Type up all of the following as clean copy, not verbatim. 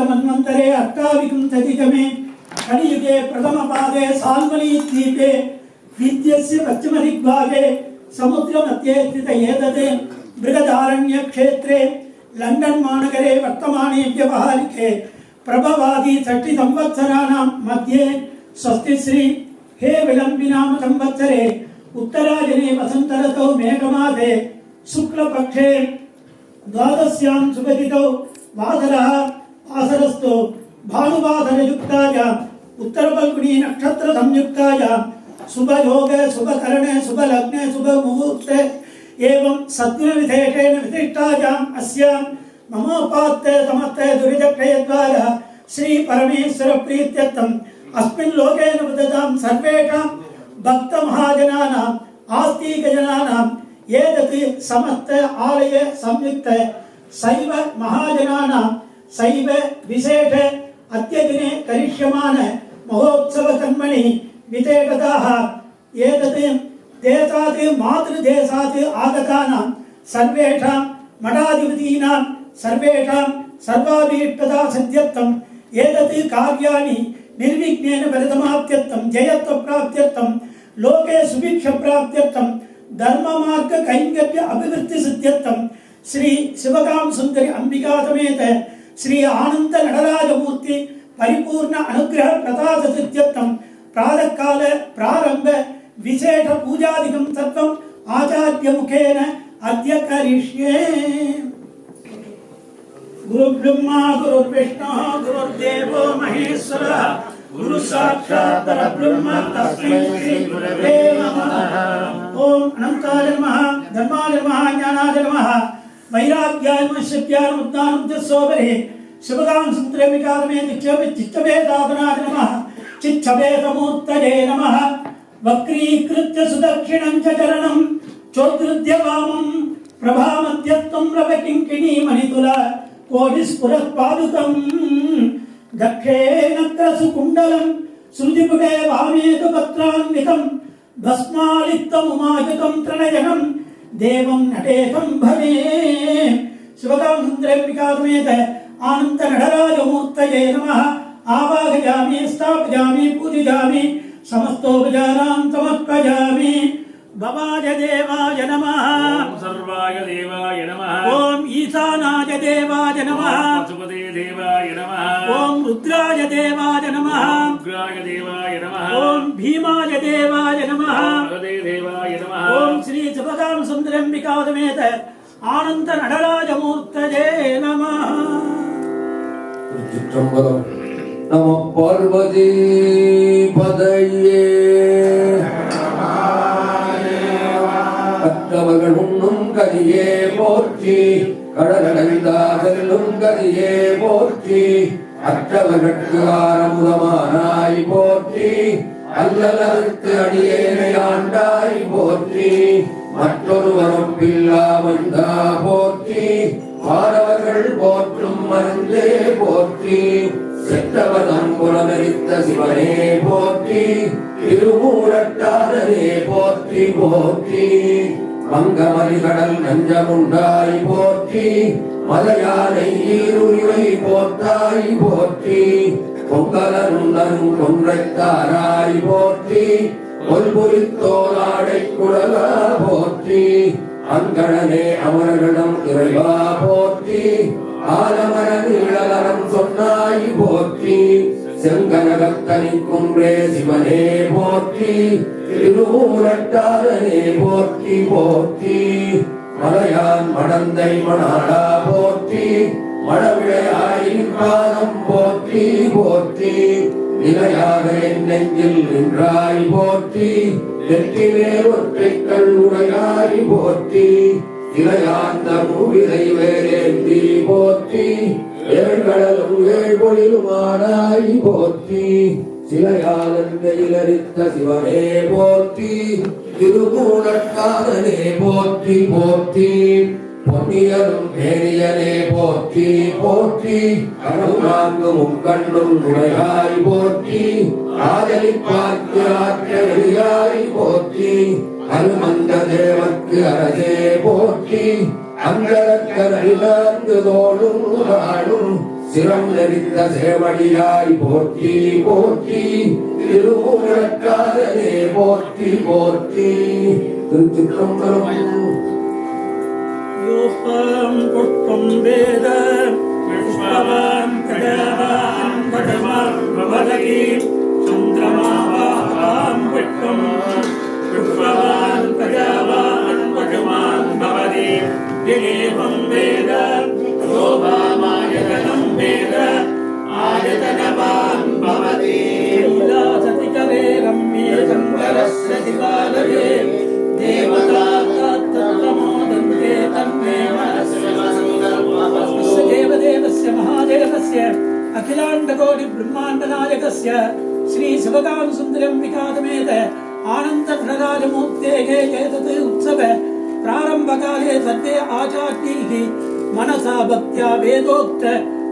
मन्वन्तरे अट्टाविकं तदिगमे कलियुगे प्रथमपादे साल्मलीद्वीपे विद्यस्य पश्चिमदिग्भागे समुद्रमध्ये स्थित एतत् बृहदारण्यक्षेत्रे लण्डन् महानगरे वर्तमाने व्यवहारिके प्रभवादि 60 संवत्सराणां मध्ये स्वस्तिश्री हे विलम्बिनाम संवत्सरे उत्तरायणे वसन्तऋतौ मेघमासे शुक्लपक्षे द्वादश्यां शुभतिथौ वासरः आसरस्तु भानुवासरयुक्तायाम् उत्तरफल्गुनी नक्षत्र संयुक्तायां शुभयोग शुभकरणे शुभलग्ने शुभमुहूर्ते एवं सद्गुणविशेषेण विशिष्टायाम् अस्यां ममोपात्ते समस्ते दुरितक्षयद्वारा श्री परमेश्वर प्रीत्यर्थम् अस्मिन् लोके नवदतां सर्वेषां भक्तमहाजनानाम् आस्तिकजनानाम् एतत् समस्त आलय संयुक्त शैव महाजनानां शैव विशेष अद्यदिने करिष्यमान महोत्सव कर्मणि विशेषतः एतत् देशात् मातृदेशात् आगतानां सर्वेषां मठाधिपतीनां सर्वेषां सर्वाभीष्टदा सिद्ध्यर्थम् एतत् कार्याणि निर्विघ्नेन फलसमाप्त्यर्थं जयत्वप्राप्त्यर्थं लोके सुभिक्षप्राप्त्यर्थं धर्ममार्ग कैंकर्य अभिवृद्धि सिद्ध्यर्थं श्री शिवकाम सुंदरी अंबिका समेत श्री आनंद नटराजमूर्ति परिपूर्ण अनुग्रह प्रसाद सिद्ध्यर्थं प्रातः काल प्रारंभ विशेष पूजादिकं सर्वम् आचार्य मुखेन अद्य करिष्ये। गुरु ब्रह्मा गुरु विष्णु गुरुर्देवो महेश्वरः गुरु साक्षात् परब्रह्म तस्मै श्री गुरवे नमः। ओम अनंताय नमः धर्माय नमः ज्ञानाय नमः वैराग्याय नमः शक्त्याय मुद्दानुद्यसोपरि शिवकाम सुंदरेमिकादमे चिच्चवे साधनाय नमः चिच्छवेदमूर्तये नमः। वक्रीकृत्य सुदक्षिणं च चरणं चोद्धृत्य वामं प्रभामध्यत्वं रवकिङ्किणी मणितुला कोटिस्फुरत्पादुकं दक्षेणक्रसुकुण्डलं श्रुतिपुटे वामेतु पत्रान्वितं भस्मालिप्तमुमायुतं त्रणयनं देवं नटेशं भवे। शिवकामसुन्दरेम्बिकासमेत आनन्द नटराजमूर्तये नमः। आवाहयामि स्थापयामि पूजयामि समस्तोपचारां समर्पयामि। भवाय देवाय नमः सर्वाय देवाय नमः ओम ईशानाय देवाय नमः पशुपते देवाय नमः ओम रुद्राय देवाय नमः उग्राय देवाय नमः ओम भीमाय देवाय नमः भगवते देवाय नमः ओम श्री शिवकाम सुंदरेम्बिका समेत आनंद नटराजमूर्तये नमः। नमो पार्वती पदये அற்றவர்கள் உண்ணும் கதியே போற்றி கடலடைந்தாலும் கதியே போற்றி அற்றவர்கட்கு ஆரமுதமானாய் போற்றி அல்லலறுத்து அடியேனை ஆண்டாய் போற்றி மற்றொருவரும் பில்லாமந்தா போற்றி வாரவர்கள் போற்றும் மருந்தே போற்றி செற்றவதம் புலமெரித்த சிவனே போற்றி திருமூரட்டாரனே போற்றி போற்றி மங்கமலி கடல் நஞ்சமுண்டாய் போற்றி மலையானை ஈருரிவை போற்றாய் போற்றி பொங்கலனும் கொன்றைத்தாராய் போற்றி கொல்புரித்தோலாடை குழலா போற்றி அங்கணனே அமரர்களிடம் இறைவா போற்றி ஆலமர நீளலரம் சொன்னாய் போற்றி செங்கனகத்தனி குன்றே சிவனே போற்றி திருமூரட்டாரனே போற்றி போற்றி மலையான் மடந்தை மணாளா போற்றி மழவிளையாயின் பாதம் போற்றி போற்றி நிலையாக என் நெஞ்சில் நின்றாய் போற்றி நெற்றிலே ஒற்றைக் கண்ணுடையாய் போற்றி இளையாந்த பூவிலை வேறேந்தி போற்றி ஏழ்கடலும் ஏழ்பொழிலுமானாய் போற்றி சிலையாலரித்த சிவனே போற்றி திருமூலக்காரனே போற்றி போற்றி பொன்னியலும் பேரியனே போற்றி போற்றி அருள்நான்கு முக்கண்ணும் உடையாய் போற்றி ஆதலி பார்த்து ஆற்றலியாய் போற்றி அருமந்த தேவர்க்கு அரசே போற்றி அங்கரக்கரை நான்கு தோளும் நாடும் சிரம் நெறிந்த சேவடியாய் போற்றி போற்றி திருமூலக்காரனே போற்றி போற்றி திருச்சிற்றம்பலம். யோகம் புஷ்பம் வேத விஸ்வவான் கடவான் கடமான் பவதி சந்திரமாவாம் புஷ்பம் விஸ்வவான் கடவான் கடமான் பவதி ஏவம் வேத யோகாமாயதனம் வேத ஆயதனவான் பவதி உல்லாசதி கலே ரம்யே சங்கரஸ்ய சிவாலயே தேவதா தத்தமோதந்தே தன்மே மனஸ்ய தேவதேவஸ்ய மகாதேவஸ்ய அகிலாண்டகோடி பிரம்மாண்டநாயகஸ்ய ஸ்ரீ சிவகாம் சுந்தரம் விகாதமேத ஆனந்த பிரகாரமூர்த்தேகே ஏதத் உற்சவ प्रारंभकाले सत्ये आचार्यैः मनसा भक्त्या वेदोक्त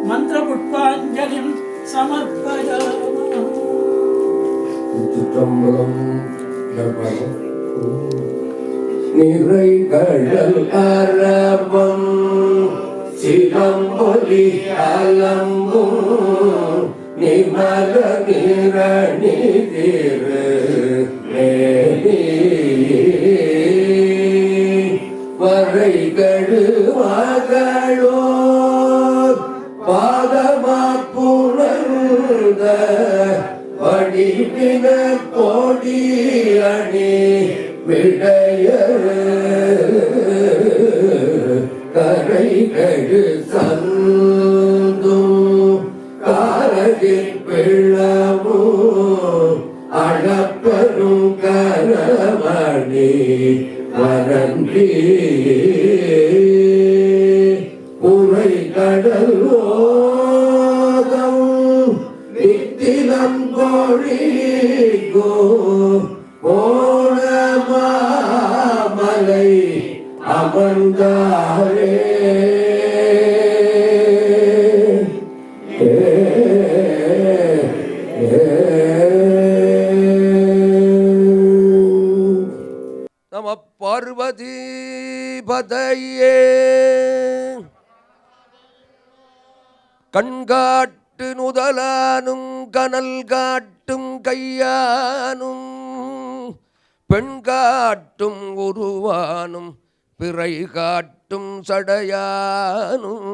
मन्त्रपुष्पाञ्जलिं समर्पयामः. நிறை கடல் அரவம் சிலம்பொலி அலம்பும் நிமல நிரணி திரு வரை கடுவாகளோ பாதமாப்புணர்ந்த வடிவின கோடி அணி விடைய கரை கடு சந்தும் காரகில் பிள்ளமும் அளப்பெரும் கரமணி வரன்றி உரை கடல் ஓதம் நித்திலம் கோழிகோ ஓணமாமலை அமர்ந்தாரே நம பார்வதி பதையே கண்காட்டு நுதலானும் கனல் காட்டும் கையானும் பெண்காட்டும் உருவானும் பிறை காட்டும் சடையானும்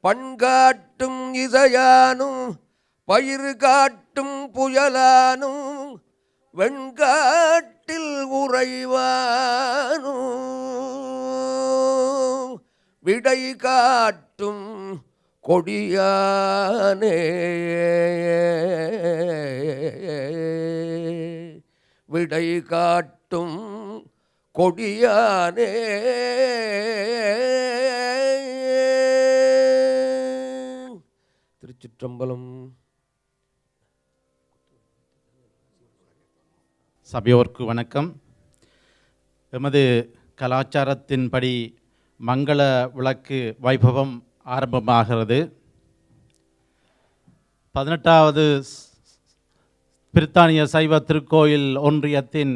பண்காட்டும் இசையானும் பயிர் காட்டும் புயலானும் வெண்காட்டில் உறைவானும் விடை காட்டும் கொடியானே விடை காட்டும் கொடியானே திருச்சிற்றம்பலம். சபையோர்க்கு வணக்கம். எமது கலாச்சாரத்தின்படி மங்கள விளக்கு வைபவம் ஆரம்பமாகிறது. 18வது பிரித்தானிய சைவ திருக்கோயில் ஒன்றியத்தின்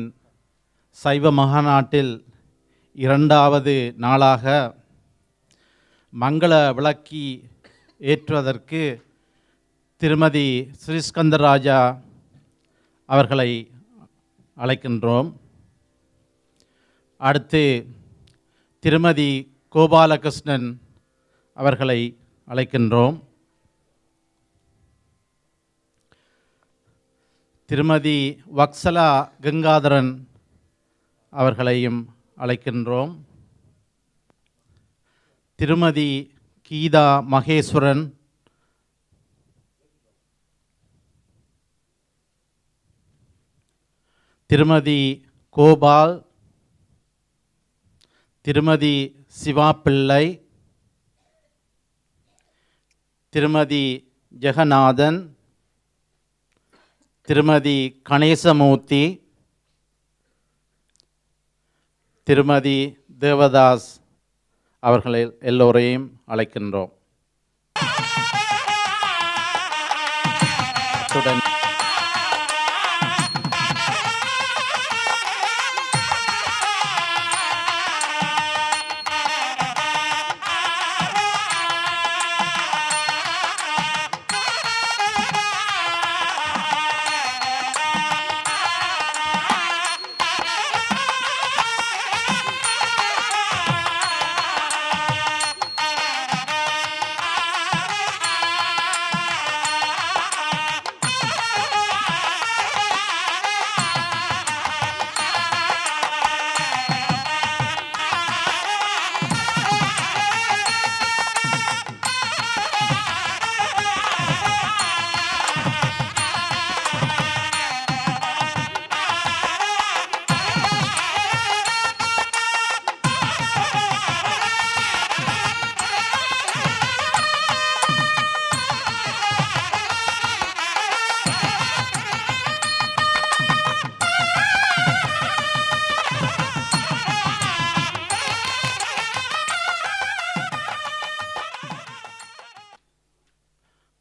சைவ மகாநாட்டில் 2வது நாளாக மங்கள விளக்கி ஏற்றுவதற்கு திருமதி ஸ்ரீஸ்கந்தராஜா அவர்களை அழைக்கின்றோம். அடுத்து திருமதி கோபாலகிருஷ்ணன் அவர்களை அழைக்கின்றோம். திருமதி வக்சலா கங்காதரன் அவர்களையும் அழைக்கின்றோம். திருமதி கீதா மகேஸ்வரன், திருமதி கோபால், திருமதி சிவா பிள்ளை, திருமதி ஜெகநாதன், திருமதி கணேசமூர்த்தி, திருமதி தேவதாஸ் அவர்களை எல்லோரையும் அழைக்கின்றோம். அத்துடன்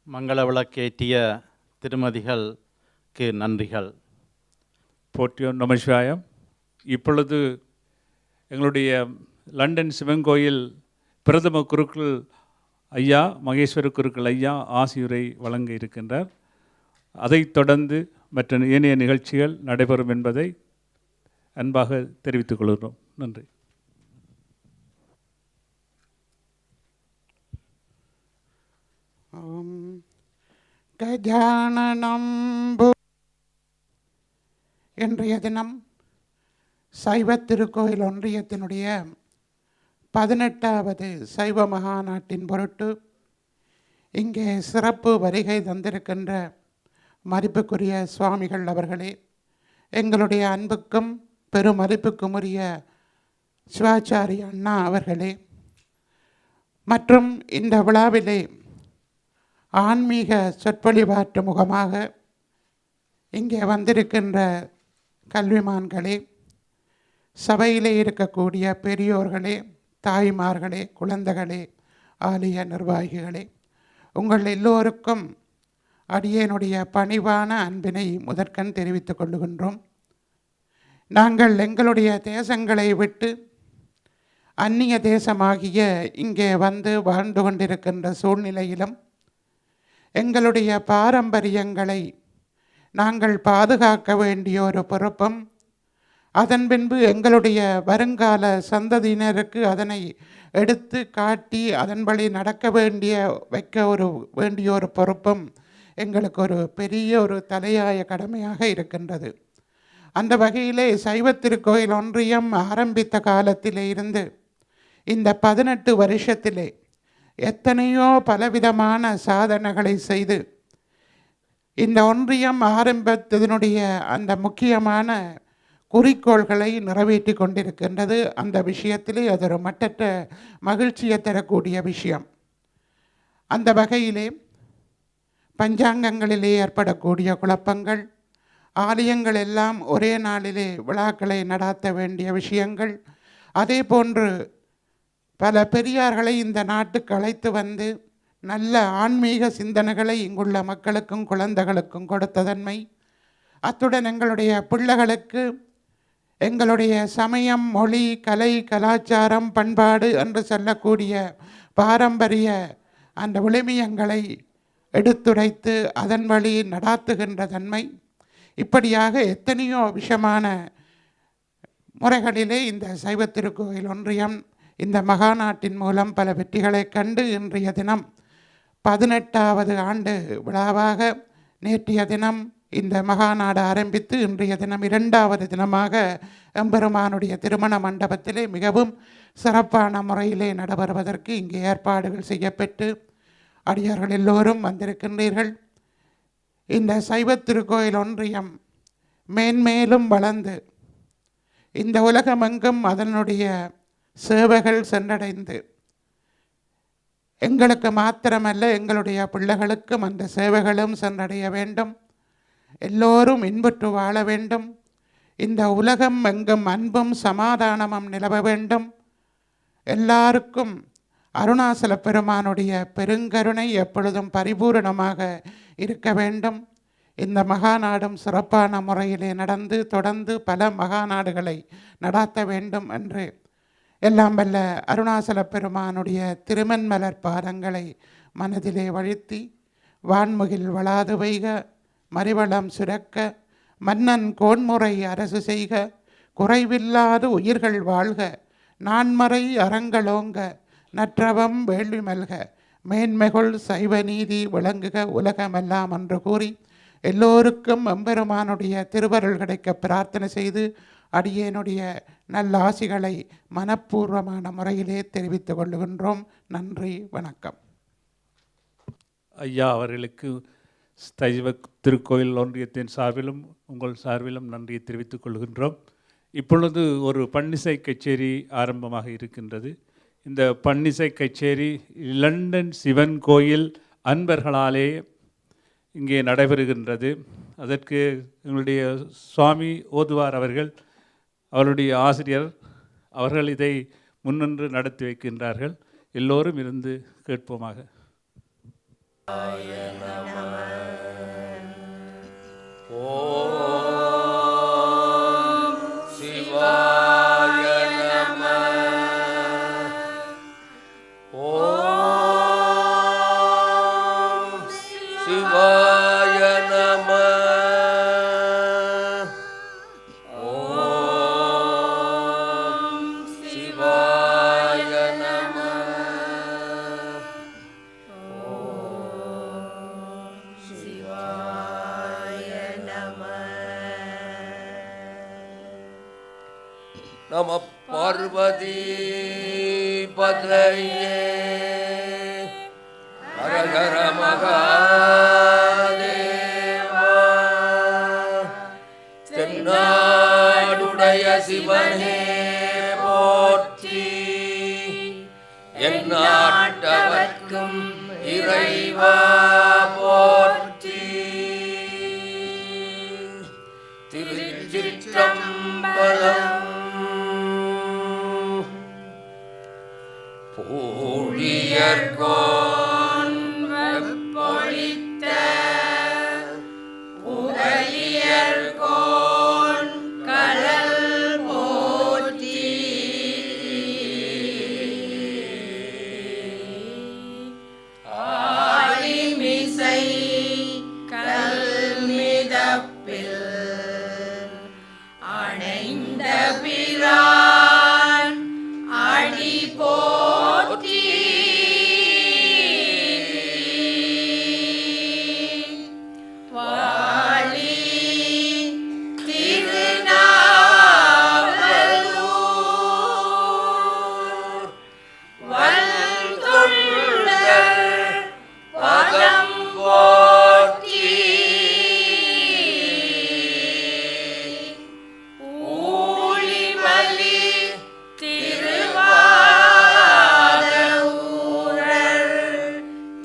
மங்கள விளக்கேற்றிய திருமதிகளுக்கு நன்றிகள். போற்றியோம் நமசிவாயம். இப்பொழுது எங்களுடைய லண்டன் சிவன் கோயில் பிரதம குருக்கள் ஐயா மகேஸ்வர குருக்கள் ஐயா ஆசியுரை வழங்க இருக்கின்றார். அதைத் தொடர்ந்து மற்ற ஏனைய நிகழ்ச்சிகள் நடைபெறும் என்பதை அன்பாக தெரிவித்துக் கொள்கிறோம். நன்றி. கஜானனம். இன்றைய தினம் சைவ திருக்கோயில் ஒன்றியத்தினுடைய 18வது சைவ மகாநாட்டின் பொருட்டு இங்கே சிறப்பு வருகை தந்திருக்கின்ற மதிப்புக்குரிய சுவாமிகள் அவர்களே, எங்களுடைய அன்புக்கும் பெருமதிப்புக்கும் உரிய சிவாச்சாரிய அண்ணா அவர்களே, மற்றும் இந்த விழாவிலே ஆன்மீக சொற்பொழிவாற்று முகமாக இங்கே வந்திருக்கின்ற கல்விமான்களே, சபையிலே இருக்கக்கூடிய பெரியோர்களே, தாய்மார்களே, குழந்தைகளே, ஆலய நிர்வாகிகளே, உங்கள் எல்லோருக்கும் அடியேனுடைய பணிவான அன்பினை முதற்கண் தெரிவித்துக் கொள்ளுகின்றோம். நாங்கள் எங்களுடைய தேசங்களை விட்டு அந்நிய தேசமாகிய இங்கே வந்து வாழ்ந்து கொண்டிருக்கின்ற சூழ்நிலையிலும் எங்களுடைய பாரம்பரியங்களை நாங்கள் பாதுகாக்க வேண்டிய ஒரு பொறுப்பும், அதன் பின்பு எங்களுடைய வருங்கால சந்ததியினருக்கு அதனை எடுத்து காட்டி அதன்படி நடக்க வைக்க வேண்டிய ஒரு பொறுப்பும் எங்களுக்கு ஒரு பெரிய ஒரு தலையாய கடமையாக இருக்கின்றது. அந்த வகையிலே சைவ திருக்கோயில் ஒன்றியம் ஆரம்பித்த காலத்திலே இருந்து இந்த 18 வருஷத்திலே எத்தனையோ பலவிதமான சாதனைகளை செய்து இந்த ஒன்றியம் ஆரம்பித்ததனுடைய அந்த முக்கியமான குறிக்கோள்களை நிறைவேற்றி கொண்டிருக்கின்றது. அந்த விஷயத்திலே அது ஒரு மட்டற்ற மகிழ்ச்சியை தரக்கூடிய விஷயம். அந்த வகையிலே பஞ்சாங்கங்களிலே ஏற்படக்கூடிய குழப்பங்கள், ஆலயங்கள் எல்லாம் ஒரே நாளிலே விழாக்களை நடாத்த வேண்டிய விஷயங்கள், அதே போன்று பல பெரியார்களை இந்த நாட்டுக்கு அழைத்து வந்து நல்ல ஆன்மீக சிந்தனைகளை இங்குள்ள மக்களுக்கும் குழந்தைகளுக்கும் கொடுத்த தன்மை, அத்துடன் எங்களுடைய பிள்ளைகளுக்கு எங்களுடைய சமயம், மொழி, கலை, கலாச்சாரம், பண்பாடு என்று சொல்லக்கூடிய பாரம்பரிய அந்த விழுமியங்களை எடுத்துரைத்து அதன் வழி நடாத்துகின்ற தன்மை, இப்படியாக எத்தனையோ விஷயமான முறைகளிலே இந்த சைவ திருக்கோயில் ஒன்றியம் இந்த மகாநாட்டின் மூலம் பல வெற்றிகளை கண்டு இன்றைய தினம் 18வது ஆண்டு விழாவாக நேற்றைய தினம் இந்த மகாநாடு ஆரம்பித்து இன்றைய தினம் 2வது தினமாக எம்பெருமானுடைய திருமண மண்டபத்திலே மிகவும் சிறப்பான முறையிலே நடைபெறுவதற்கு இங்கே ஏற்பாடுகள் செய்யப்பட்டு அடியார்கள் எல்லோரும் வந்திருக்கின்றீர்கள். இந்த சைவ திருக்கோயில் ஒன்றியம் மேன்மேலும் வளர்ந்து இந்த உலகமெங்கும் அதனுடைய சேவைகள் சென்றடைந்து எங்களுக்கு மாத்திரமல்ல எங்களுடைய பிள்ளைகளுக்கும் அந்த சேவைகளும் சென்றடைய வேண்டும். எல்லோரும் இன்புற்று வாழ வேண்டும். இந்த உலகம் எங்கும் அன்பும் சமாதானமும் நிலவ வேண்டும். எல்லாருக்கும் அருணாசல பெருமானுடைய பெருங்கருணை எப்பொழுதும் பரிபூரணமாக இருக்க வேண்டும். இந்த மகாநாடும் சிறப்பான முறையிலே நடந்து தொடர்ந்து பல மகாநாடுகளை நடாத்த வேண்டும் என்று எல்லாம் வல்ல அருணாசல பெருமானுடைய திருமன்மலர் பாதங்களை மனதிலே வழுத்தி, வான்முகில் வளாது வைக, மறிவளம் சுரக்க, மன்னன் கோன்முறை அரசு செய்க, குறைவில்லாது உயிர்கள் வாழ்க, நான்மறை அறங்களோங்க, நற்றவம் வேள்வி மல்க, மேன்மைகள் சைவ நீதி விளங்குக உலகமெல்லாம் என்று கூறி எல்லோருக்கும் எம்பெருமானுடைய திருவருள் கிடைக்க பிரார்த்தனை செய்து அடியேனுடைய நல்ல ஆசிகளை மனப்பூர்வமான முறையிலே தெரிவித்துக் கொள்ளுகின்றோம். நன்றி, வணக்கம். ஐயா அவர்களுக்கு சைவ திருக்கோயில் ஒன்றியத்தின் சார்பிலும் உங்கள் சார்பிலும் நன்றியை தெரிவித்துக் கொள்கின்றோம். இப்பொழுது ஒரு பன்னிசை கச்சேரி ஆரம்பமாக இருக்கின்றது. இந்த பன்னிசை கச்சேரி லண்டன் சிவன் கோயில் அன்பர்களாலே இங்கே நடைபெறுகின்றது. அதற்கு எங்களுடைய சுவாமி ஓதுவார் அவருடைய ஆசிரியர் அவர்கள் இதை முன்னின்று நடத்தி வைக்கின்றார்கள். எல்லோரும் இருந்து கேட்போமாக. நம பார்வதி பதையே ஹரஹர மகாதேவா. தென்னாடுடைய சிவனே போற்றி, எந்நாட்டவர்க்கும் இறைவா போற்றி. திருச்சிற்றம்பலம். பூழியர்கோன் வெப்பொழித்த புகழியர்கோன் கடல் போற்றி. ஆழிமிசை கல்மிதப்பில் அணைந்த பிரான் அடி போற்றி. வாழி திருநாவலூர் வல்தொண்டர் பதம் போற்றி. ஊழிமலி திருவாரூரர்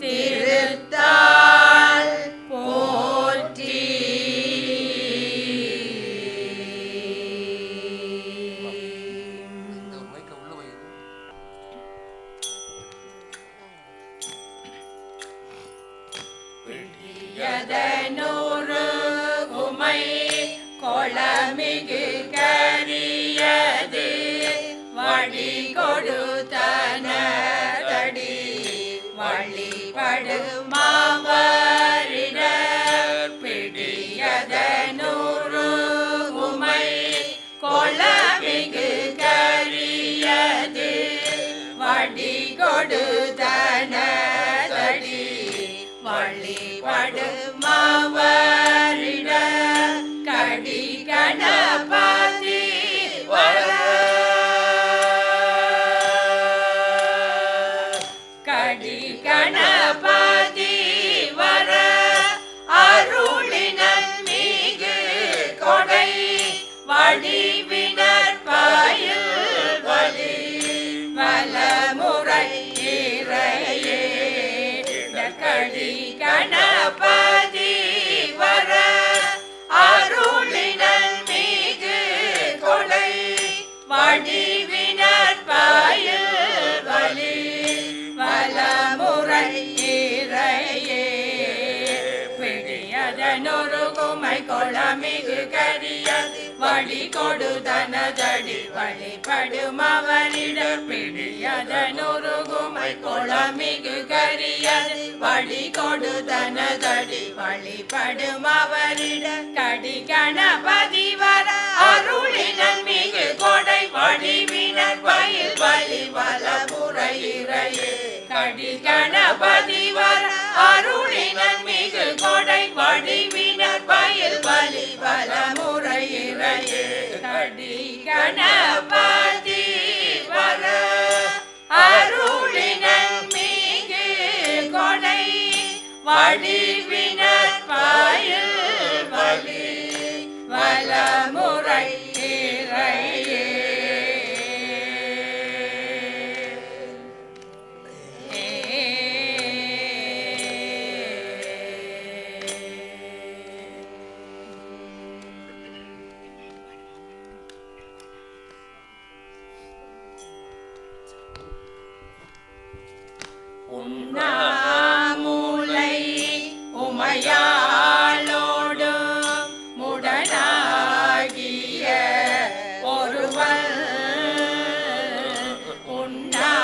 திருத்தாள் போற்றி. பிடியதனூறு உமை கொளமிகு கரியது வழி கொடுத்தனதடி வழிபடு மாவரிடர். பிடியதனூறு உமை கொளமிகு கரியது வழி கொடுத்தனதடி வழிபடு மாவரிடர். கடி கணபதி வர, கடி கணபதி வர அருளினல் மிகு கொடை கடி கணபதி வர அருளினன் மிகு கொடை வடிவினர் பாயில் வலி வலமுறை இறையே பிடியதனொரு குமை கொளமிகு கரியது வழி கொடுதனதடி வழிபடும் அவரிடம் பிடியதனொரு குமை கொளமிகு கரியது வழி கொடுதனதடி வழிபடும் அவரிடம் கடி கணபதி வர அருளினன் மிகு கொடை வடிவினர் பயில் வலி வலமுறை இறையே கடி கணபதி வர அருளினன் மிகு கொடை வடிவினர் பயில் வலி வலமுறை இறையே கடி கணபதி வர அருளினன் மிகு கொடை வடிவினர் பயில் வலி வலமுறை இறையே உண்ணாமூலை உமையாளோடு முடனாகிய ஒருவன்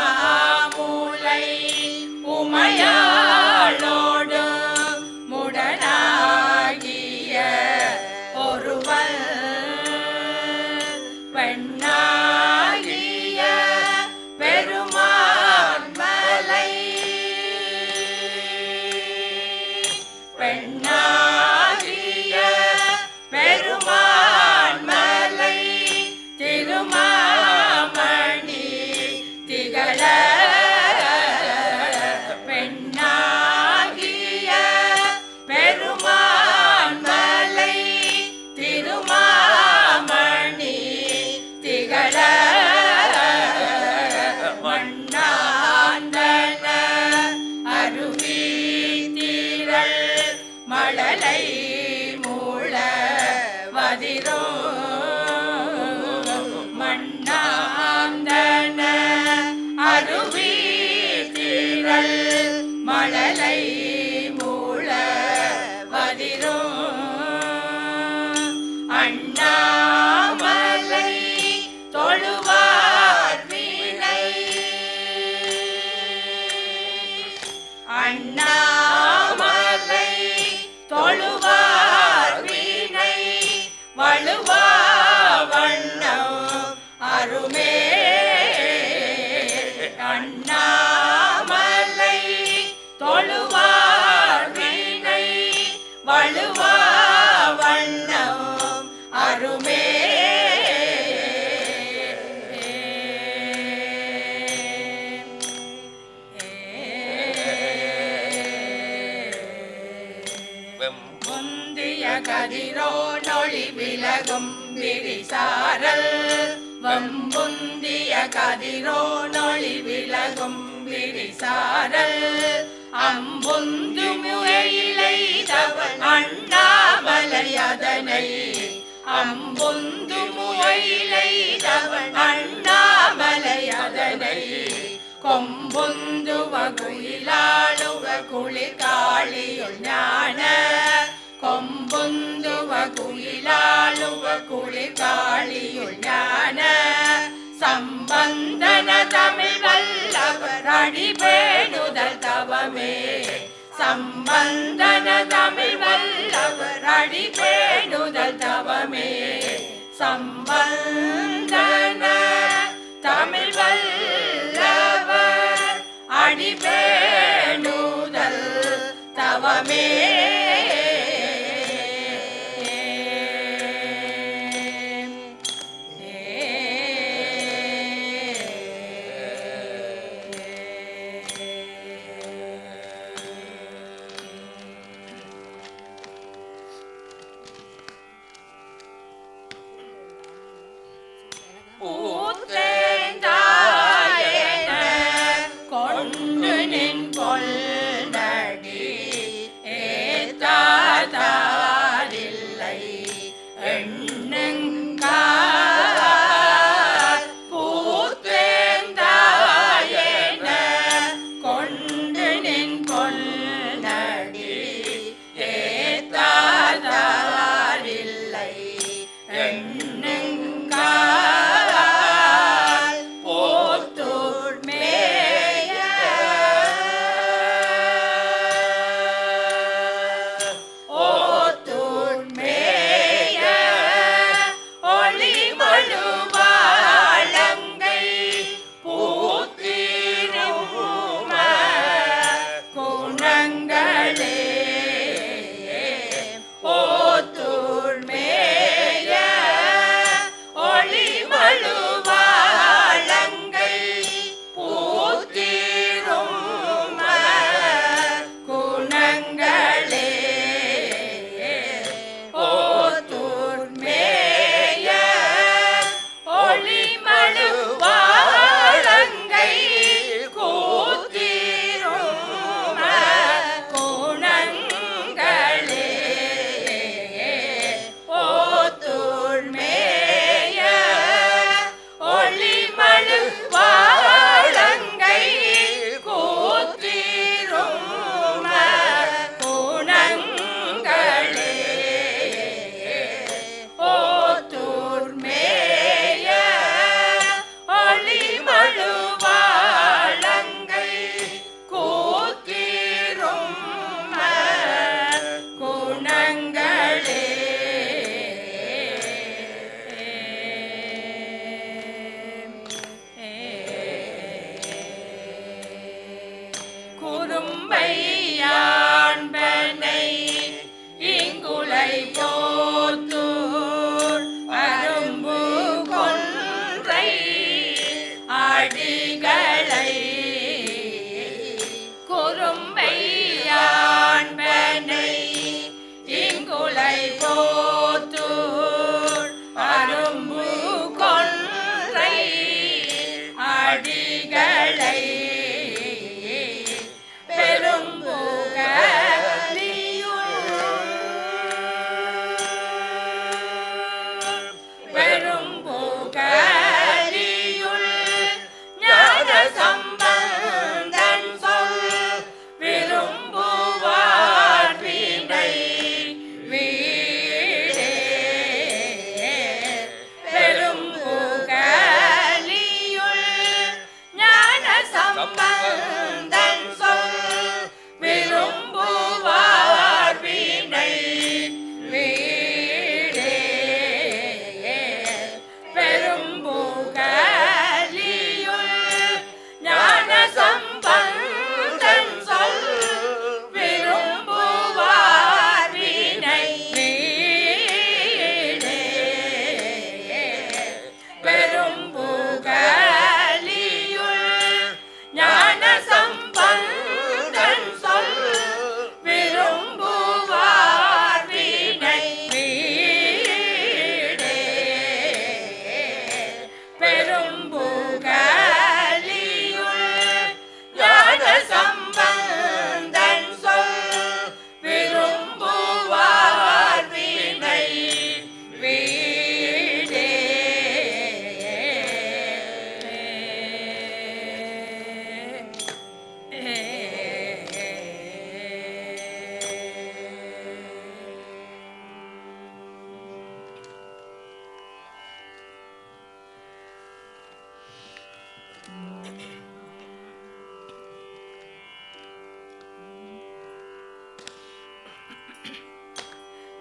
உண்ணாமூலை உமையாளோடு முடனாகிய ஒருவன் பெண்ணாகிய பெருமான் மலை பெண்ணாகிய பெருமான் மலை திருமாமணி திகழ பெண்ணாகிய பெருமான் மலை திருமாமணி திகழ மண்ணாந்தன அருவி திரள் மழலை மூள வதிரும் மண்ணாந்தன அருவி திரள் மழலை மூள வதிரும் அண்ணாமலை தொழுவார் வினை அண்ணாமலை தொழுவார் வினை வழுவா வண்ணம் அருமே அண்ணாமலை தொழுவார் வினை வழுவா வண்ணம் அருமே முந்திய கதிரோ நொழி விலகும் விரிசாரல் வம்புந்திய கதிரோ நொழி விலகும் விரிசாரல் அம்புந்து முயிலை தவன் அண்ணாமலை அதனை அம்புந்து முயிலை தவன் அண்ணாமலை அதனை கொம்புந்து வகுயிலாளுவ குளிர்காளியுள் ஞான கொம்புந்து வகுயிலாளுவ குளிர்காளியுள் ஞான சம்பந்தன தமிழ் வல்லவர் அடிபேணுதல் தவமே சம்பந்தன தமிழ் வல்லவர் அடிபேணுதல் தவமே சம்பந்தன தமிழ் வல்லவர் அடிபேணுதல் தவமே கொண்டு யான்பனை இங்குலை போத்தூர் அரும்பு கொன்றை அடிகளை குறும்பை யான்பனை இங்குலை போத்தூர் அரும்பு கொன்றை அடிகளை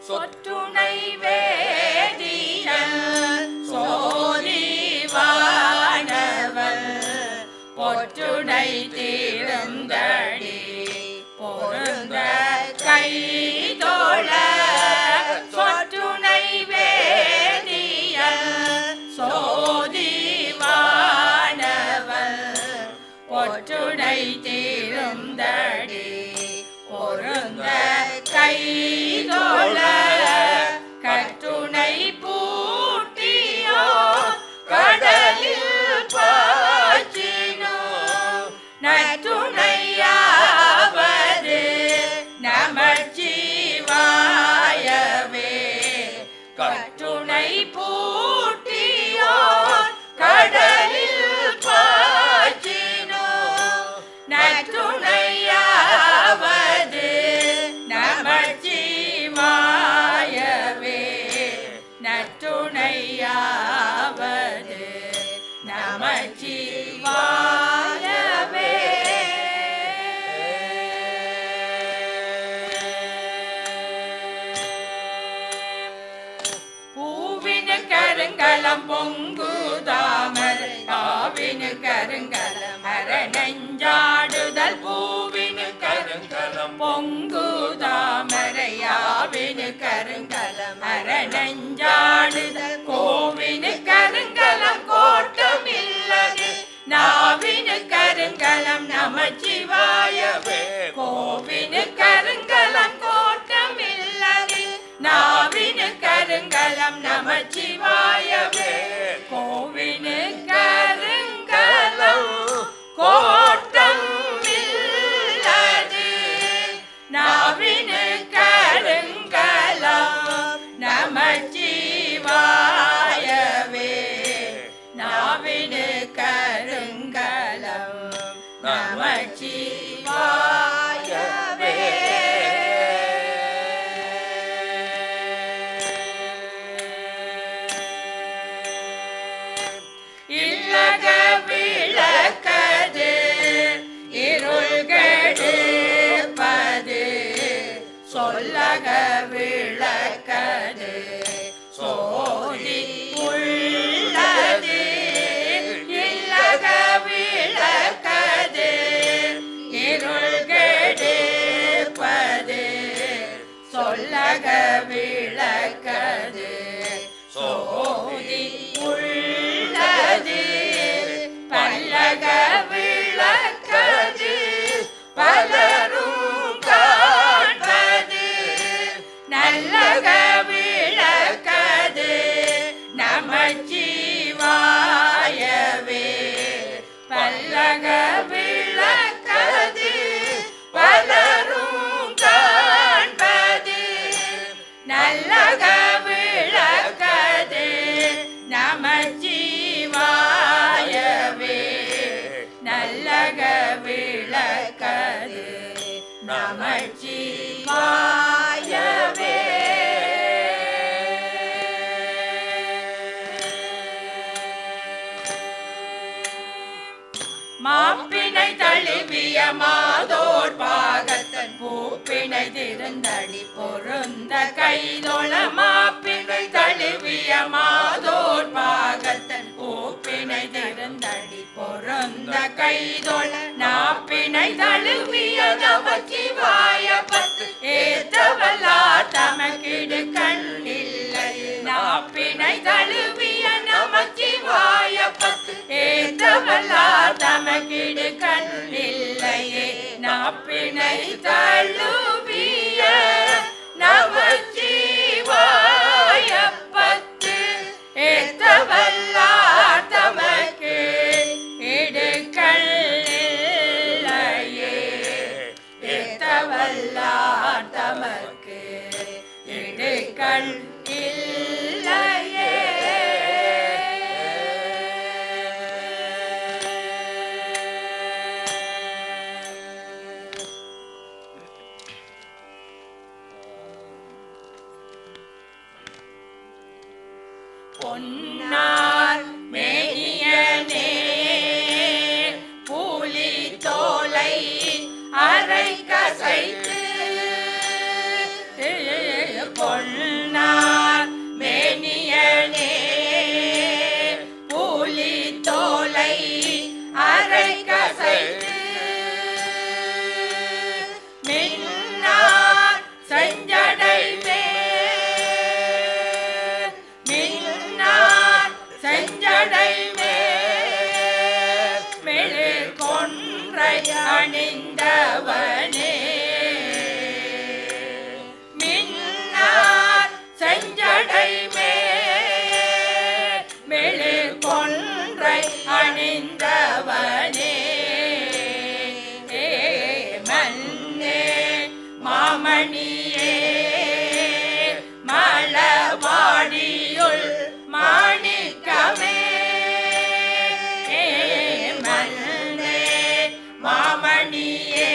சொற்றுணை வேதியன் சோதிவானவன் பொற்றுடை தீர்ந்தடி பொருந்த கைதோள சொற்றுணை வேதியன் சோதிவானவன் பொற்றுடை தீர்ந்தடி பொருந்த கைதோள கற்றுணை பூட்டியோ கடலில் பாய்ச்சினோ நற்றுணையாவது நமச்சிவாயவே கற்றுணை பூட்டியோ கடலில் பாய்ச்சினோ நற்றுணையாவது நமச்சிவாயவே நற்றுணையாவது நமச்சிவாயவே பூவினு கருங்கலம் பொங்குதாமரை ஆவினு கருங்கலம் அரணஞ்சாடுதல் பூவினு கருங்கலம் பொங்குதாமரை ஆவினு கருங்கலம் அரணஞ்சாடுதல் கோவினு கருங்கலம் கோட்டமில்லது நாவினு கருங்கலம் நமச்சிவாயவே கோவினு கருங்கலம் கோட்டமில்லது நாவினு கருங்கலம் நமச்சிவாயவே கோவினு கருங்கலம் கோட்டம் இல்லது நாவினு கருங்கலம் நமச்சிவாயவே நாவினு கருங்கலம் நமச்சிவாயவே இல்லக விளக்கது இருள்கெடுப்பது சொல்லக விளக்கது சோதி உள்ளது இல்லக விளக்கது இருள் பல்லக விளக்கது சோதி உள்ளது பல்லக விளக்கது பலரும் காண்பது நல்லக விளக்கது நமச்சிவாயவே பல்லக விளக்கது பலரும் காண்பது நல்லக விளக்கது நமச்சிவாயவே நல்லக விளக்கது நமச்சிவாயவே மாப்பினை தழுவிய மாதோர் பாகத்தன் பூப்பினை திருந்தடி பொருந்த கைதொழ மாப்பினை தழுவிய மாதோர் பாகத்தன் பூப்பினை திருந்தடி பொருந்த கைதொழ நாப்பினை தழுவிய நமச்சிவாய பத்து ஏற்றவல்லார் தமக்கிடு கண்ணில்லை நாப்பினை தழுவிய நமச்சிவாய பத்து ஏற்றவல்லார் தமக்கிடு கண்ணில்லையே நாப்பினை தழுவிய நமச்சிவாய பத்து ஏற்றவல்லார் தமக்கு இடுக்கண்ணில்லையே ஏற்றவல்லார் தமக்கு இடுக்கண் இல்லையே பொன்னார் மேனியனே புலி தோலை அரை கசைத்து பொன்னார் மேனியனே புலி தோலை அரை கசைத்து மின்னார் செஞ்சடை செஞ்சடை மேலிர் கொன்றை அணிந்தவனே மின்னார் செஞ்சடை மேலிர் கொன்றை அணிந்தவனே மன்னே மாமணியே மலவாடியுள் மாணிக்கமே மன்னே மாமணியே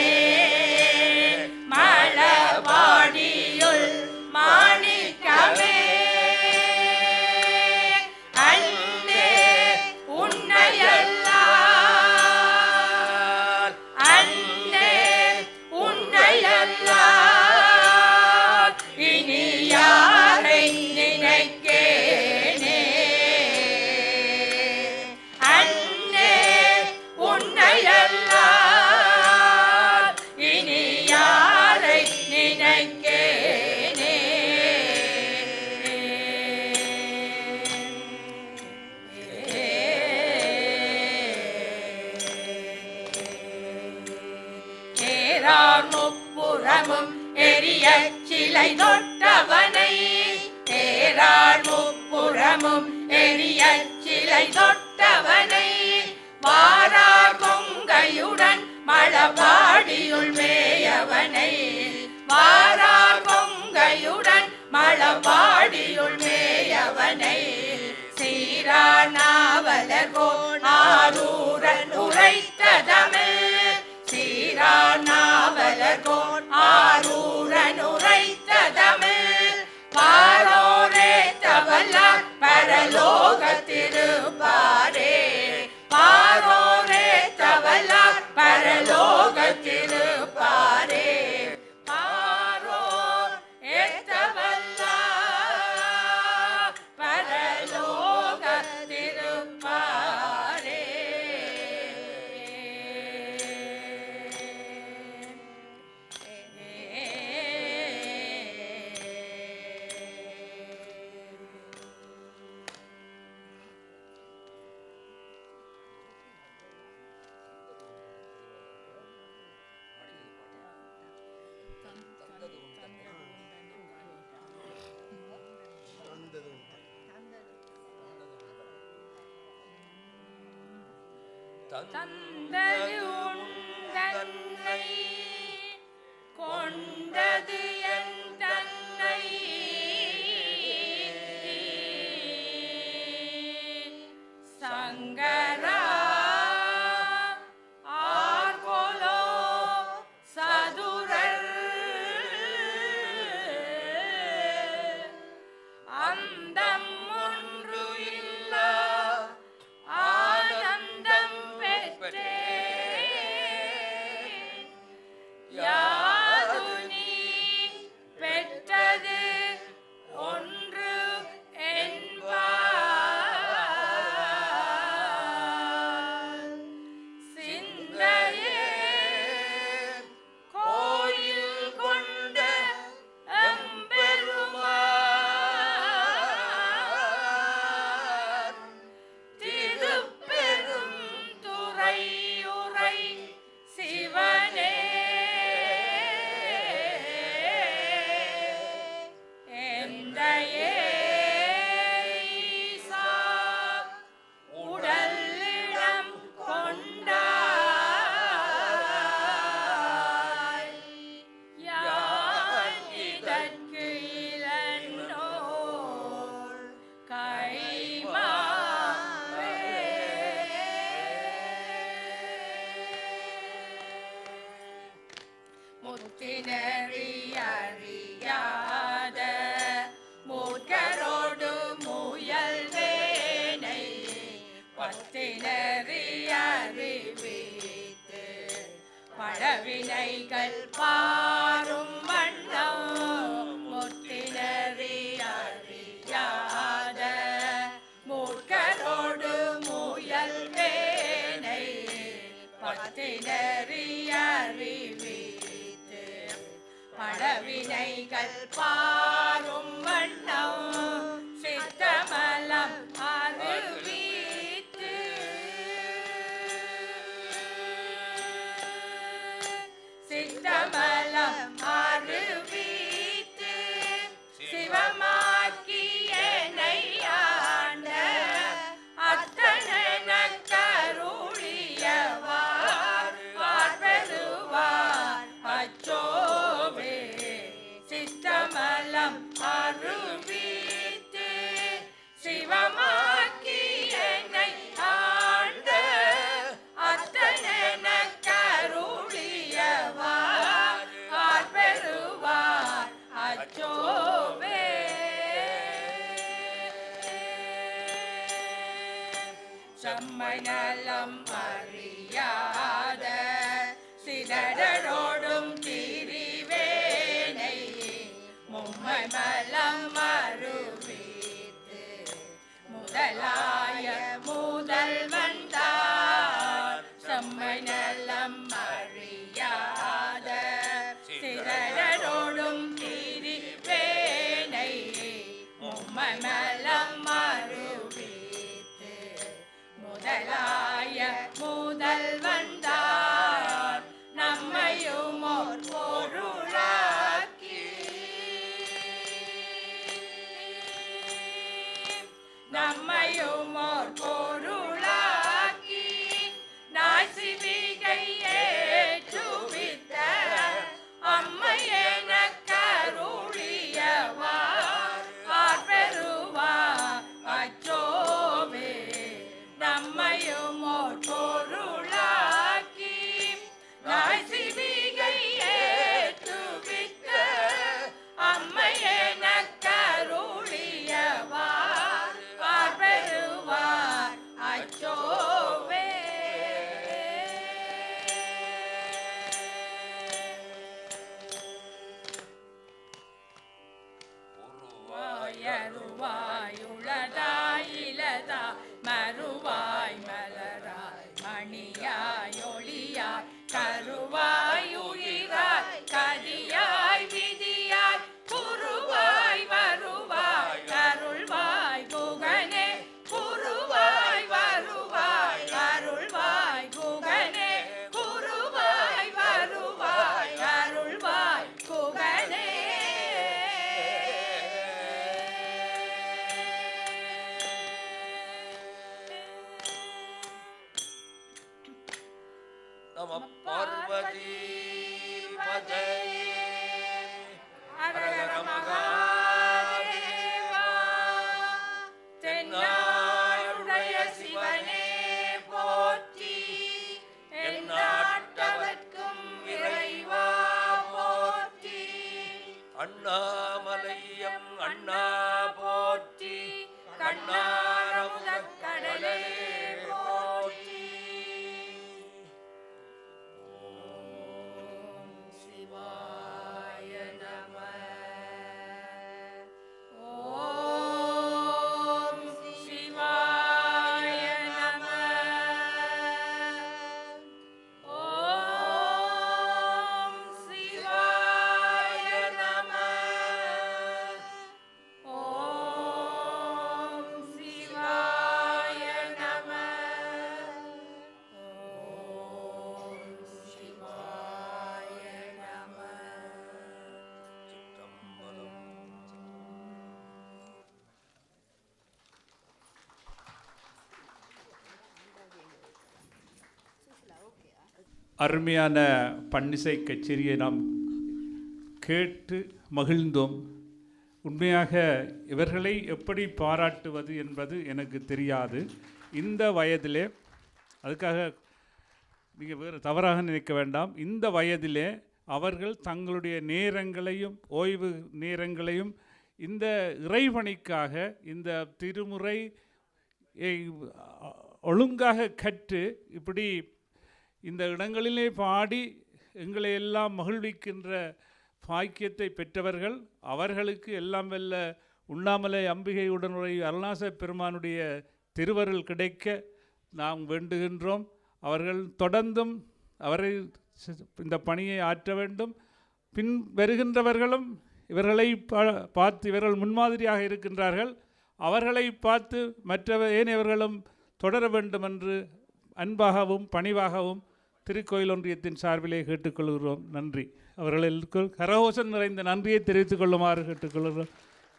மலவாடியுள் மாணிக்கமே அன்னே உன்னையல்லால் அன்னே உன்னையல்லால் இனி யாரை நினைக்கேனே அன்னே உன்னையல்லால் இனி யாரை நினைக்கேனே ஏறார் முப்புறமும் எரிய சிலை தொட்டவனை ஏறார் முப்புறமும் எரிய சிலை தொட்டவனை வாரார் கொங்கையுடன் மலபாடியுள் மேயவனை வாரார் கொங்கையுடன் மலபாடியுள் மேயவனை சீரானாவலர் போல் ஆரூரன் உரைத்த தமிழ் சீரானாவலர் போல் ஆரூரன் உரைத்த தமிழ் பாரோரே தவல்லார் பரலோகத்திருப்பாரே பாரோரே தவல்லார் பரலோகத்திருப்பாரே பாரோர் ஏத்தவல்லார் பரலோகத்திருப்பாரே தந்தையுண்டன்னை கொண்டது என் தன்னை சங்கரா ஆர்கோலோ சதுரர் அந்தம் ஒன்று இல்லா ஆனந்தம் பெற்றேன் யாது நீ பெற்றது ஒன்று என்பார் சிந்தையே கோயில் கொண்ட எம்பெருமான் திருப்பெரும் துறையுரை சிவனே எந்தையே ஈசா உடலிடம் கொண்டாய் யான் இதற்கு இளநோர் கைமாவே முத்தினறி அறியாத மூர்க்கரோடு முயல்வேனை பத்தினறி அறிவித்து பழவினைகள் பாரும் வண்ணம் முத்தினறி அறியாத மூர்க்கரோடு முயல்வேனை பத்தினறி அறிவித்து பழவினைகள் பாரும் வண்ணம் சித்தமலம் அறிவித்து சித்தமலம் அறிவித்து சிவமாக்கி என்னை ஆண்ட அத்தன கருளியவார் பார்பெறுவார் அச்சோவே சித்தமலம் அறிவித்து சிவமாக்கி என்னை ஆண்ட அத்தன கருளியவார் பார்பெறுவார் அச்சோவே செம்மநலம் அறியாத சிதறோடும் திரிவேனை மும்மை மலம் மறுவித்து முதலாய முதல்வன் தார் செம்மநலம் அறியாத சிதறோடும் திரிவேனை மும்மை மலம் மறுவித்து முதலாய முதல்வன் தார் நம்மை பார்வதி பதையே ஹரஹர மகாதேவா தென்னாடுடைய சிவனே போற்றி எந்நாட்டவர்க்கும் இறைவா போற்றி அண்ணாமலையம் அண்ணா போற்றி கண்ணாரமுதக் கடலே போற்றி ஓம் சிவாய நம ஓம் சிவாய நம ஓம் சிவாய நம ஓம் சிவாய நம ஓம் சிவாய நம சிற்றம்பலம். அருமையான பன்னிசை கச்சேரியை நாம் கேட்டு மகிழ்ந்தோம். உண்மையாக இவர்களை எப்படி பாராட்டுவது என்பது எனக்கு தெரியாது. இந்த வயதிலே, அதுக்காக நீங்கள் வேறு தவறாக நினைக்க வேண்டாம், இந்த வயதிலே அவர்கள் தங்களுடைய நேரங்களையும் ஓய்வு நேரங்களையும் இந்த இறைவணிக்காக இந்த திருமுறை ஒழுங்காக கற்று இப்படி இந்த இடங்களிலே பாடி எங்களை எல்லாம் மகிழ்விக்கின்ற பாக்கியத்தை பெற்றவர்கள். அவர்களுக்கு எல்லாம் வல்ல உண்ணாமலை அம்பிகை உடனுரை அருணாச பெருமானுடைய திருவருள் கிடைக்க நாம் வேண்டுகின்றோம். அவர்கள் தொடர்ந்தும் அவரை இந்த பணியை ஆற்ற வேண்டும். பின் வருகின்றவர்களும் இவர்களை பார்த்து, இவர்கள் முன்மாதிரியாக இருக்கின்றார்கள், அவர்களை பார்த்து ஏனையவர்களும் தொடர வேண்டும் என்று அன்பாகவும் பணிவாகவும் திருக்கோயில் ஒன்றியத்தின் சார்பிலே கேட்டுக்கொள்கிறோம். நன்றி. அவர்களுக்கு கரகோஷம் நிறைந்த நன்றியை தெரிவித்துக் கொள்ளுமாறு கேட்டுக்கொள்கிறோம்.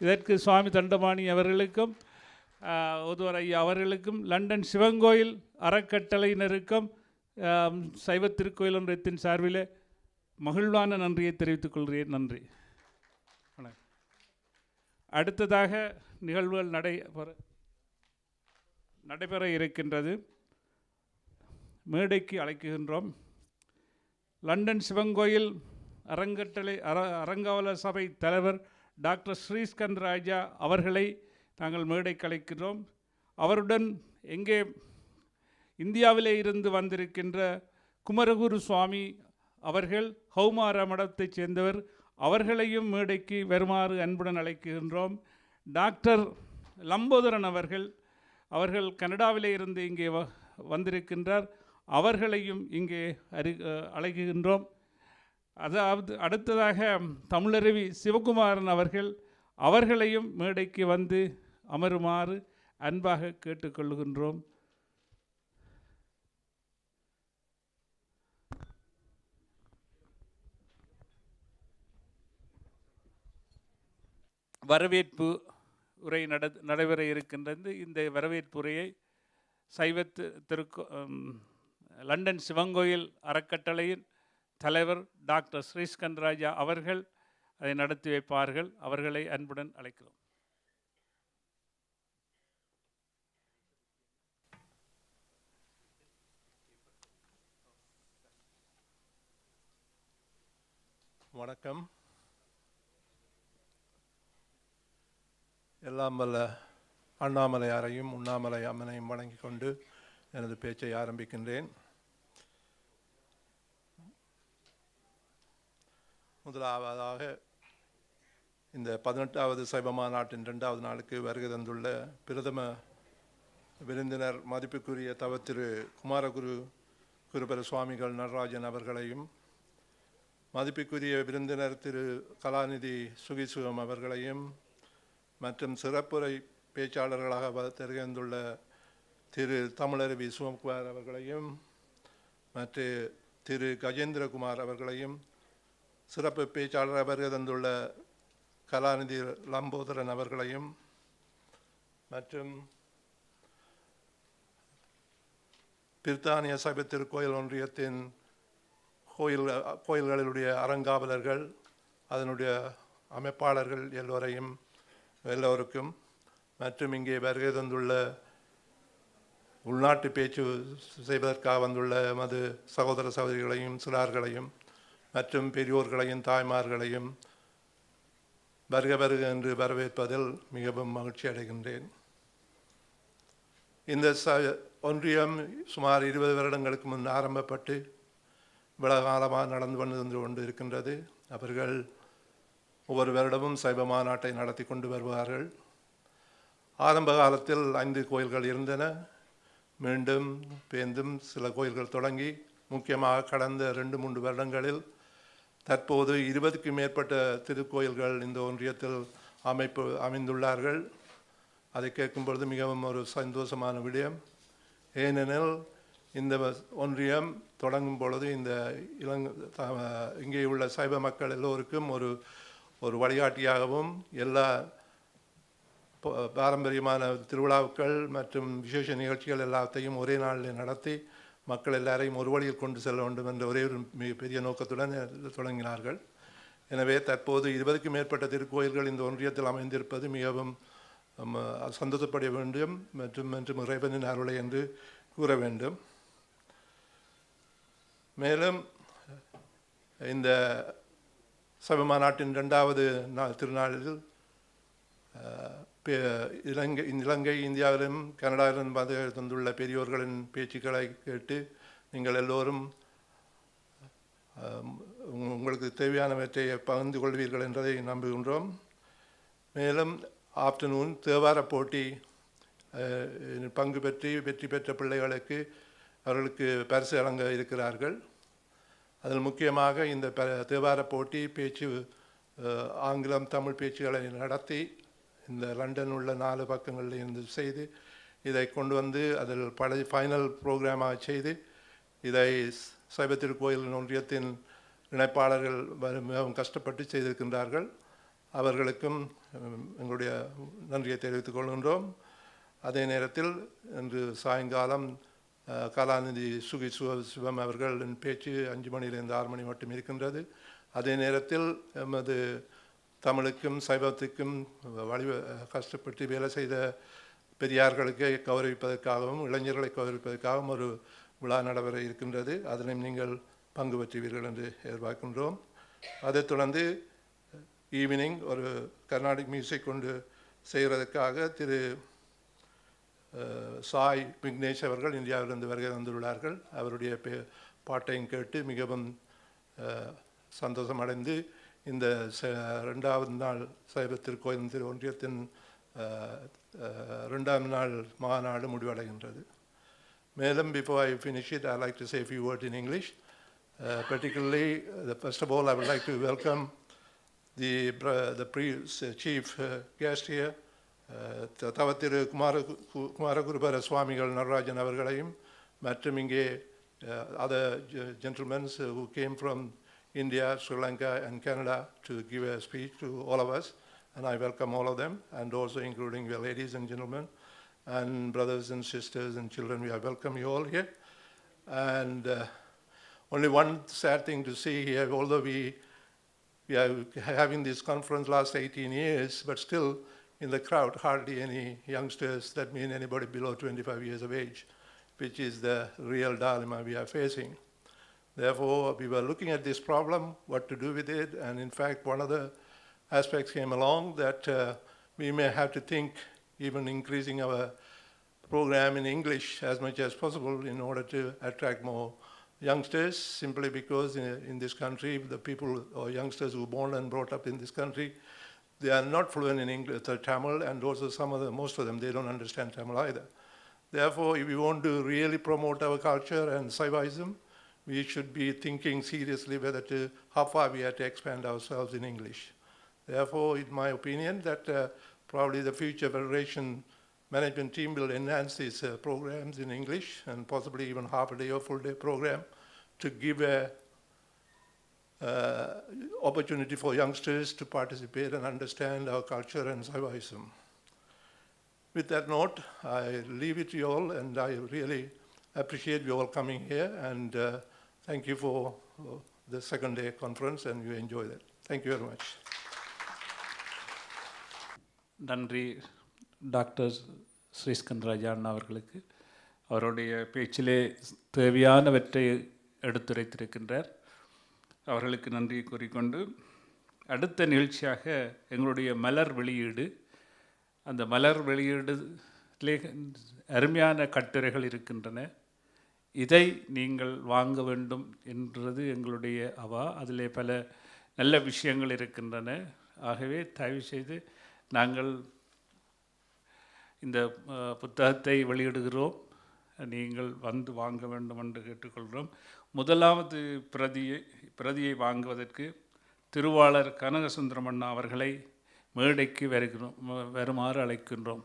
இதற்கு சுவாமி தண்டபாணி அவர்களுக்கும் ஒதுவர் ஐயா அவர்களுக்கும் லண்டன் சிவங்கோயில் அறக்கட்டளையினருக்கும் சைவ திருக்கோயில் ஒன்றியத்தின் சார்பிலே மகிழ்வான நன்றியை தெரிவித்துக் கொள்கிறேன். நன்றி. அடுத்ததாக நிகழ்வுகள் நடைபெற இருக்கின்றது. மேடைக்கு அழைக்குகின்றோம். லண்டன் சிவங்கோயில் அறங்காவலர் சபை தலைவர் டாக்டர் ஸ்ரீஸ்கந்த் ராஜா அவர்களை நாங்கள் மேடைக்கு அழைக்கிறோம். அவருடன் எங்கே இந்தியாவிலே இருந்து வந்திருக்கின்ற குமரகுரு சுவாமி அவர்கள் ஹௌமார மடத்தைச் சேர்ந்தவர், அவர்களையும் மேடைக்கு வருமாறு அன்புடன் அழைக்கின்றோம். டாக்டர் லம்போதரன் அவர்கள் கனடாவிலே இருந்து இங்கே வந்திருக்கின்றார், அவர்களையும் இங்கே அழைக்கின்றோம். அதாவது அடுத்ததாக தமிழருவி சிவகுமாரன் அவர்களையும் மேடைக்கு வந்து அமருமாறு அன்பாக கேட்டுக்கொள்கின்றோம். வரவேற்பு உரை நடைபெற இருக்கின்றது. இந்த வரவேற்பு உரையை சைவ லண்டன் சிவங்கோயில் அறக்கட்டளையின் தலைவர் டாக்டர் ஸ்ரீஸ்கந்த் ராஜா அவர்கள் அதை நடத்தி வைப்பார்கள். அவர்களை அன்புடன் அழைக்கிறோம். வணக்கம். எல்லாம் வல்ல அண்ணாமலையாரையும் உண்ணாமலை அம்மனையும் வணங்கிக் கொண்டு எனது பேச்சை ஆரம்பிக்கின்றேன். முதலாவதாக இந்த 18வது சைவ மாநாட்டின் 2வது நாளுக்கு வருகை தந்துள்ள பிரதம விருந்தினர் மதிப்புக்குரிய தவத்திரு குருபர சுவாமிகள் நடராஜன் அவர்களையும், மதிப்புக்குரிய விருந்தினர் திரு கலாநிதி சுகிசுகம் அவர்களையும், மற்றும் சிறப்புரை பேச்சாளர்களாக தெரிந்துள்ள திரு தமிழருவி சிவகுமார் அவர்களையும், மற்றும் திரு கஜேந்திரகுமார் அவர்களையும், சிறப்பு பேச்சாளராக வருகை தந்துள்ள கலாநிதி லம்போதரன் அவர்களையும், மற்றும் பிரித்தானிய சைவ திருக்கோயில் ஒன்றியத்தின் கோயில்களினுடைய அறங்காவலர்கள், அதனுடைய அமைப்பாளர்கள் எல்லோருக்கும் மற்றும் இங்கே வருகை தந்துள்ள உள்நாட்டு பேச்சு செய்வதற்காக வந்துள்ள எமது சகோதர சகோதரிகளையும் சிறார்களையும் மற்றும் பெரியோர்களையும் தாய்மார்களையும் வருக வருக என்று வரவேற்பதில் மிகவும் மகிழ்ச்சி அடைகின்றேன். இந்த ஒன்றியம் சுமார் 20 வருடங்களுக்கு முன் ஆரம்பப்பட்டு இவ்வளவு காலமாக நடந்து கொண்டு இருக்கின்றது. அவர்கள் ஒவ்வொரு வருடமும் சைவ மாநாட்டை நடத்தி கொண்டு வருவார்கள். ஆரம்ப காலத்தில் 5 கோயில்கள் இருந்தன. மீண்டும் பேர்ந்தும் சில கோயில்கள் தொடங்கி முக்கியமாக கடந்த 2-3 வருடங்களில் தற்போது 20க்கும் மேற்பட்ட திருக்கோயில்கள் இந்த ஒன்றியத்தில் அமைந்துள்ளார்கள். அதை கேட்கும் பொழுது மிகவும் ஒரு சந்தோஷமான விடயம். ஏனெனில் இந்த ஒன்றியம் தொடங்கும் பொழுது இந்த இங்கே உள்ள சைவ மக்கள் எல்லோருக்கும் ஒரு வழிகாட்டியாகவும் எல்லா பாரம்பரியமான திருவிழாக்கள் மற்றும் விசேஷ நிகழ்ச்சிகள் எல்லாத்தையும் ஒரே நாளில் நடத்தி மக்கள் எல்லாரையும் ஒரு வழியில் கொண்டு செல்ல வேண்டும் என்ற ஒரே ஒரு மிக பெரிய நோக்கத்துடன் தொடங்கினார்கள். எனவே தற்போது 20க்கும் மேற்பட்ட திருக்கோயில்கள் இந்த ஒன்றியத்தில் அமைந்திருப்பது மிகவும் சந்தோஷப்பட வேண்டும் மற்றும் இறைவனின் அருளை என்று கூற வேண்டும். மேலும் இந்த சைவ மாநாட்டின் 2வது திருநாளில் இலங்கை, இந்தியாவிலும் கனடாவிலும் தந்துள்ள பெரியோர்களின் பேச்சுக்களை கேட்டு நீங்கள் எல்லோரும் உங்களுக்கு தேவையானவற்றை பகிர்ந்து கொள்வீர்கள் என்பதை நம்புகின்றோம். மேலும் ஆஃப்டர்நூன் தேவார போட்டி பங்கு பெற்று வெற்றி பெற்ற பிள்ளைகளுக்கு அவர்களுக்கு பரிசு வழங்க இருக்கிறார்கள். அதில் முக்கியமாக இந்த தேவார போட்டி பேச்சு ஆங்கிலம் தமிழ் பேச்சுகளை நடத்தி இந்த லண்டன் உள்ள 4 பக்கங்களில் இருந்து செய்து இதை கொண்டு வந்து அதில் ஃபைனல் ப்ரோக்ராமாக செய்து இதை சைவ திருக்கோயில் ஒன்றியத்தின் இணைப்பாளர்கள் மிகவும் கஷ்டப்பட்டு செய்திருக்கின்றார்கள். அவர்களுக்கும் எங்களுடைய நன்றியை தெரிவித்துக் கொள்கின்றோம். அதே நேரத்தில் இன்று சாயங்காலம் கலாநிதி சிவம் அவர்களின் பேச்சு 5 மணியிலிருந்து 6 மணி மட்டும் இருக்கின்றது. அதே நேரத்தில் எமது தமிழுக்கும் சைவத்துக்கும் கஷ்டப்பட்டு வேலை செய்த பெரியார்களுக்கு கௌரவிப்பதற்காகவும் இளைஞர்களை கௌரவிப்பதற்காகவும் ஒரு விழா நடைபெற இருக்கின்றது. அதிலும் நீங்கள் பங்கு பெற்றுவீர்கள் என்று எதிர்பார்க்கின்றோம். அதைத் தொடர்ந்து ஈவினிங் ஒரு கர்நாடிக் மியூசிக் கொண்டு செய்கிறதுக்காக திரு சாய் விக்னேஷ் அவர்கள் இந்தியாவிலிருந்து வருகை வந்துள்ளார்கள். அவருடைய பாட்டையும் கேட்டு மிகவும் சந்தோஷமடைந்து இந்த 2வது நாள் சைவ திருக்கோயில் ஒன்றியத்தின் 2ஆம் நாள் மாநாடு முடிவடைகின்றது. மேலும் before I finish it, I'd like to say a few words in English. Particularly, first of all, I would like to welcome the chief guest here, தவத்திரு குமாரகுருபர சுவாமிகள் நடராஜன் அவர்களையும் மற்றும் இங்கே other gentlemen who came from India, Sri Lanka and Canada to give a speech to all of us, and I welcome all of them, and also including your ladies and gentlemen and brothers and sisters and children. We welcome you all here. And only one sad thing to see here, although we are having this conference last 18 years, but still in the crowd hardly any youngsters, that mean anybody below 25 years of age, which is the real dilemma we are facing. Therefore, we were looking at this problem, what to do with it, and in fact, one of the aspects came along that we may have to think even increasing our program in English as much as possible in order to attract more youngsters, simply because in this country, the people or youngsters who are born and brought up in this country, they are not fluent in English or Tamil, and also most of them, they don't understand Tamil either. Therefore, if we want to really promote our culture and Saivism, we should be thinking seriously how far we have to expand ourselves in English. Therefore, in my opinion, that probably the future Federation management team will enhance these programs in English and possibly even half a day or full day program to give a opportunity for youngsters to participate and understand our culture and Saivism. With that note, I leave it to you all, and I really appreciate you all coming here, and thank you for the second day conference and you enjoy that. Thank you very much. நன்றி doctor Sriskandarajah அண்ணா அவர்களுக்கு. அவருடைய பேச்சிலே தேவையானவற்றை எடுத்துரைத்திருக்கின்றார். அவர்களுக்கு நன்றி கூறிக்கொண்டு அடுத்த நிகழ்ச்சியாக எங்களுடைய மலர் வெளியீடு, அந்த மலர் வெளியீடுலே அருமையான கட்டுரைகள் இருக்கின்றன. இதை நீங்கள் வாங்க வேண்டும் என்றது எங்களுடைய அவா. அதிலே பல நல்ல விஷயங்கள் இருக்கின்றன. ஆகவே தயவு செய்து நாங்கள் இந்த புத்தகத்தை வெளியிடுகிறோம், நீங்கள் வந்து வாங்க வேண்டும் என்று கேட்டுக்கொள்கிறோம். முதலாவது பிரதியை வாங்குவதற்கு திருவாளர் கனகசுந்தரம் அண்ணா அவர்களை மேடைக்கு வருமாறு அழைக்கின்றோம்.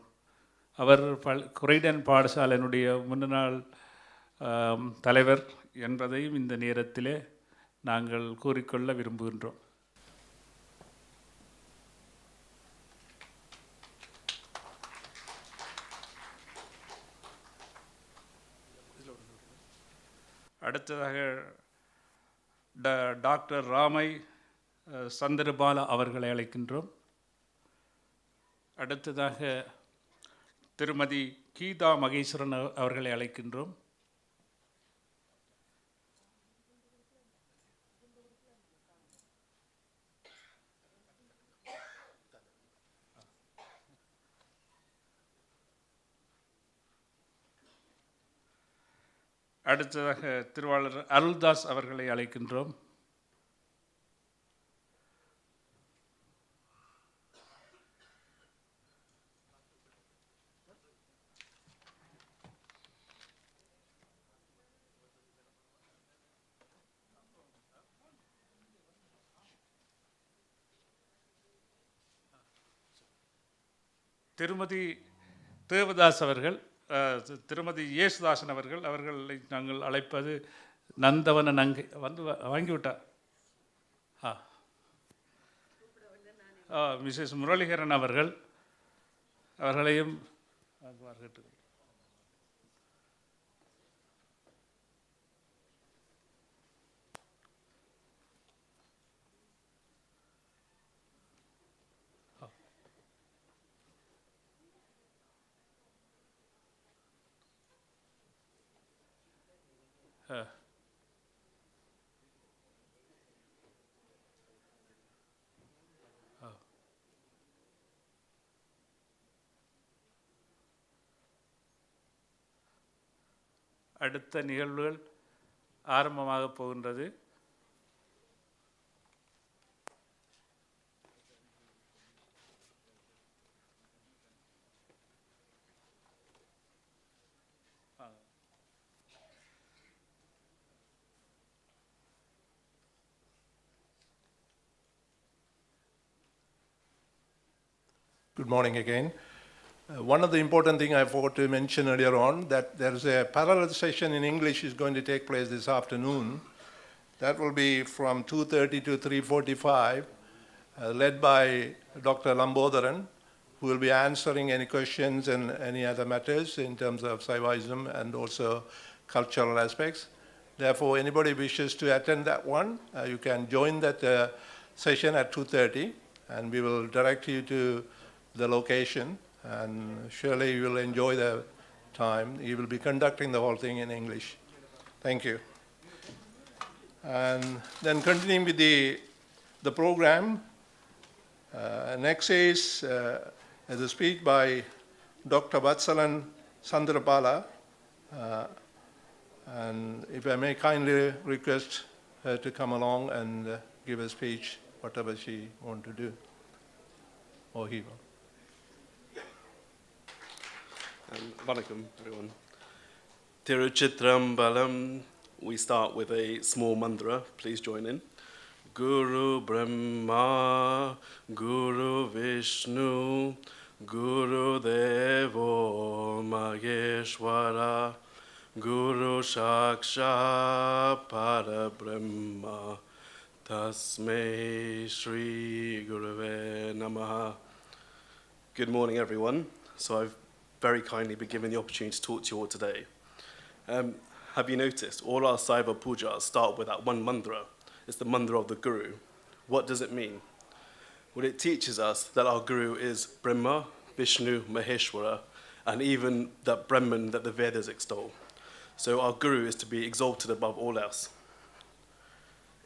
அவர் குரைடன் பாடசாலையினுடைய முன்னாள் தலைவர் என்பதையும் இந்த நேரத்திலே நாங்கள் கூறிக்கொள்ள விரும்புகின்றோம். அடுத்ததாக டாக்டர் ராமை சந்திரபாலா அவர்களை அழைக்கின்றோம். அடுத்ததாக திருமதி கீதா மகேஸ்வரன் அவர்களை அழைக்கின்றோம். அடுத்ததாக திருவாளர் அருள்தாஸ் அவர்களை அழைக்கின்றோம். திருமதி தேவதாஸ் அவர்கள், திருமதி இயேசுதாசன் அவர்களை நாங்கள் அழைப்பது நந்தவன நங்கை வாங்கிவிட்டார். மிஸ்ஸஸ் முரளிகரன் அவர்களையும் கேட்டுக்கொள்கிறேன். அடுத்த நிகழ்வுகள் ஆரம்பமாக போகின்றது. Good morning again. One of the important things I forgot to mention earlier on, that there is a parallel session in English is going to take place this afternoon. That will be from 2:30 to 3:45, led by Dr. Lambodharan, who will be answering any questions and any other matters in terms of Saivaism and also cultural aspects. Therefore, anybody wishes to attend that one, you can join that session at 2:30, and we will direct you to the location, and surely you will enjoy the time. He will be conducting the whole thing in English. Thank you. And then continuing with the program, next is a speech by Dr. Vatsalan Sandrapala, and if I may kindly request her to come along and give a speech, whatever she wants to do, or he will. Vanakkam, everyone. Tiruchitrambalam. We start with a small mantra. Please join in. Guru Brahma, Guru Vishnu, Guru Devo Maheshwara, Guru Shaksha Parabrahma, Tasmai Shri Guruve Namaha. Good morning, everyone. So I've very kindly been given the opportunity to talk to you all today. Have you noticed all our Saiva pujas start with that one mantra? It's the mantra of the Guru. What does it mean? Well, it teaches us that our Guru is Brahma, Vishnu, Maheshwara, and even that Brahman that the Vedas extol. So our Guru is to be exalted above all else.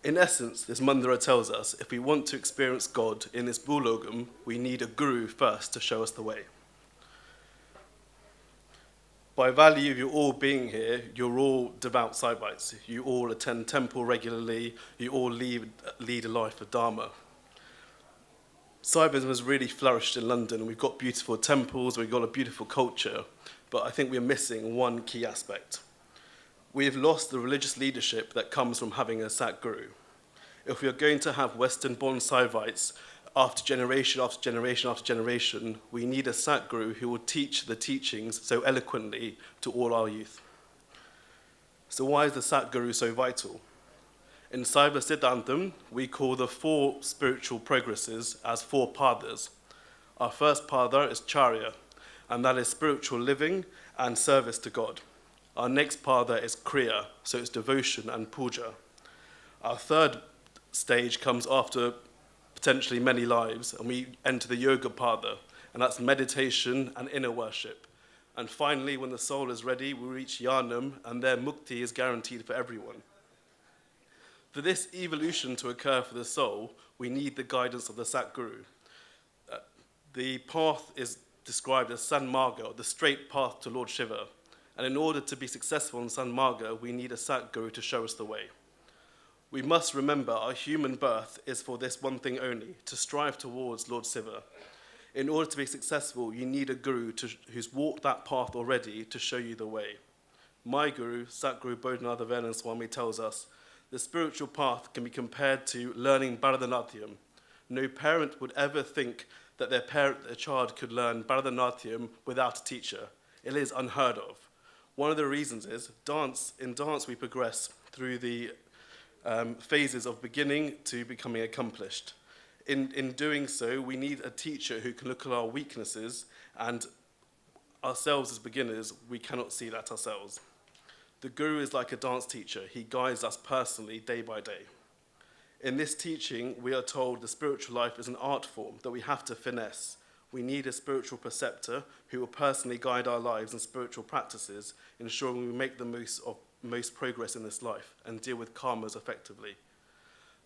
In essence, this mantra tells us if we want to experience God in this Bhulogam, we need a Guru first to show us the way. By value of you all being here, you're all devout Saivites. You all attend temple regularly. You all lead a life of Dharma. Saivism has really flourished in London. We've got beautiful temples, we've got a beautiful culture, but I think we're missing one key aspect. We have lost the religious leadership that comes from having a Satguru. If we are going to have Western-born Saivites after generation after generation after generation, we need a Satguru who will teach the teachings so eloquently to all our youth. So why is the Satguru so vital? In Saiva Siddhantam, we call the 4 spiritual progresses as 4 pathas. Our first patha is charya, and that is spiritual living and service to God. Our next patha is kriya, so it's devotion and puja. Our third stage comes after potentially many lives, and we enter the yoga patha, and that's meditation and inner worship. And finally, when the soul is ready, we reach jnanam, and there mukti is guaranteed for everyone. For this evolution to occur for the soul, we need the guidance of the Satguru. The path is described as Sanmarga, or the straight path to Lord Shiva. And in order to be successful in Sanmarga, we need a Satguru to show us the way. We must remember our human birth is for this one thing only, to strive towards Lord Shiva. In order to be successful, you need a guru who's walked that path already to show you the way. My guru, Satguru Bodhanath Venan Swami, tells us, the spiritual path can be compared to learning Bharatanatyam. No parent would ever think that their child could learn Bharatanatyam without a teacher. It is unheard of. One of the reasons is in dance we progress through the phases of beginning to becoming accomplished. In doing so, we need a teacher who can look at our weaknesses, and ourselves as beginners, we cannot see that ourselves. The guru is like a dance teacher. He guides us personally day by day. In this teaching, we are told the spiritual life is an art form that we have to finesse. We need a spiritual preceptor who will personally guide our lives and spiritual practices, ensuring we make the most progress in this life and deal with karmas effectively.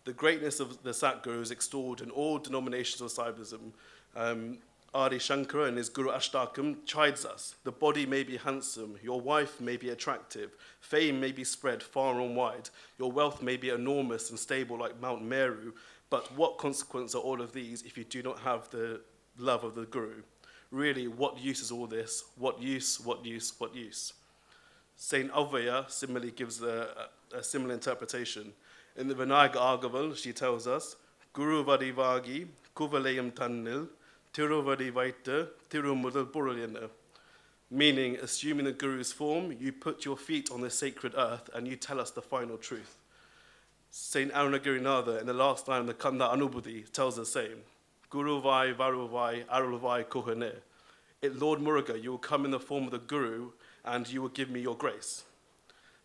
The greatness of the Satguru is extolled in all denominations of Saivism. Adi Shankara in his Guru Ashtakam chides us. The body may be handsome, your wife may be attractive, fame may be spread far and wide, your wealth may be enormous and stable like Mount Meru, but what consequence are all of these if you do not have the love of the Guru? Really, what use is all this? What use, what use, what use? Saint Avaya similarly gives a similar interpretation. In the Vinayaga Agaval, she tells us, Guru Vadivagi, Kuvalayam Tannil, Tiruvadi Vaita, Tirumudal Puralyana. Meaning, assuming the Guru's form, you put your feet on the sacred earth and you tell us the final truth. Saint Arunagirinatha, in the last line of the Kanda Anubhuti, tells the same. Guru Vai, Varu Vai, Arul Vai, Kohane. Lord Muruga, you will come in the form of the Guru and you will give me your grace.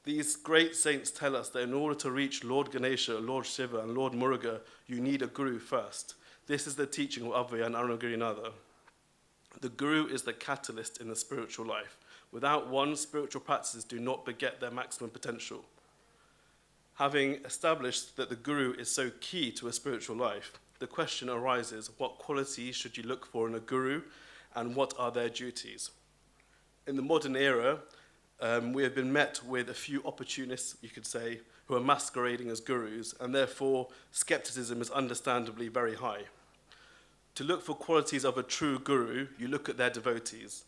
These great saints tell us that in order to reach Lord Ganesha, Lord Shiva, and Lord Muruga, you need a Guru first. This is the teaching of Avaya and Arunagirinatha. The Guru is the catalyst in the spiritual life. Without one, spiritual practices do not beget their maximum potential. Having established that the Guru is so key to a spiritual life, the question arises, what qualities should you look for in a Guru, and what are their duties? In the modern era, we have been met with a few opportunists, you could say, who are masquerading as gurus, and therefore skepticism is understandably very high. To look for qualities of a true guru, you look at their devotees.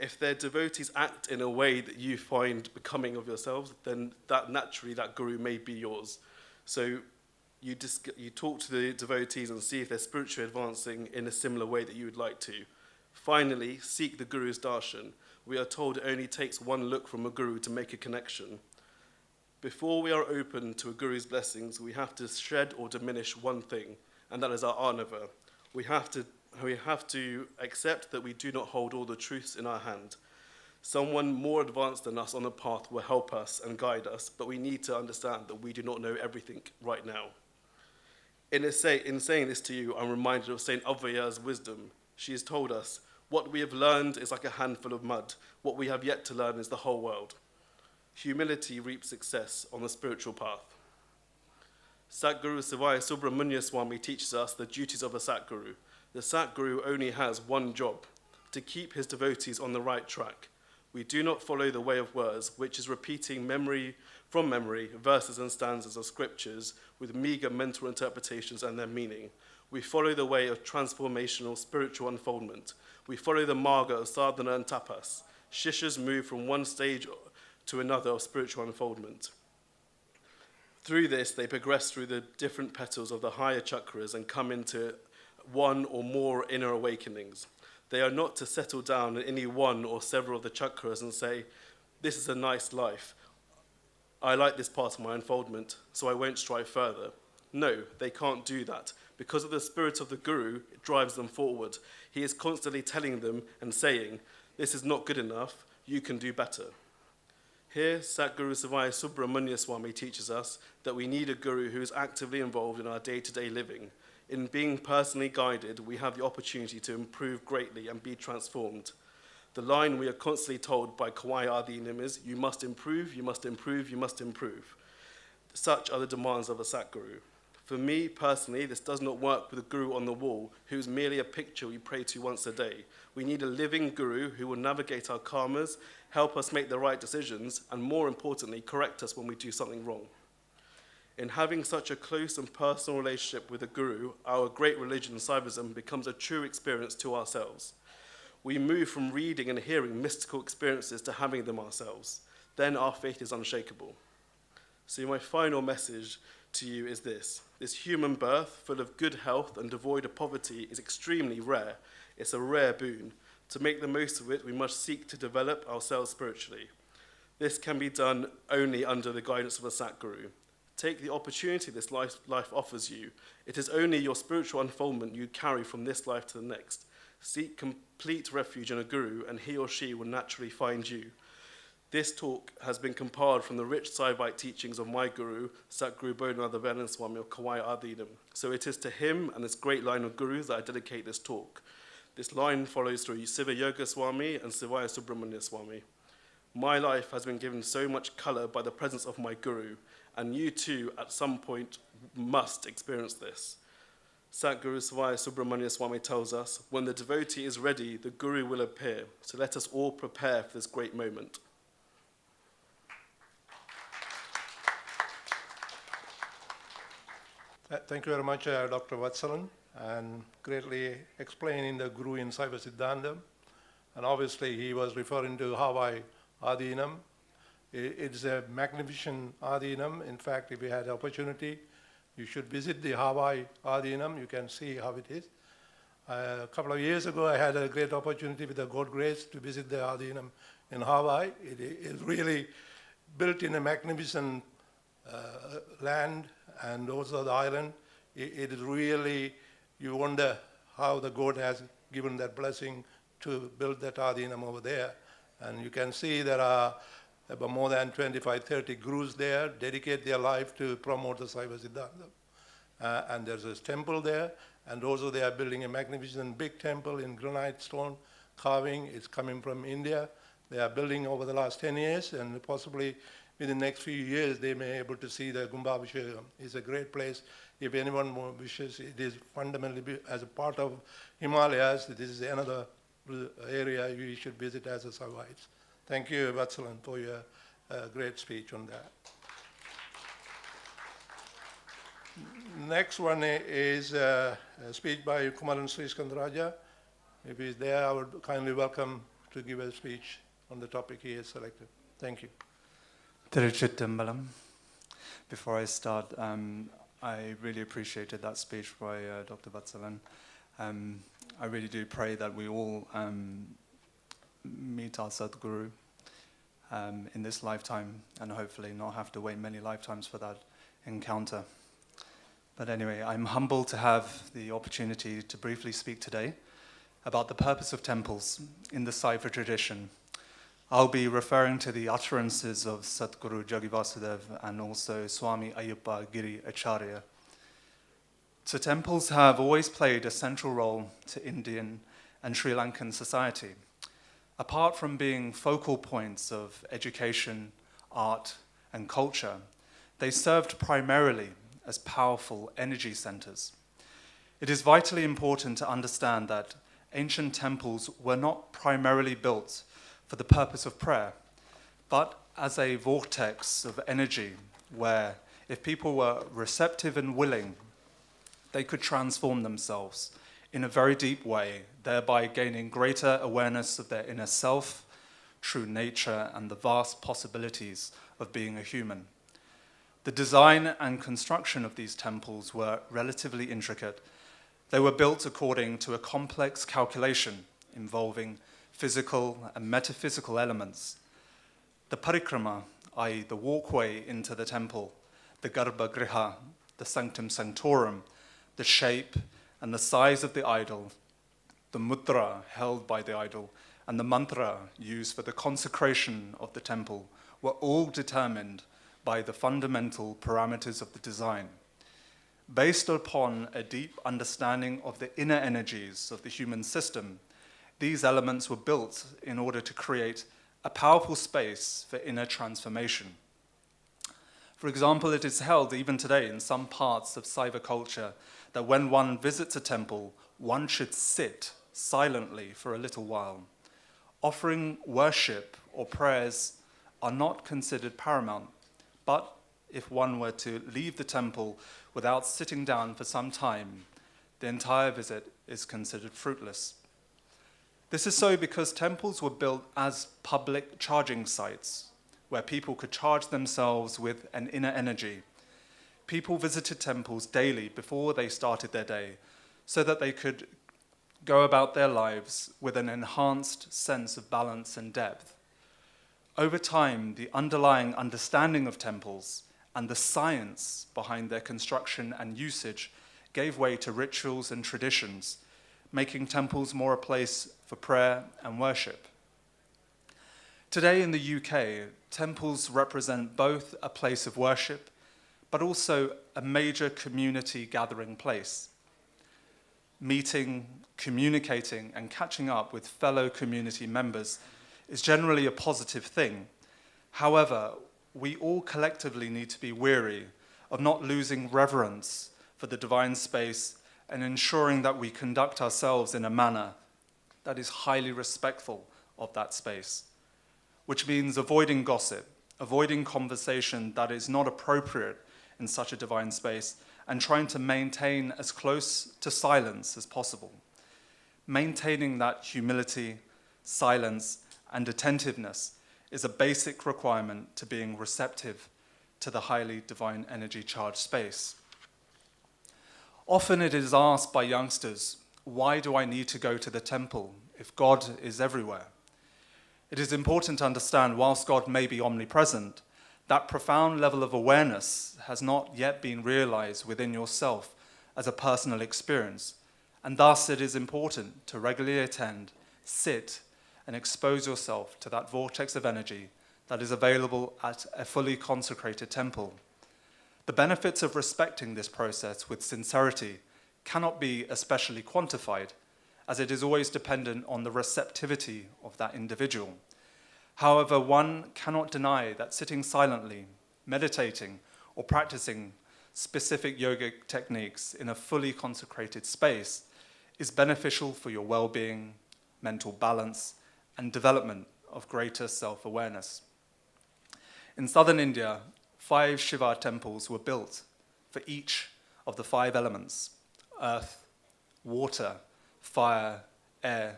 If their devotees act in a way that you find becoming of yourselves, then that guru may be yours. So you talk to the devotees and see if they're spiritually advancing in a similar way that you would like to. Finally, seek the guru's darshan. We are told it only takes one look from a guru to make a connection. Before we are open to a guru's blessings, we have to shed or diminish one thing, and that is our arnava. We have to accept that we do not hold all the truths in our hand. Someone more advanced than us on the path will help us and guide us, but we need to understand that we do not know everything right now. In saying this to you, I'm reminded of St. Avvaya's wisdom. She has told us, what we have learned is like a handful of mud. What we have yet to learn is the whole world. Humility reaps success on the spiritual path. Satguru Sivaya Subramanya Swami teaches us the duties of a Satguru. The Satguru only has one job, to keep his devotees on the right track. We do not follow the way of words, which is repeating from memory verses and stanzas of scriptures with meager mental interpretations and their meaning. We follow the way of transformational spiritual unfoldment. We follow the marga of sadhana and tapas. Shishas move from one stage to another of spiritual unfoldment. Through this, they progress through the different petals of the higher chakras and come into one or more inner awakenings. They are not to settle down in any one or several of the chakras and say, this is a nice life. I like this part of my unfoldment, so I won't strive further. No, they can't do that. Because of the spirit of the Guru, it drives them forward. He is constantly telling them and saying, this is not good enough, you can do better. Here, Satguru Sivaya Subramanya Swami teaches us that we need a Guru who is actively involved in our day-to-day living. In being personally guided, we have the opportunity to improve greatly and be transformed. The line we are constantly told by Kawai Adinam is, you must improve, you must improve, you must improve. Such are the demands of a Satguru. For me, personally, this does not work with a Guru on the wall, who is merely a picture we pray to once a day. We need a living Guru who will navigate our karmas, help us make the right decisions, and more importantly, correct us when we do something wrong. In having such a close and personal relationship with a Guru, our great religion, Saivism, becomes a true experience to ourselves. We move from reading and hearing mystical experiences to having them ourselves. Then our faith is unshakable. So my final message to you is this. This human birth, full of good health and devoid of poverty, is extremely rare. It's a rare boon. To make the most of it, we must seek to develop ourselves spiritually. This can be done only under the guidance of a Satguru. Take the opportunity this life offers you. It is only your spiritual unfoldment you carry from this life to the next. Seek complete refuge in a Guru, and he or she will naturally find you. This talk has been compiled from the rich Saivite teachings of my Guru, Satguru Bodhanath Vedan Swami of Kawai Adinam. So it is to him and this great line of Gurus that I dedicate this talk. This line follows through Siva Yoga Swami and Sivaya Subramanya Swami. My life has been given so much color by the presence of my Guru, and you too at some point must experience this. Satguru Sivaya Subramanya Swami tells us, when the devotee is ready, the Guru will appear. So let us all prepare for this great moment. Thank you very much, Dr. Vatsalan, and greatly explaining the Guru in Saiva Siddhantam. And obviously, he was referring to Hawaii Adinam. It's a magnificent Adinam. In fact, if you had the opportunity, you should visit the Hawaii Adinam. You can see how it is. A couple of years ago, I had a great opportunity with the God grace to visit the Adinam in Hawaii. It is really built in a magnificent land, and also the island. It is really, you wonder how the God has given that blessing to build that Adinam over there. And you can see there are about more than 25, 30 gurus there, dedicate their life to promote the Saiva Siddhantam. And there's this temple there, and also they are building a magnificent big temple in granite stone carving. It's coming from India. They are building over the last 10 years, and possibly within the next few years, they may be able to see the Kumbhabhishekam. It's a great place. If anyone wishes, it is fundamentally as a part of Himalayas. This is another area you should visit as a Saivites. Thank you, Vatsalan, for your great speech on that. Next one is a speech by Kumaran Sriskandaraja. If he's there, I would kindly welcome to give a speech on the topic he has selected. Thank you. Tiruchittambalam. Before I start, I really appreciated that speech by Dr. Vatsalan. I really do pray that we all meet our Sadguru in this lifetime, and hopefully not have to wait many lifetimes for that encounter. But anyway, I'm humbled to have the opportunity to briefly speak today about the purpose of temples in the Saiva tradition. I'll be referring to the utterances of Satguru Jagivasudev and also Swami Ayyappa Giri Acharya. So temples have always played a central role to Indian and Sri Lankan society. Apart from being focal points of education, art, and culture, they served primarily as powerful energy centers. It is vitally important to understand that ancient temples were not primarily built for the purpose of prayer, but as a vortex of energy where, if people were receptive and willing, they could transform themselves in a very deep way, thereby gaining greater awareness of their inner self, true nature, and the vast possibilities of being a human. The design and construction of these temples were relatively intricate. They were built according to a complex calculation involving physical and metaphysical elements. The parikrama, i.e. the walkway into the temple, the garbhagriha, the sanctum sanctorum, the shape and the size of the idol, the mudra held by the idol, and the mantra used for the consecration of the temple were all determined by the fundamental parameters of the design. Based upon a deep understanding of the inner energies of the human system, these elements were built in order to create a powerful space for inner transformation. For example, it is held even today in some parts of Saiva culture that when one visits a temple, one should sit silently for a little while. Offering worship or prayers are not considered paramount, but if one were to leave the temple without sitting down for some time, the entire visit is considered fruitless. This is so because temples were built as public charging sites where people could charge themselves with an inner energy. People visited temples daily before they started their day so that they could go about their lives with an enhanced sense of balance and depth. Over time, the underlying understanding of temples and the science behind their construction and usage gave way to rituals and traditions, making temples more a place for prayer and worship. Today in the UK, temples represent both a place of worship, but also a major community gathering place. Meeting, communicating, and catching up with fellow community members is generally a positive thing. However, we all collectively need to be wary of not losing reverence for the divine space and ensuring that we conduct ourselves in a manner that is highly respectful of that space, which means avoiding gossip, avoiding conversation that is not appropriate in such a divine space, and trying to maintain as close to silence as possible. Maintaining that humility, silence, and attentiveness is a basic requirement to being receptive to the highly divine energy charged space. Often it is asked by youngsters, why do I need to go to the temple if God is everywhere? It is important to understand, whilst God may be omnipresent, that profound level of awareness has not yet been realized within yourself as a personal experience, and thus it is important to regularly attend, sit, and expose yourself to that vortex of energy that is available at a fully consecrated temple. The benefits of respecting this process with sincerity cannot be especially quantified, as it is always dependent on the receptivity of that individual. However, one cannot deny that sitting silently, meditating, or practicing specific yogic techniques in a fully consecrated space is beneficial for your well-being, mental balance, and development of greater self-awareness. In southern India, 5 Shiva temples were built for each of the 5 elements: earth, water, fire, air,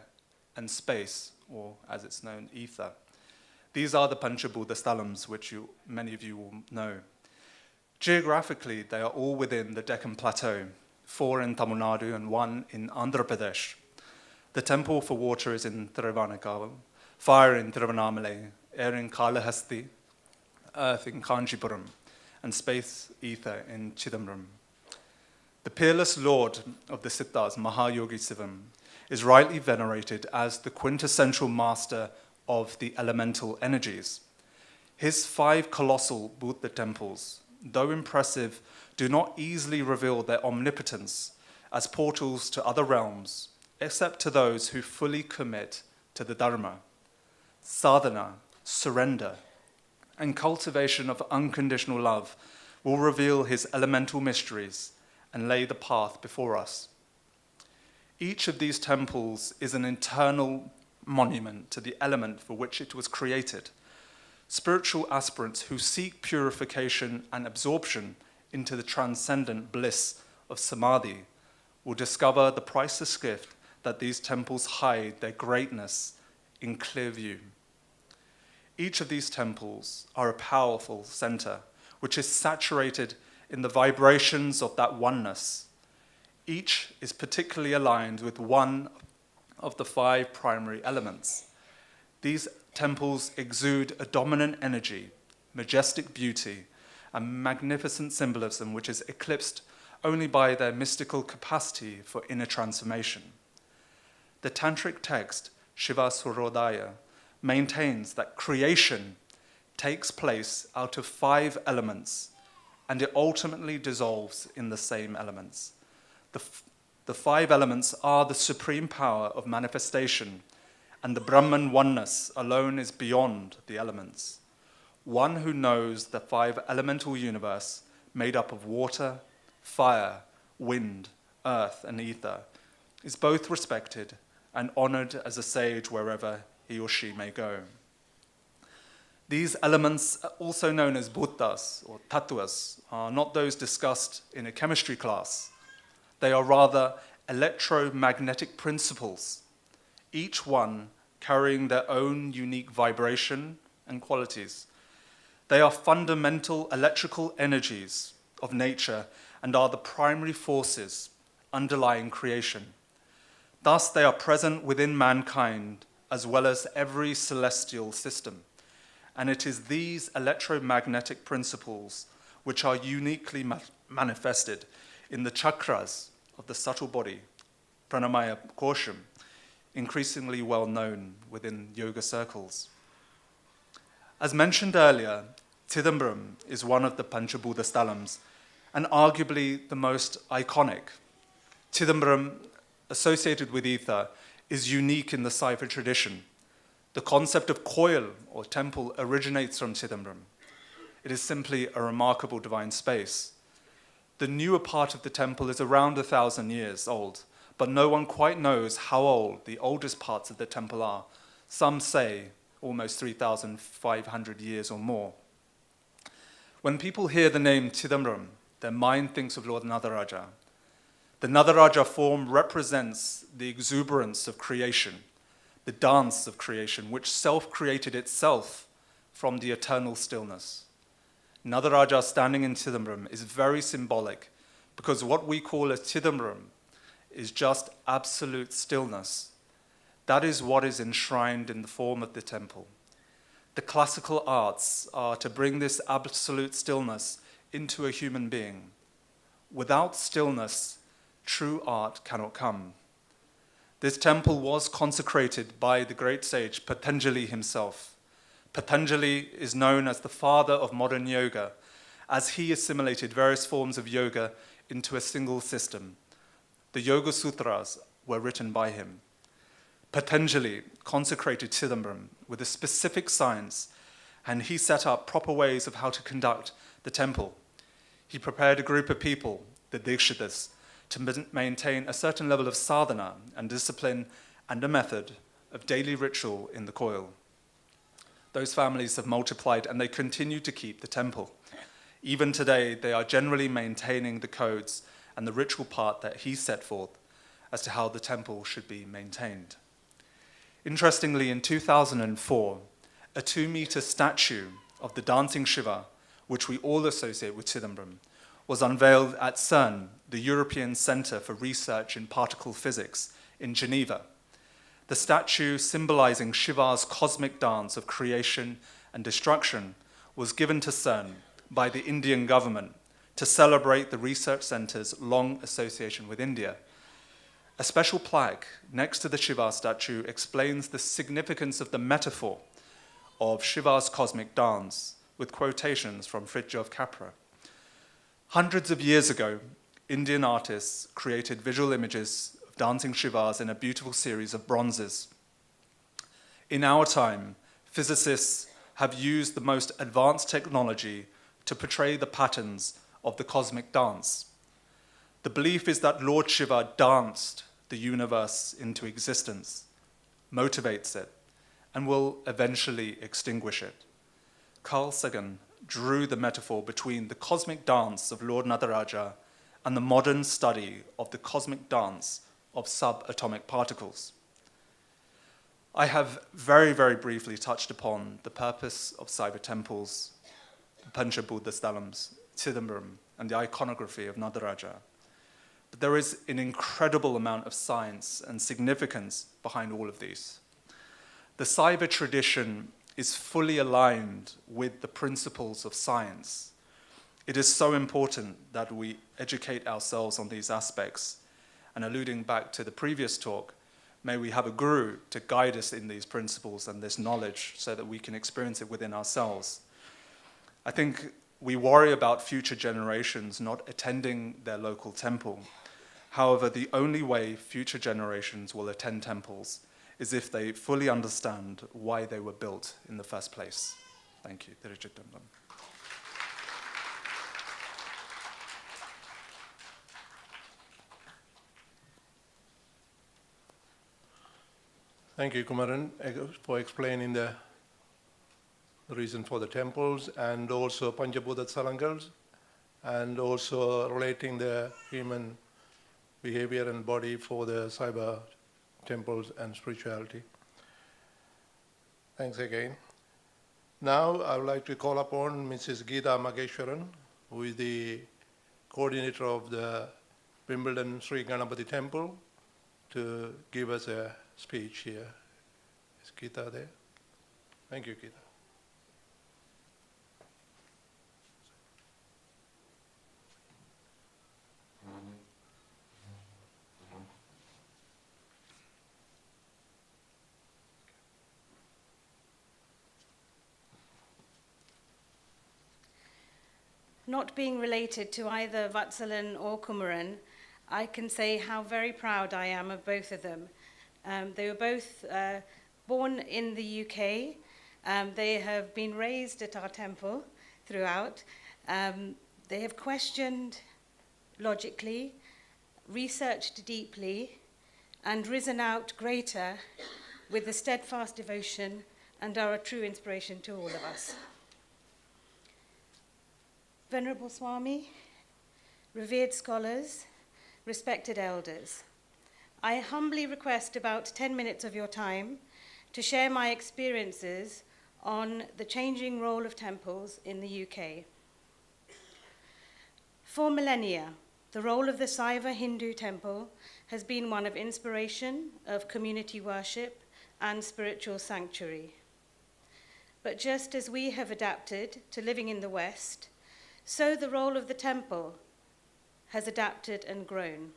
and space, or as it's known, ether. These are the Panchabhuta Sthalams, which many of you will know. Geographically, they are all within the Deccan Plateau, 4 in Tamil Nadu and 1 in Andhra Pradesh. The temple for water is in Thiruvananthapuram, fire in Tiruvannamalai, air in Kalahasti, earth in Kanchipuram, and space ether in Chidambaram. The peerless lord of the Siddhas, Mahayogi Sivam, is rightly venerated as the quintessential master of the elemental energies. His 5 colossal Buddha temples, though impressive, do not easily reveal their omnipotence as portals to other realms, except to those who fully commit to the Dharma. Sadhana, surrender, and cultivation of unconditional love will reveal his elemental mysteries and lay the path before us. Each of these temples is an internal monument to the element for which it was created. Spiritual aspirants who seek purification and absorption into the transcendent bliss of samadhi will discover the priceless gift that these temples hide their greatness in clear view. Each of these temples are a powerful center, which is saturated in the vibrations of that oneness. Each is particularly aligned with one of the 5 primary elements. These temples exude a dominant energy, majestic beauty, and magnificent symbolism which is eclipsed only by their mystical capacity for inner transformation. The tantric text, Shiva Surodaya, maintains that creation takes place out of 5 elements, and it ultimately dissolves in the same elements. The 5 elements are the supreme power of manifestation, and the Brahman oneness alone is beyond the elements. One who knows the 5 elemental universe made up of water, fire, wind, earth, and ether is both respected and honored as a sage wherever he or she may go. These elements, also known as Buddhas or Tattvas, are not those discussed in a chemistry class. They are rather electromagnetic principles, each one carrying their own unique vibration and qualities. They are fundamental electrical energies of nature and are the primary forces underlying creation. Thus, they are present within mankind as well as every celestial system. And it is these electromagnetic principles which are uniquely manifested in the chakras of the subtle body, pranamaya kosham, increasingly well known within yoga circles. As mentioned earlier, Chidambaram is one of the Panchabhuta Sthalams and arguably the most iconic. Chidambaram, associated with ether, is unique in the Saiva tradition. The concept of coil or temple originates from Chidambaram. It is simply a remarkable divine space. The newer part of the temple is around 1,000 years old, but no one quite knows how old the oldest parts of the temple are. Some say almost 3,500 years or more. When people hear the name Chidambaram, their mind thinks of Lord Nadaraja. The Nadaraja form represents the exuberance of creation, the dance of creation, which self-created itself from the eternal stillness. Nadaraja standing in Chidambaram is very symbolic because what we call as Chidambaram is just absolute stillness. That is what is enshrined in the form of the temple. The classical arts are to bring this absolute stillness into a human being. Without stillness, true art cannot come. This temple was consecrated by the great sage Patanjali himself. Patanjali is known as the father of modern yoga, as he assimilated various forms of yoga into a single system. The Yoga Sutras were written by him. Patanjali consecrated Chidambaram with a specific science, and he set up proper ways of how to conduct the temple. He prepared a group of people, the Dikshitas, to maintain a certain level of sadhana and discipline and a method of daily ritual in the coil. Those families have multiplied and they continue to keep the temple. Even today, they are generally maintaining the codes and the ritual part that he set forth as to how the temple should be maintained. Interestingly, in 2004, a 2-meter statue of the dancing Shiva, which we all associate with Chidambaram, was unveiled at CERN, the European Centre for Research in Particle Physics, in Geneva. The statue, symbolizing Shiva's cosmic dance of creation and destruction, was given to CERN by the Indian government to celebrate the research centre's long association with India. A special plaque next to the Shiva statue explains the significance of the metaphor of Shiva's cosmic dance, with quotations from Fritjof Capra. Hundreds of years ago, Indian artists created visual images of dancing Shivas in a beautiful series of bronzes. In our time, physicists have used the most advanced technology to portray the patterns of the cosmic dance. The belief is that Lord Shiva danced the universe into existence, motivates it, and will eventually extinguish it. Carl Sagan drew the metaphor between the cosmic dance of Lord Nataraja and the modern study of the cosmic dance of subatomic particles. I have very, very briefly touched upon the purpose of Saiva temples, the Panchabuddha Sthalams, Chidambaram, and the iconography of Nataraja. But there is an incredible amount of science and significance behind all of these. The Saiva tradition is fully aligned with the principles of science. It is so important that we educate ourselves on these aspects. And alluding back to the previous talk, may we have a guru to guide us in these principles and this knowledge so that we can experience it within ourselves. I think we worry about future generations not attending their local temple. However, the only way future generations will attend temples is if they fully understand why they were built in the first place. Thank you. Thank you, Kumaran, for explaining the reason for the temples and also Panchabuddha Salangals, and also relating the human behavior and body for the Saiva temples and spirituality. Thanks again. Now I would like to call upon Mrs. Geeta Mageshwaran, who is the coordinator of the Wimbledon Sri Ganapati Temple, to give us a speech here. Is Geeta there? Thank you, Geeta. Not being related to either Vatsalan or Kumaran, I can say how very proud I am of both of them. They were both born in the UK. They have been raised at our temple throughout. They have questioned logically, researched deeply, and risen out greater with the steadfast devotion, and are a true inspiration to all of us. Venerable Swami, revered scholars, respected elders, I humbly request about 10 minutes of your time to share my experiences on the changing role of temples in the UK. For millennia, the role of the Saiva Hindu temple has been one of inspiration, of community worship, and spiritual sanctuary. But just as we have adapted to living in the West, so the role of the temple has adapted and grown.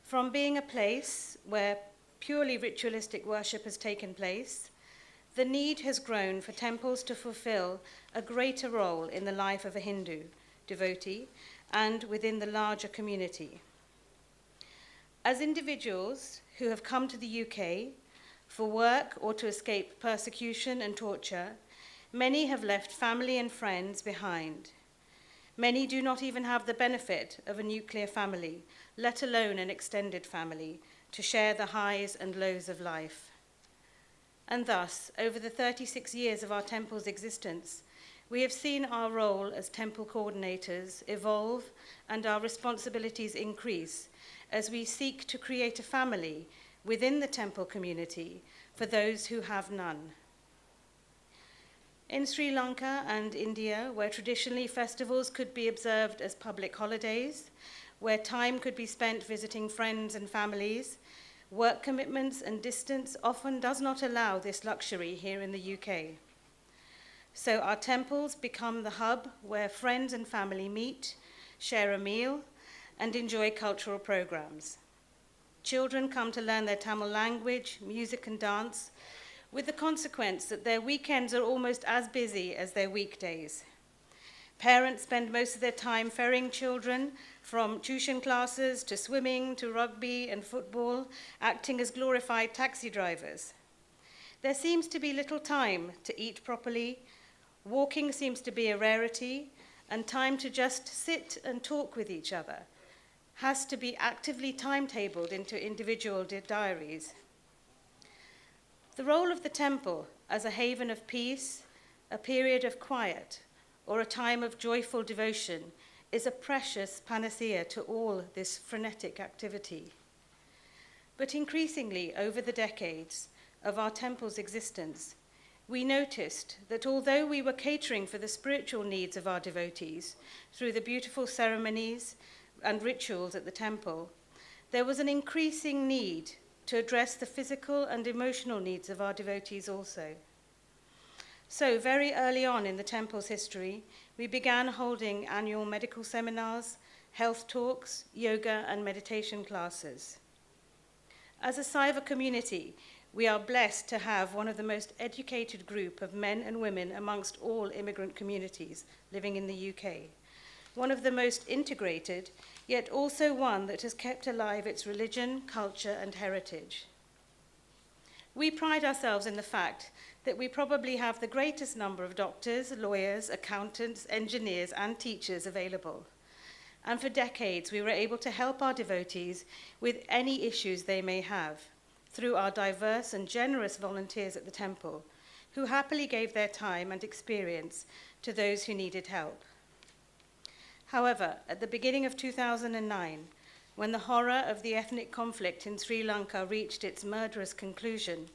From being a place where purely ritualistic worship has taken place, the need has grown for temples to fulfill a greater role in the life of a Hindu devotee and within the larger community. As individuals who have come to the UK for work or to escape persecution and torture, many have left family and friends behind. Many do not even have the benefit of a nuclear family, let alone an extended family, to share the highs and lows of life. And thus, over the 36 years of our temple's existence, we have seen our role as temple coordinators evolve and our responsibilities increase as we seek to create a family within the temple community for those who have none. In Sri Lanka and India, where traditionally festivals could be observed as public holidays, where time could be spent visiting friends and families, work commitments and distance often does not allow this luxury here in the UK. So our temples become the hub where friends and family meet, share a meal, and enjoy cultural programs. Children come to learn their Tamil language, music and dance, with the consequence that their weekends are almost as busy as their weekdays. Parents spend most of their time ferrying children from tuition classes to swimming to rugby and football, acting as glorified taxi drivers. There seems to be little time to eat properly, walking seems to be a rarity, and time to just sit and talk with each other has to be actively timetabled into individual diaries. The role of the temple as a haven of peace, a period of quiet, or a time of joyful devotion is a precious panacea to all this frenetic activity. But increasingly, over the decades of our temple's existence, we noticed that although we were catering for the spiritual needs of our devotees through the beautiful ceremonies and rituals at the temple, there was an increasing need to address the physical and emotional needs of our devotees also. So very early on in the temple's history, we began holding annual medical seminars, health talks, yoga and meditation classes. As a Saiva community, we are blessed to have one of the most educated group of men and women amongst all immigrant communities living in the UK. One of the most integrated, yet also one that has kept alive its religion, culture, and heritage. We pride ourselves in the fact that we probably have the greatest number of doctors, lawyers, accountants, engineers, and teachers available. And for decades, we were able to help our devotees with any issues they may have through our diverse and generous volunteers at the temple, who happily gave their time and experience to those who needed help. However, at the beginning of 2009, when the horror of the ethnic conflict in Sri Lanka reached its murderous conclusion,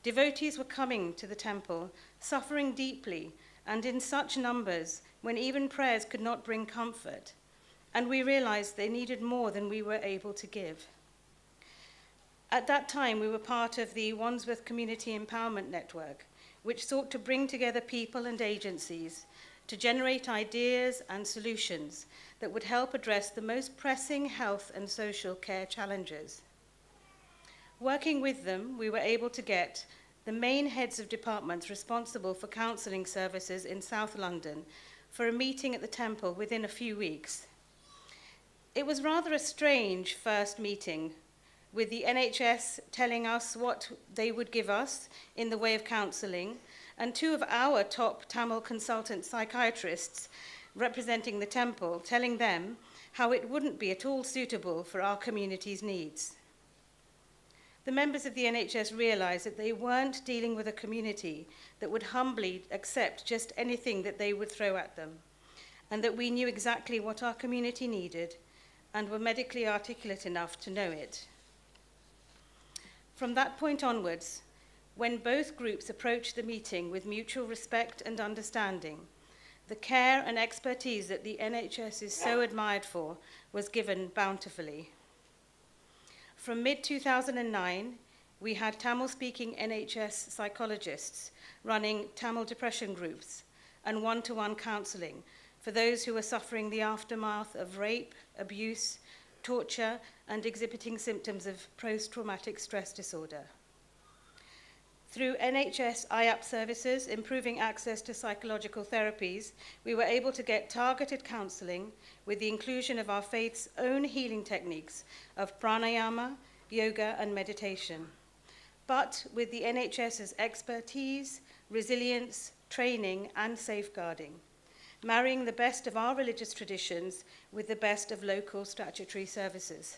devotees were coming to the temple, suffering deeply and in such numbers when even prayers could not bring comfort, and we realized they needed more than we were able to give. At that time, we were part of the Wandsworth Community Empowerment Network, which sought to bring together people and agencies to generate ideas and solutions that would help address the most pressing health and social care challenges. Working with them, we were able to get the main heads of departments responsible for counselling services in South London for a meeting at the temple within a few weeks. It was rather a strange first meeting, with the NHS telling us what they would give us in the way of counselling, and two of our top Tamil consultant psychiatrists representing the temple telling them how it wouldn't be at all suitable for our community's needs. The members of the NHS realised that they weren't dealing with a community that would humbly accept just anything that they would throw at them, and that we knew exactly what our community needed and were medically articulate enough to know it. From that point onwards, when both groups approached the meeting with mutual respect and understanding, the care and expertise that the NHS is so admired for was given bountifully. From mid-2009, we had Tamil-speaking NHS psychologists running Tamil depression groups and one-to-one counselling for those who were suffering the aftermath of rape, abuse, torture, and exhibiting symptoms of post-traumatic stress disorder. Through NHS IAP services, improving access to psychological therapies, we were able to get targeted counselling with the inclusion of our faith's own healing techniques of pranayama, yoga, and meditation. But with the NHS's expertise, resilience, training, and safeguarding, marrying the best of our religious traditions with the best of local statutory services.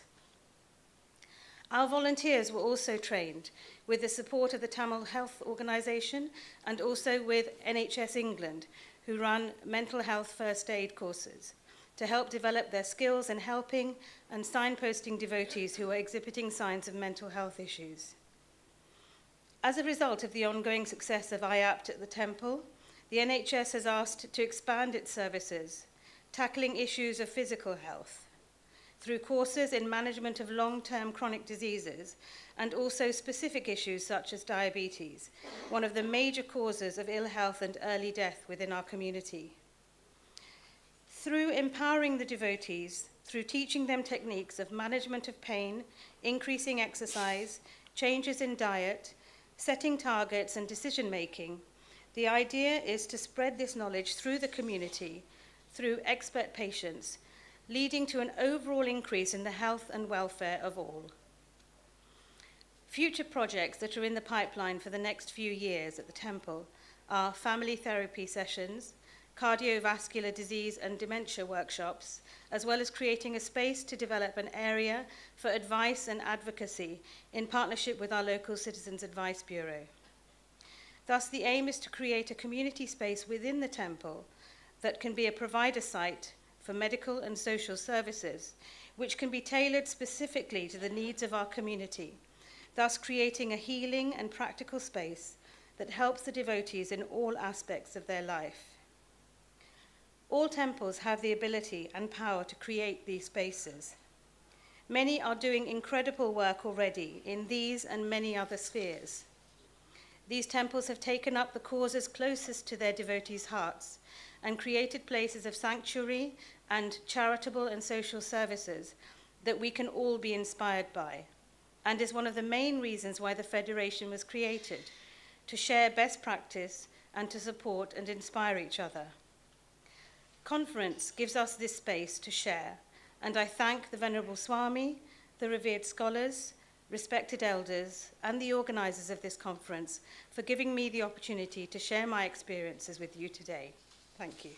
Our volunteers were also trained with the support of the Tamil Health Organisation and also with NHS England, who run mental health first aid courses to help develop their skills in helping and signposting devotees who are exhibiting signs of mental health issues. As a result of the ongoing success of IAPT at the temple, the NHS has asked to expand its services, tackling issues of physical health, through courses in management of long-term chronic diseases and also specific issues such as diabetes, one of the major causes of ill health and early death within our community. Through empowering the devotees through teaching them techniques of management of pain, increasing exercise, changes in diet, setting targets and decision making. The idea is to spread this knowledge through the community, through expert patients, leading to an overall increase in the health and welfare of all. Future projects that are in the pipeline for the next few years at the Temple are family therapy sessions, cardiovascular disease and dementia workshops, as well as creating a space to develop an area for advice and advocacy in partnership with our local Citizens Advice Bureau. Thus, the aim is to create a community space within the Temple that can be a provider site for medical and social services, which can be tailored specifically to the needs of our community, thus creating a healing and practical space that helps the devotees in all aspects of their life. All temples have the ability and power to create these spaces. Many are doing incredible work already in these and many other spheres. These temples have taken up the causes closest to their devotees' hearts and created places of sanctuary and charitable and social services that we can all be inspired by, and is one of the main reasons why the Federation was created, to share best practice and to support and inspire each other. Conference gives us this space to share, and I thank the Venerable Swami, the revered scholars, respected elders, and the organizers of this conference for giving me the opportunity to share my experiences with you today. Thank you.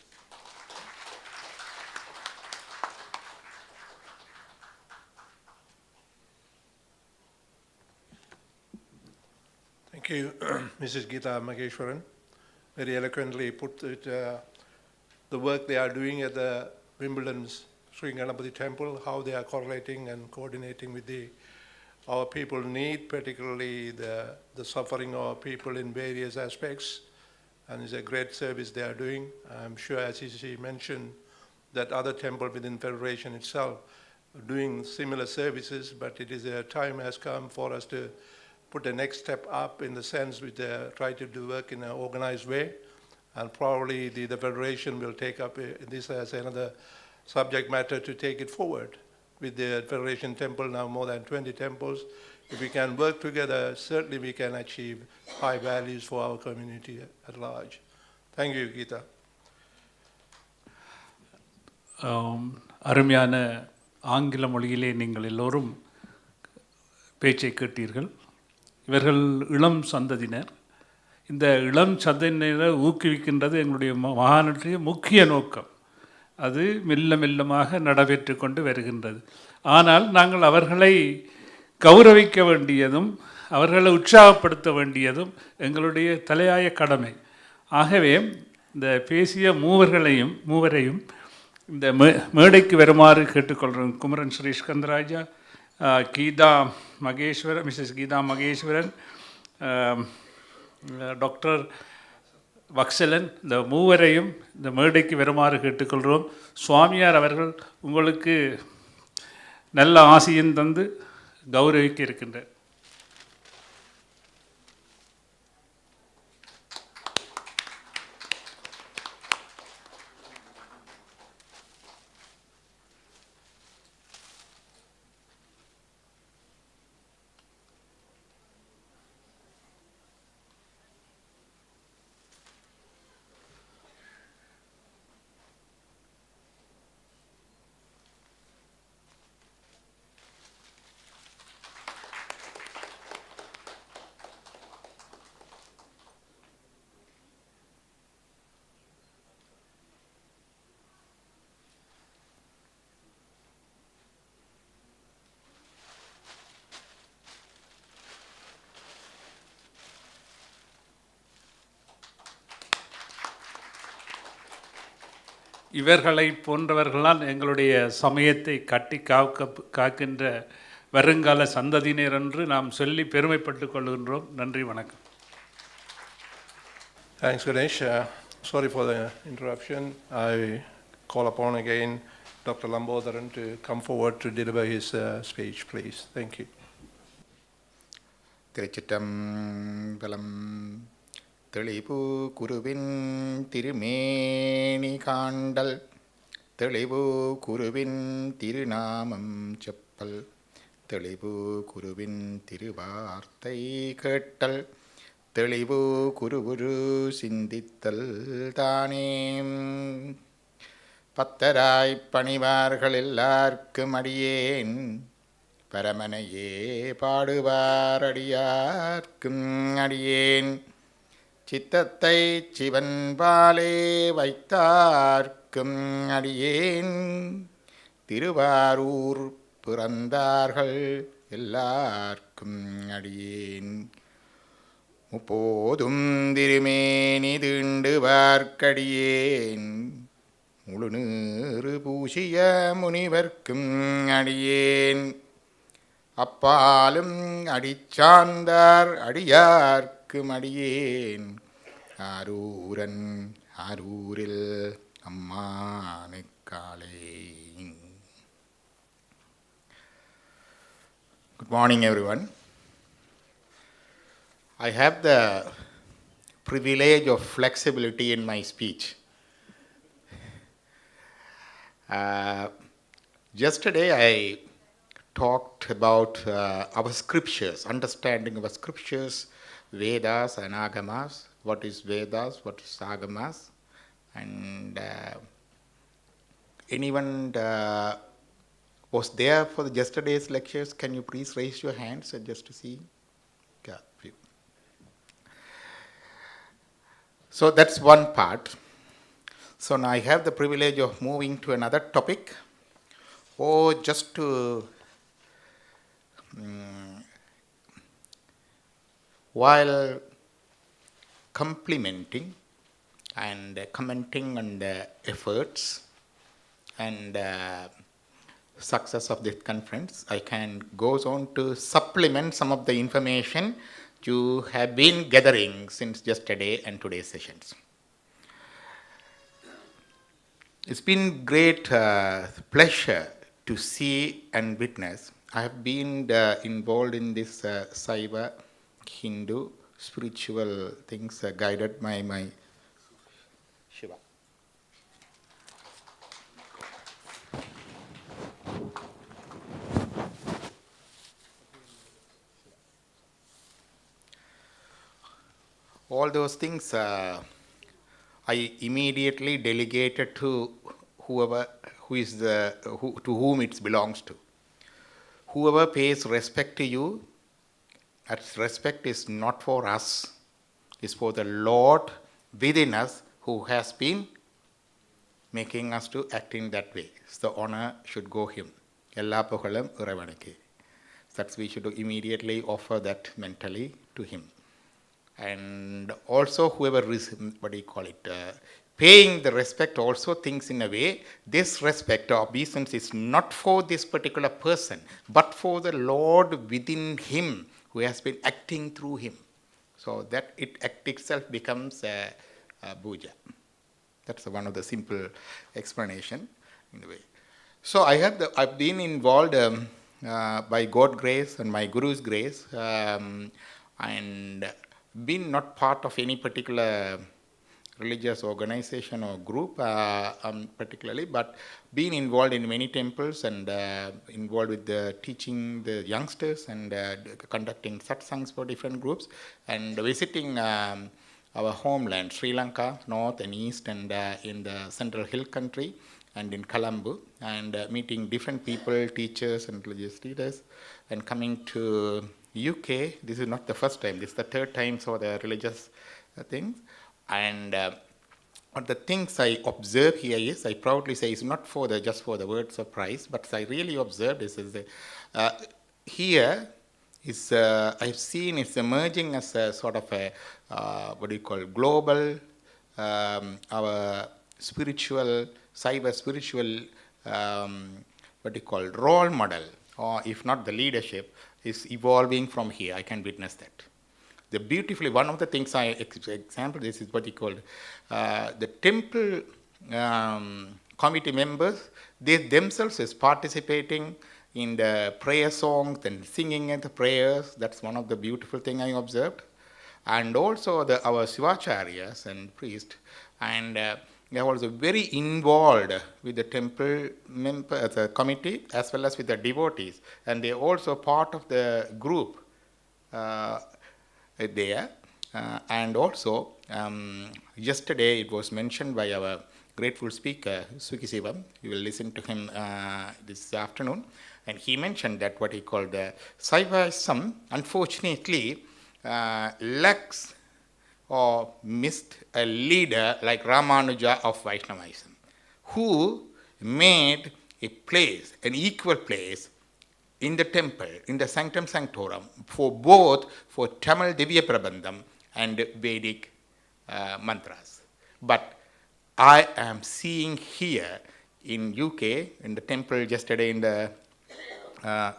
Thank you, Mrs. Geeta Mageshwaran. Very eloquently put it, the work they are doing at the Wimbledon's Sri Ganapati Temple, how they are correlating and coordinating with our people need, particularly the suffering of people in various aspects. And it's a great service they are doing. I'm sure, as she mentioned, that other temple within Federation itself are doing similar services, but it is a time has come for us to put the next step up in the sense with try to do work in an organized way. And probably the Federation will take up this as another subject matter to take it forward. With the Federation Temple now more than 20 temples, if we can work together, certainly we can achieve high values for our community at large. Thank you, Geeta. அருமையான ஆங்கில மொழியிலே நீங்கள் எல்லோரும் பேச்சை கேட்டீர்கள். இவர்கள் இளம் சந்ததியினர். இந்த இளம் சந்ததியினரை ஊக்குவிக்கின்றது எங்களுடைய மகாநாட்டுடைய முக்கிய நோக்கம். அது மெல்ல மெல்லமாக நடைபெற்று கொண்டு வருகின்றது. ஆனால் நாங்கள் அவர்களை கௌரவிக்க வேண்டியதும் அவர்களை உற்சாகப்படுத்த வேண்டியதும் எங்களுடைய தலையாய கடமை. ஆகவே இந்த பேசிய மூவரையும் இந்த மேடைக்கு வருமாறு கேட்டுக்கொள்கிறோம். குமரன் ஸ்ரீ ஸ்கந்தராஜா, கீதா மகேஸ்வரன், மிஸ்ஸஸ் கீதா மகேஸ்வரன், டாக்டர் வக்சலன், இந்த மூவரையும் இந்த மேடைக்கு வருமாறு கேட்டுக்கொள்கிறோம். சுவாமியார் அவர்கள் உங்களுக்கு நல்ல ஆசியும் தந்து கௌரவிக்க இருக்கின்றார். இவர்களை போன்றவர்களால் எங்களுடைய சமயத்தை கட்டி காக்கின்ற வருங்கால சந்ததியினர் என்று நாம் சொல்லி பெருமைப்பட்டு கொள்கின்றோம். நன்றி, வணக்கம். Thanks, Ganesh. Sorry for the interruption. I call upon again Dr. Lambodharan to come forward to deliver his speech, please. Thank you. திருச்சிற்றம்பலம். தெளிவு குருவின் திருமேனி காண்டல் தெளிவு குருவின் திருநாமம் செப்பல் தெளிவு குருவின் திருவார்த்தை கேட்டல் தெளிவு குருகுரு சிந்தித்தல் தானே பத்தராய் பணிவார்கள் எல்லார்க்கும் அடியேன் பரமனையே பாடுவார் அடியார்க்கும் அடியேன் சித்தத்தை சிவன் பாலே வைத்தார்க்கும் அடியேன் திருவாரூர் பிறந்தார்கள் எல்லார்க்கும் அடியேன் முப்போதும் திருமேனி தீண்டு பார்க்கடியேன் முழுநீறு பூசிய முனிவர்க்கும் அடியேன் அப்பாலும் அடிச்சார்ந்தார் அடியார்க்கும் அடியேன் ஆரூரன் ஆரூரில் அம்மானுக்காலே. Good morning, everyone. I have the privilege of flexibility in my speech. Yesterday I talked about our scriptures, understanding our scriptures, Vedas and Agamas. What is Vedas, what is Agamas? And anyone was there for yesterday's lectures? Can you please raise your hands just to see? Yeah. So that's one part. So now I have the privilege of moving to another topic, or just to while complimenting and commenting on the efforts and success of this conference, I can go on to supplement some of the information you have been gathering since yesterday and today's sessions. It's been great pleasure to see and witness. I have been involved in this Saiva Hindu spiritual things guided by my Shiva. All those things I immediately delegated to whoever to whom it belongs to. Whoever pays respect to you, that respect is not for us, it's for the Lord within us who has been making us to act in that way. So the honor should go him. Ella pugalam iravanukku. That's we should immediately offer that mentally to him. And also whoever is, paying the respect also thinks in a way, this respect or obeisance is not for this particular person, but for the Lord within him who has been acting through him. So that act itself becomes a puja. That's one of the simple explanation in a way. So I've been involved by God's grace and my Guru's grace, and been not part of any particular religious organization or group particularly, but been involved in many temples and involved with the teaching the youngsters and conducting satsangs for different groups and visiting our homeland, Sri Lanka, north and east, and in the central hill country and in Colombo, and meeting different people, teachers and religious leaders, and coming to UK. This is not the first time, this is the third time for the religious things. And the things I observe here is, I proudly say, is not for just for the words of praise, but I really observed is here is I've seen it's emerging as a sort of a global our spiritual Saiva spiritual role model, or if not the leadership, is evolving from here. I can witness that. One of the things I example this is what he called the temple committee members, they themselves is participating in the prayer songs and singing at the prayers. That's one of the beautiful thing I observed. And also our Shivacharyas and priests, and they are also very involved with the temple the committee as well as with the devotees, and they are also part of the group there. And also, yesterday it was mentioned by our grateful speaker, Suki Sivam. You will listen to him this afternoon. And he mentioned that what he called Saivaism, unfortunately, lacks or missed a leader like Ramanuja of Vaishnavism, who made a place, an equal place in the temple, in the sanctum sanctorum, for both for Tamil Divya Prabandham and Vedic mantras. But I am seeing here in UK, in the temple yesterday in the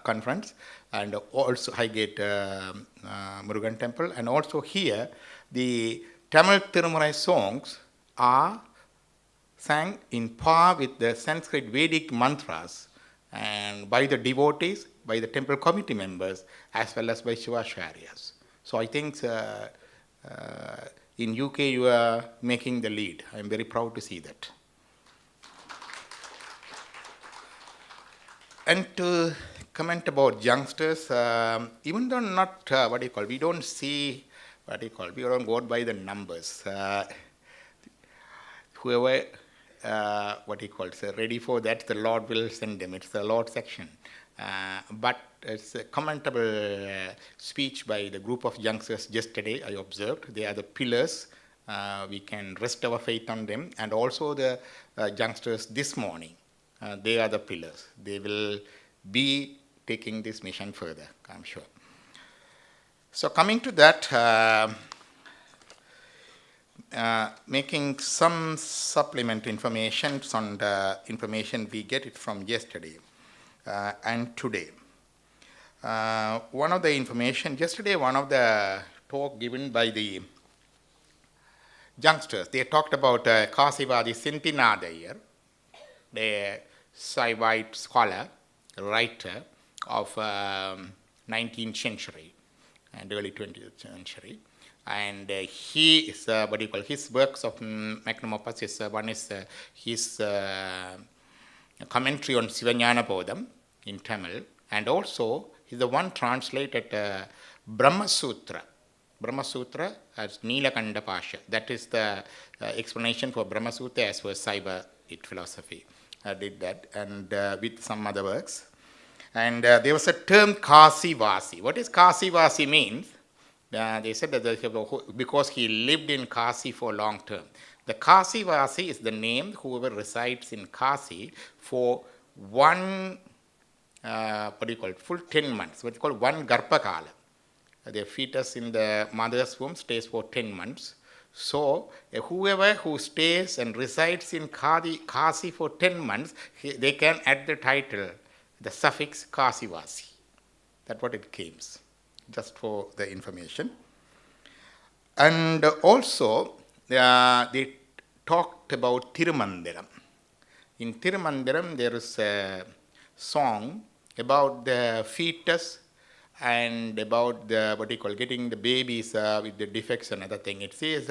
conference, and also Highgate Murugan temple, and also here, the Tamil Tirumurai songs are sang in par with the Sanskrit Vedic mantras, and by the devotees, by the temple committee members, as well as by Shivacharyas. So I think in UK you are making the lead. I am very proud to see that. And to comment about youngsters, even though not, we don't see, we don't go by the numbers. Whoever, ready for that, the Lord will send them. It's the Lord's section. But it's a commentable speech by the group of youngsters yesterday, I observed. They are the pillars. We can rest our faith on them. And also the youngsters this morning. They are the pillars. They will be taking this mission further, I'm sure. So coming to that, making some supplement information on the information we get it from yesterday and today. One of the information, yesterday one of the talk given by the youngsters, they talked about Kasivadi Sintinadayar, the Saivite scholar, writer of 19th century and early 20th century. And he is, his works of magnum opus is, one is his commentary on Sivajnana Bodham in Tamil, and also he's the one translated Brahma Sutra. Brahma Sutra as Nilakanda Pasha. That is the explanation for Brahma Sutra as well as Saiva philosophy. Did that, and with some other works. And there was a term Kasivasi. What is Kasivasi means? They said that because he lived in Kasi for a long term. The Kasivasi is the name whoever resides in Kasi for one, full 10 months, what's called one Garpakala. The fetus in the mother's womb stays for 10 months. So, whoever who stays and resides in Kasi for 10 months, they can add the title, the suffix Kasivasi. That's what it comes, just for the information. And also, they talked about Tirumandiram. In Tirumandiram, there is a song about the fetus and about the, getting the babies with the defects and other thing. It says,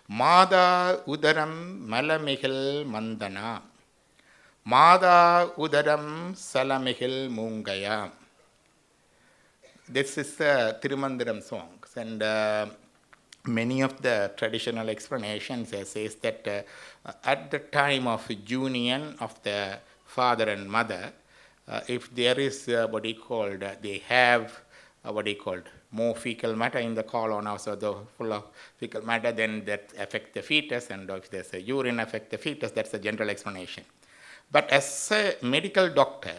Mada Udaram Malamihil Mandana. Mada Udaram Salamihil Mungaya. This is the Tirumandiram songs. And many of the traditional explanations says that at the time of union of the father and mother, if there is they have more fecal matter in the colon, also the full of fecal matter, then that affects the fetus, and if there's a urine affect the fetus, that's the general explanation. But as a medical doctor,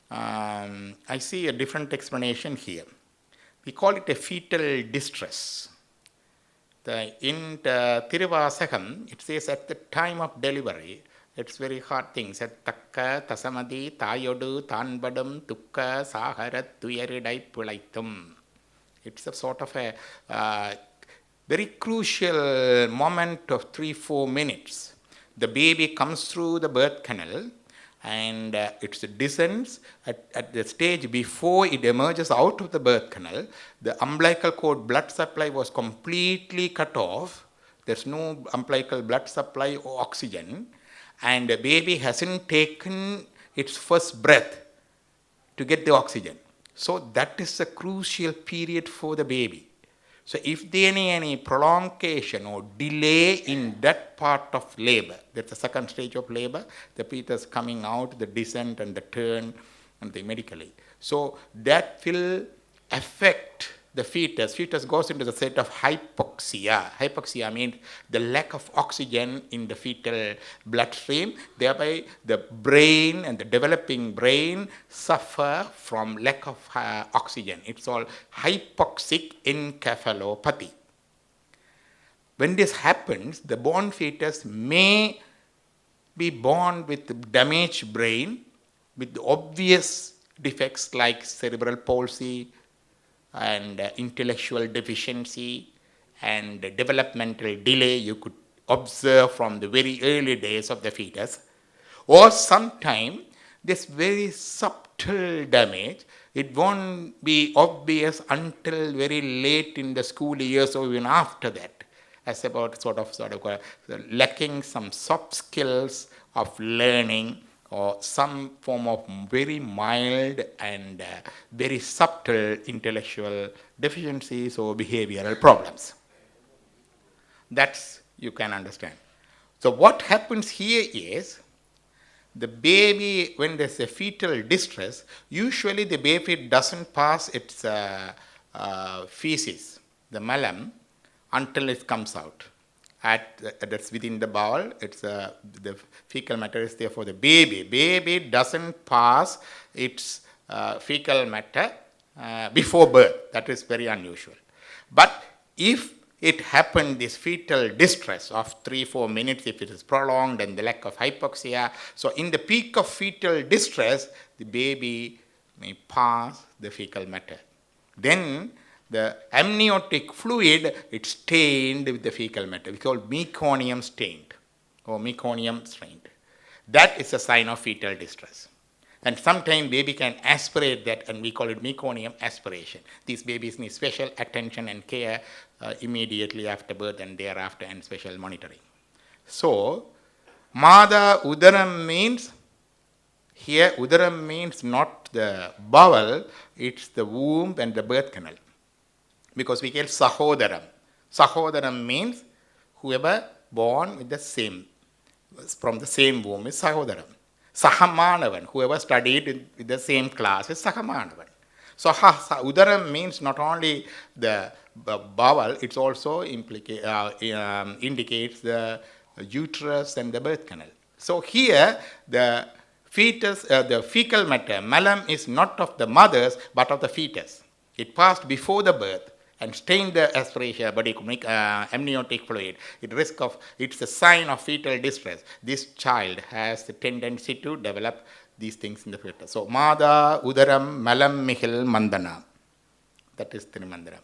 I see a different explanation here. We call it a fetal distress. In the Tiruvasakam, it says at the time of delivery, it's very hard things. Takka, Tasamadi, Tayodu, Tanbadam, Tukka, Saharat, Tuyaridai, Pulaitum. It's a sort of a very crucial moment of 3-4 minutes. The baby comes through the birth canal and it descends at the stage before it emerges out of the birth canal. The umbilical cord blood supply was completely cut off. There's no umbilical blood supply or oxygen, and the baby hasn't taken its first breath to get the oxygen. So that is a crucial period for the baby. So if there any prolongation or delay in that part of labor, that's the second stage of labor, the fetus coming out, the descent and the turn and the medically. So that will affect the fetus. Fetus goes into the state of hypoxia. Hypoxia means the lack of oxygen in the fetal bloodstream. Thereby, the brain and the developing brain suffer from lack of oxygen. It's all hypoxic encephalopathy. When this happens, the born fetus may be born with damaged brain, with obvious defects like cerebral palsy, and intellectual deficiency and developmental delay you could observe from the very early days of the fetus. Or sometime this very subtle damage, it won't be obvious until very late in the school years or even after that, as about sort of lacking some soft skills of learning or some form of very mild and very subtle intellectual deficiencies or behavioral problems. That's you can understand. So what happens here is the baby, when there's a fetal distress, usually the baby doesn't pass its feces, the malum, until it comes out. That's within the bowel. It's the fecal matter is there for the baby. Baby doesn't pass its fecal matter before birth. That is very unusual. But if it happened, this fetal distress of 3-4 minutes, if it is prolonged and the lack of hypoxia, so in the peak of fetal distress, the baby may pass the fecal matter. Then the amniotic fluid, it's stained with the fecal matter. We call meconium stained or meconium strained. That is a sign of fetal distress. And sometimes baby can aspirate that, and we call it meconium aspiration. These babies need special attention and care immediately after birth and thereafter, and special monitoring. So, Mada Udaram means, here Udaram means not the bowel, it's the womb and the birth canal. Because we call Sahodaram. Sahodaram means whoever born with the same, from the same womb is Sahodaram. Sahamanavan, whoever studied with the same class is Sahamanavan. So Udaram means not only the bowel, it also indicates the uterus and the birth canal. So here the fetus, the fecal matter, malum is not of the mothers but of the fetus. It passed before the birth and stained the aspiration, but it could make amniotic fluid. It's a sign of fetal distress. This child has the tendency to develop these things in the fetus. So, Mada, Udaram, Malam, Mihil, Mandana. That is Trimandana.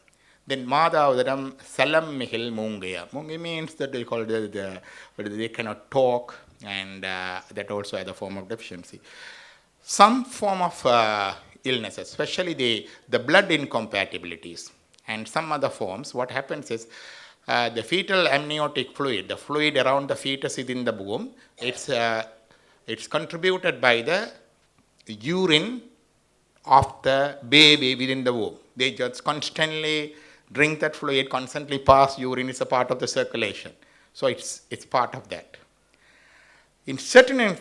Then Mada, Udaram, Salam, Mihil, Mungaya. Mungaya means that they call they cannot talk, and that also has a form of deficiency. Some form of illnesses, especially the blood incompatibilities, and some other forms, what happens is the fetal amniotic fluid, the fluid around the fetus is in the womb, it's contributed by the urine of the baby within the womb. They just constantly drink that fluid, constantly pass urine, is a part of the circulation. So it's part of that. In certain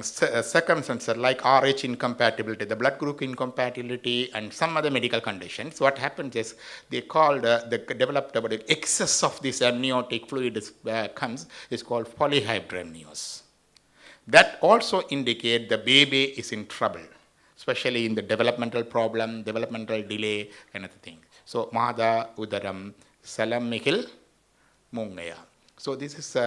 circumstances like Rh incompatibility, the blood group incompatibility, and some other medical conditions, what happens is they call the developed excess of this amniotic fluid is called polyhydramnios. That also indicates the baby is in trouble, especially in the developmental problem, developmental delay, and other things. So Mada, Udaram, Salam, Mihil, Mungaya. So this is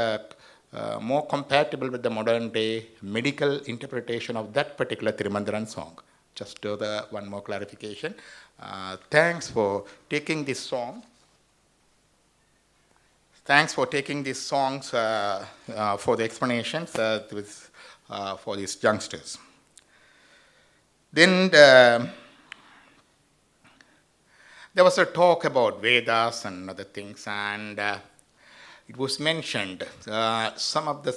more compatible with the modern day medical interpretation of that particular Thirumandaran song. Just one more clarification. Thanks for taking this song. Thanks for taking these songs for the explanations for these youngsters. Then there was a talk about Vedas and other things, and it was mentioned some of the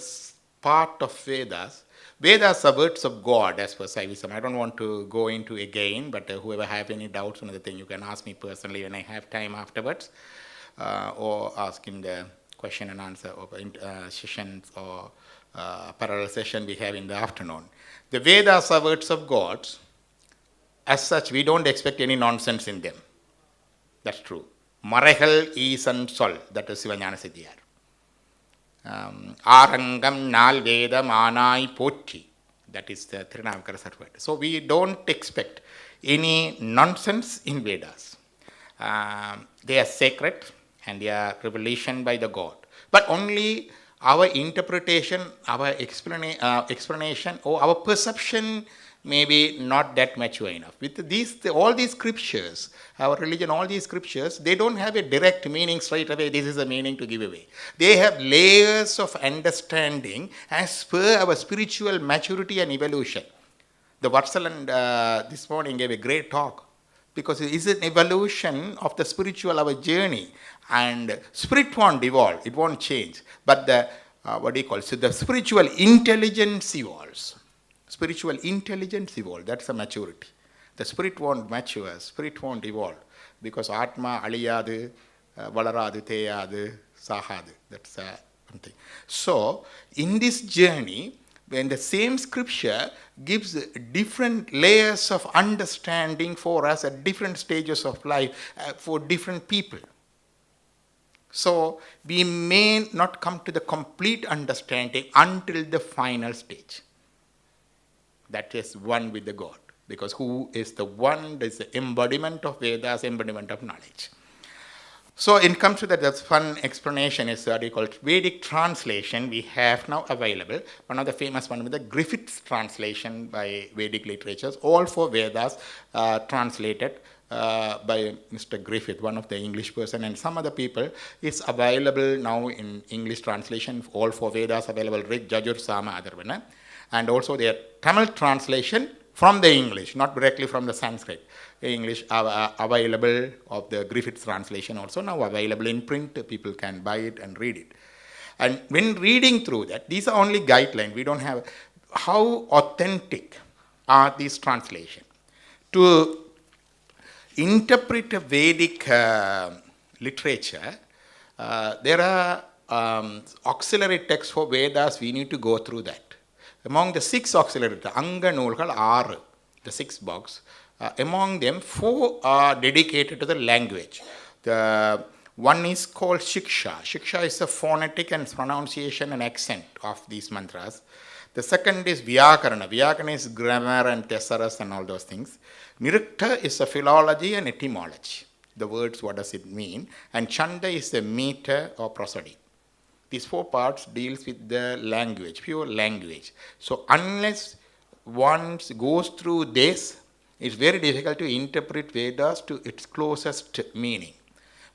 part of Vedas. Vedas are words of God as per Saivism. I don't want to go into again, but whoever have any doubts on the thing, you can ask me personally when I have time afterwards, or ask in the question and answer or sessions or parallel session we have in the afternoon. The Vedas are words of God. As such, we don't expect any nonsense in them. That's true. Marehal Isan Sol, that is Sivanyana Siddhiyar. Arangam Nal Veda Manai Poti, that is the Thirunavukarasar word. So we don't expect any nonsense in Vedas. They are sacred and they are revelation by the God. But only our interpretation, our explanation or our perception may be not that mature enough. With these, all these scriptures, our religion, all these scriptures, they don't have a direct meaning straight away. This is the meaning to give away. They have layers of understanding as per our spiritual maturity and evolution. The Vatsalan this morning gave a great talk because it is an evolution of the spiritual, our journey. And spirit won't evolve, it won't change. But the, so the spiritual intelligence evolves. Spiritual intelligence evolves, that's a maturity. The spirit won't mature, spirit won't evolve. Because Atma aliyadu, valaradu, teyadu, sahadu. That's one thing. So, in this journey, when the same scripture gives different layers of understanding for us at different stages of life, for different people. So, we may not come to the complete understanding until the final stage. That is one with the God. Because who is the one that is the embodiment of Vedas, embodiment of knowledge. So in comes to that fun explanation is what we call Vedic translation we have now available. One of the famous one with the Griffith's translation by Vedic literatures, all four Vedas translated by Mr. Griffith, one of the English person, and some other people. It's available now in English translation, all four Vedas available, Rig, Jajur, Sama, Atharvana. And also their Tamil translation from the English, not directly from the Sanskrit. The English available of the Griffith's translation also now available in print. People can buy it and read it. And when reading through that, these are only guidelines. We don't have how authentic are these translations. To interpret a Vedic literature, there are auxiliary texts for Vedas. We need to go through that. Among the 6 auxiliary texts, Anga Nulkal 6, the 6 books, among them 4 are dedicated to the language. The one is called Shiksha. Shiksha is the phonetic and pronunciation and accent of these mantras. The second is Vyakarana. Vyakarana is grammar and thesaurus and all those things. Nirukta is the philology and etymology. The words, what does it mean? And Chanda is the meter or prosody. These 4 parts deals with the language, pure language. So unless one goes through this, it's very difficult to interpret Vedas to its closest meaning.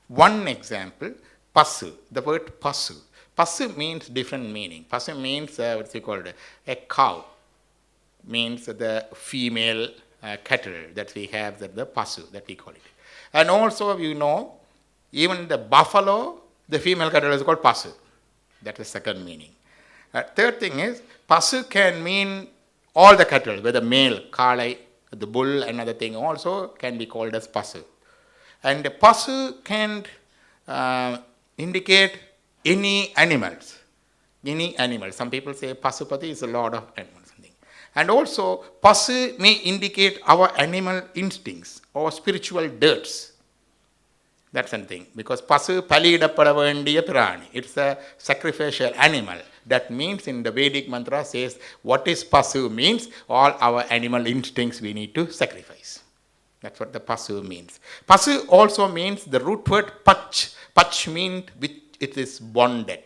One example, pasu, the word pasu. Pasu means different meaning. Pasu means, what's it called, a cow. Means the female cattle that we have, that the pasu, that we call it. And also, you know, even the buffalo, the female cattle is called pasu. That's the second meaning. Third thing is, pasu can mean all the cattle, whether male, kalai, the bull, another thing also can be called as pasu. And the pasu can indicate any animals. Any animal. Some people say pasupati is a lord of animals. And also, pasu may indicate our animal instincts or spiritual dirts. That's something. Because pasu palidappada vendiya pirani. It's a sacrificial animal. That means in the Vedic mantra says, what is pasu means? All our animal instincts we need to sacrifice. That's what the pasu means. Pasu also means the root word pach. Pach means which it is bonded.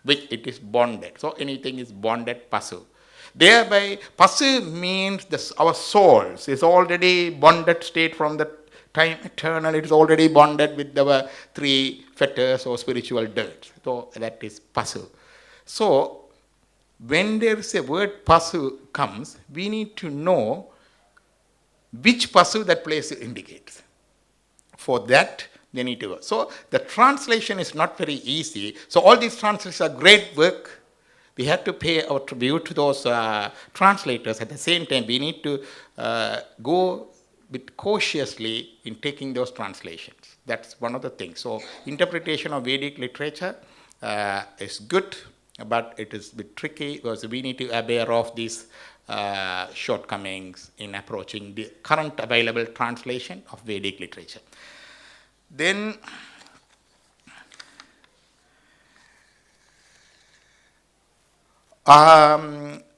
Which it is bonded. So anything is bonded pasu. Thereby, pasu means our souls is already bonded state from the time eternal. It is already bonded with our 3 fetters or spiritual dirt. So that is pasu. So when there is a word pasu comes, we need to know which pasu that place indicates. For that, they need to go. So the translation is not very easy. So all these translations are great work. We have to pay our tribute to those translators. At the same time, we need to go a bit cautiously in taking those translations. That's one of the things. So interpretation of Vedic literature is good, but it is a bit tricky because we need to be aware of these shortcomings in approaching the current available translation of Vedic literature. Then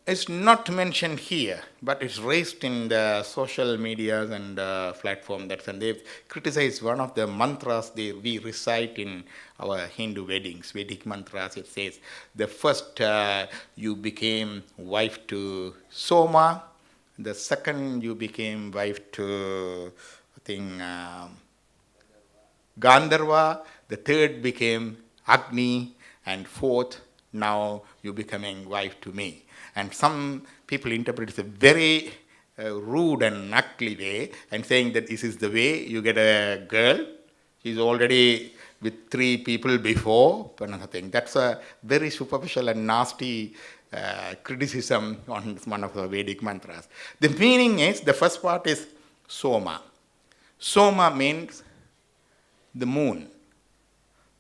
it's not mentioned here, but it's raised in the social medias and platform and they've criticized one of the mantras we recite in our Hindu weddings, Vedic mantras. It says, the first you became wife to Soma, the second you became wife to, I think, Gandharva, the third became Agni, and fourth, now you're becoming wife to me. And some people interpret it a very rude and ugly way and saying that this is the way you get a girl. She's already with 3 people before, another thing. That's a very superficial and nasty criticism on one of the Vedic mantras. The meaning is, the first part is Soma. Soma means the moon.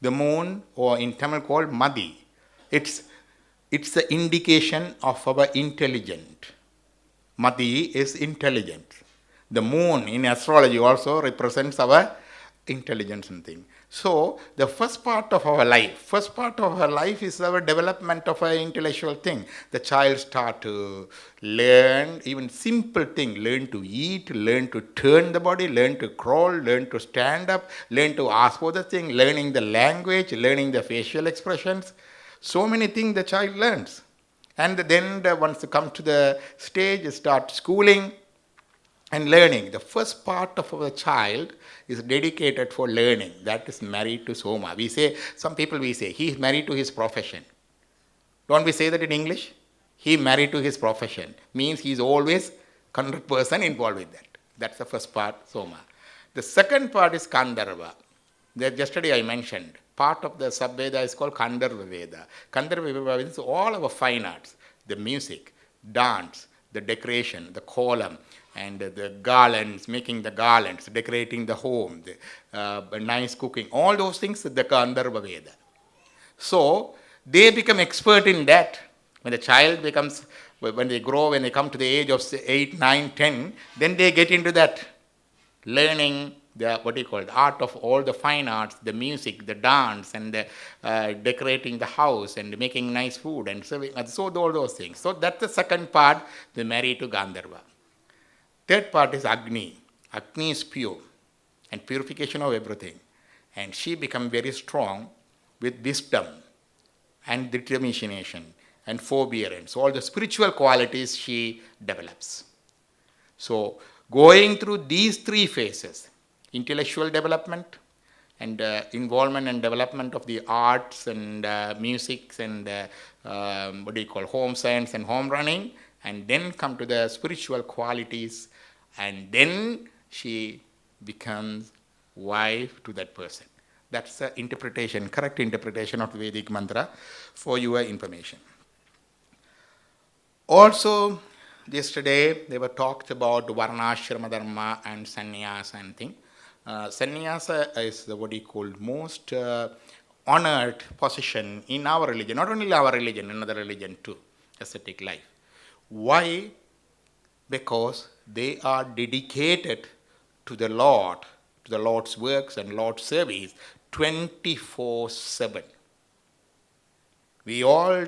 The moon, or in Tamil called Madi. It's the indication of our intelligent. Madi is intelligent. The moon in astrology also represents our intelligence and thing. So the first part of our life is our development of an intellectual thing. The child start to learn even simple thing, learn to eat, learn to turn the body, learn to crawl, learn to stand up, learn to ask for the thing, learning the language, learning the facial expressions. So many things the child learns. And then once they come to the stage, start schooling and learning. The first part of our child is dedicated for learning. That is married to Soma. We say, some people we say, he is married to his profession. Don't we say that in English? He married to his profession. Means he is always 100% involved with that. That's the first part, Soma. The second part is Gandharva. That yesterday I mentioned. Part of the sub-Veda is called Gandharva Veda. Gandharva Veda is all our fine arts. The music, dance, the decoration, the column, and the garlands, making the garlands, decorating the home, the nice cooking, all those things, the Gandharva Veda. So they become expert in that. When the child becomes, when they grow, when they come to the age of 8, 9, 10, then they get into that learning the art of all the fine arts, the music, the dance, and the, decorating the house and making nice food and serving, and so all those things. So that's the second part, they marry to Gandharva. Third part is Agni. Agni is pure and purification of everything. And she becomes very strong with wisdom and determination and forbearance. All the spiritual qualities she develops. So going through these 3 phases, intellectual development and involvement and development of the arts and music and home science and home running, and then come to the spiritual qualities, and then she becomes wife to that person. That's the interpretation, correct interpretation of Vedic mantra for your information. Also, yesterday they were talked about Varnashrama Dharma and Sannyasa and thing. Sannyasa is the most honored position in our religion, not only our religion, another religion too, ascetic life. Why? Because they are dedicated to the Lord, to the Lord's works and Lord's service 24/7. We all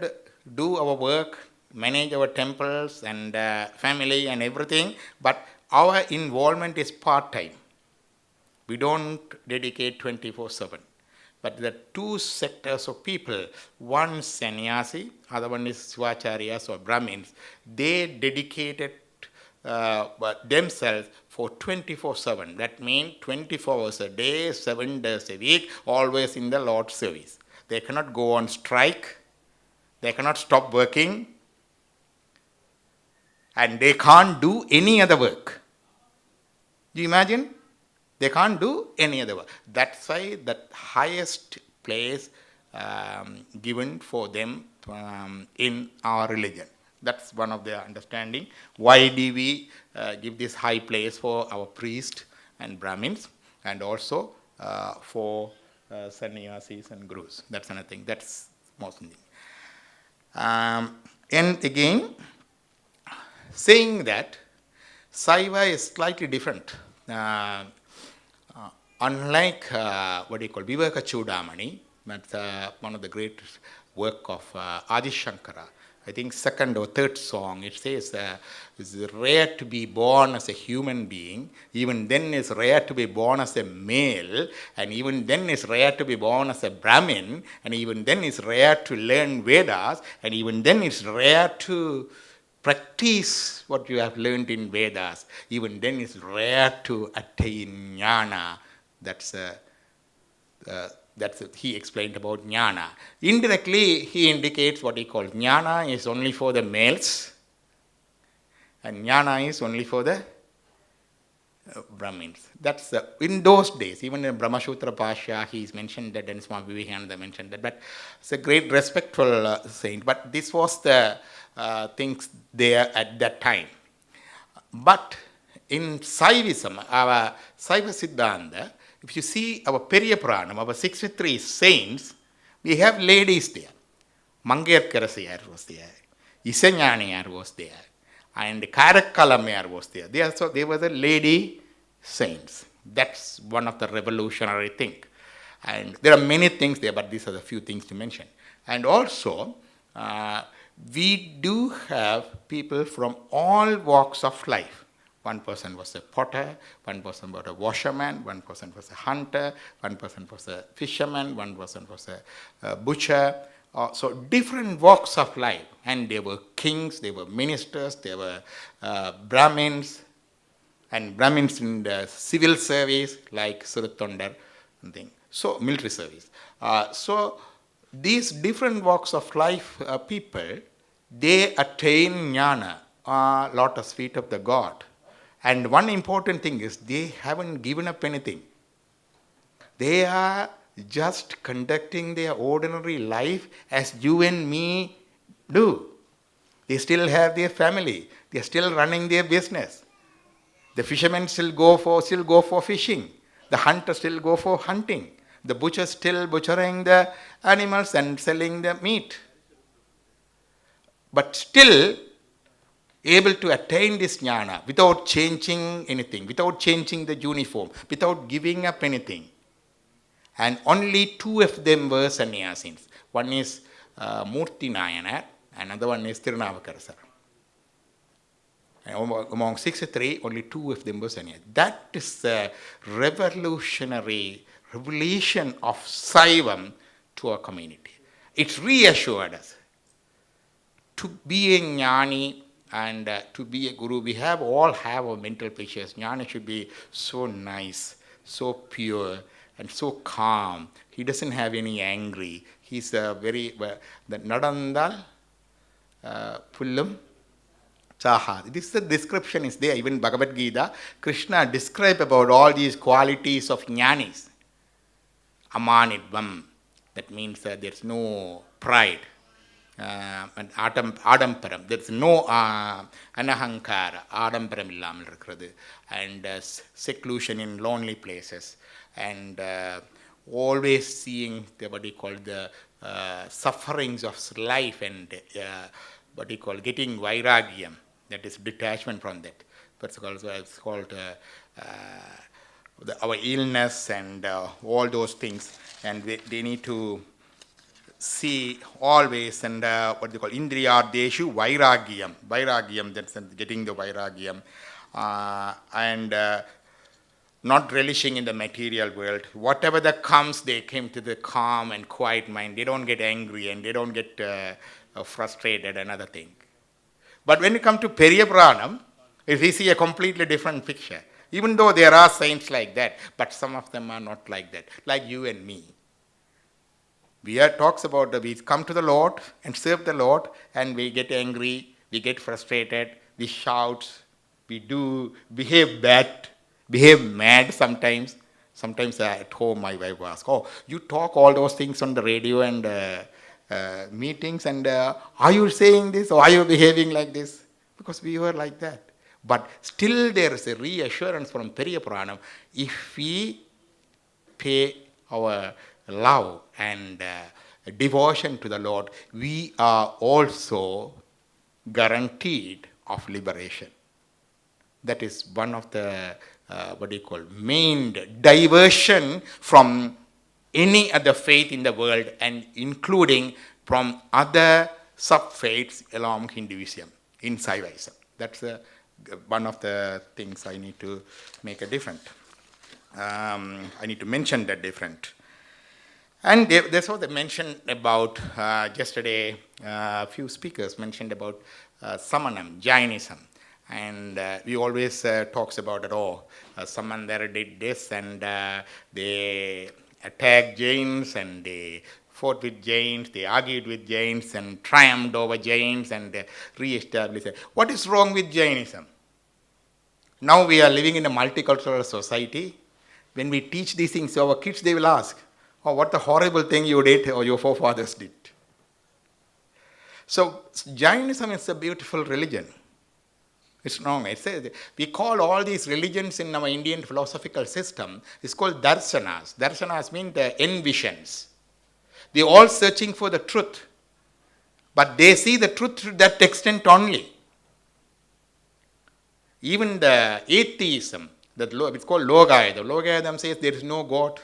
do our work, manage our temples and family and everything, but our involvement is part-time. We don't dedicate 24/7. But the 2 sectors of people, one sannyasi, other one is svacharyas or Brahmins, they dedicated themselves for 24/7. That means 24 hours a day, 7 days a week, always in the Lord's service. They cannot go on strike. They cannot stop working. And they can't do any other work. Do you imagine? They can't do any other work. That's why the highest place given for them in our religion. That's one of their understanding. Why do we give this high place for our priests and Brahmins, and also for sannyasis and gurus? That's another thing. That's most thing. And again, saying that Saiva is slightly different. Unlike Viveka Chudamani, that's one of the great work of Adi Shankara. I think second or third song, it says it's rare to be born as a human being, even then it's rare to be born as a male, and even then it's rare to be born as a Brahmin, and even then it's rare to learn Vedas, and even then it's rare to practice what you have learned in Vedas. Even then it's rare to attain jnana. That's he explained about jnana. Indirectly, he indicates what he calls jnana is only for the males, and jnana is only for the Brahmins. That's in those days, even in Brahmasutra Pasha, he's mentioned that, and Swami Vivekananda mentioned that. But it's a great respectful saint. But this was the things there at that time. But in Saivism, our Saiva Siddhanta, if you see our Periya Puranam, our 63 saints, we have ladies there. Mangayar Karasiyar was there. Isanyaniar was there. And Karakkalamyar was there. They were the lady saints. That's one of the revolutionary things. And there are many things there, but these are the few things to mention. And also, we do have people from all walks of life. One person was a potter, one person was a washerman, one person was a hunter, one person was a fisherman, one person was a butcher. So different walks of life. And they were kings, they were ministers, they were Brahmins, and Brahmins in the civil service like Surutondar and thing. So military service. So these different walks of life people, they attain jnana, lotus feet of the God. And one important thing is they haven't given up anything. They are just conducting their ordinary life as you and me do. They still have their family. They are still running their business. The fishermen still go for fishing. The hunters still go for hunting. The butcher still butchering the animals and selling the meat. But still able to attain this jnana without changing anything, without changing the uniform, without giving up anything. And only two of them were sannyasins. One is Murti Nayanar, another one is Tirunavakarasar. Among 63, only two of them were sannyasins. That is the revolutionary revelation of Saivam to our community. It reassured us. To be a jnani and to be a guru, we all have our mental pictures. Jnana should be so nice, so pure, and so calm. He doesn't have any angry. He's very, the Nadandal, Pullum, Chaha. This the description is there. Even Bhagavad Gita, Krishna describes about all these qualities of jnanis. Amanidvam, that means there's no pride. And Adamparam, there's no anahankara, Adamparam illamal irukkirathu, and seclusion in lonely places, and always seeing what he called the sufferings of life, and what he called getting vairagyam, that is detachment from that. But it's called our illness and all those things, and they need to see always, and what they call indriyardeshu vairagyam. Vairagyam, that's getting the vairagyam. And not relishing in the material world. Whatever that comes, they came to the calm and quiet mind. They don't get angry and they don't get frustrated, another thing. But when you come to Periya Puranam, we see a completely different picture. Even though there are saints like that, but some of them are not like that, like you and me. Talks about we come to the Lord and serve the Lord, and we get angry, we get frustrated, we shout, we do behave bad, behave mad sometimes. Sometimes at home my wife asks, oh, you talk all those things on the radio and meetings, and are you saying this or are you behaving like this? Because we were like that. But still there is a reassurance from Periya Puranam. If we pay our love and devotion to the Lord, we are also guaranteed of liberation. That is one of the main diversion from any other faith in the world, and including from other sub-faiths along Hinduism in Saivaism. That's one of the things I need to make a difference. I need to mention that different. And there's what they mentioned about yesterday, a few speakers mentioned about Samanam, Jainism. And we always talks about it, Samandara did this, and they attacked Jains, and they fought with Jains, they argued with Jains, and triumphed over Jains, and re-established it. What is wrong with Jainism? Now we are living in a multicultural society. When we teach these things to our kids, they will ask, oh, what the horrible thing you did or your forefathers did. So Jainism is a beautiful religion. It's wrong. We call all these religions in our Indian philosophical system, it's called darsanas. Darsanas mean the envisions. They're all searching for the truth. But they see the truth to that extent only. Even the atheism, it's called Logayadam. Logayadam says there is no God.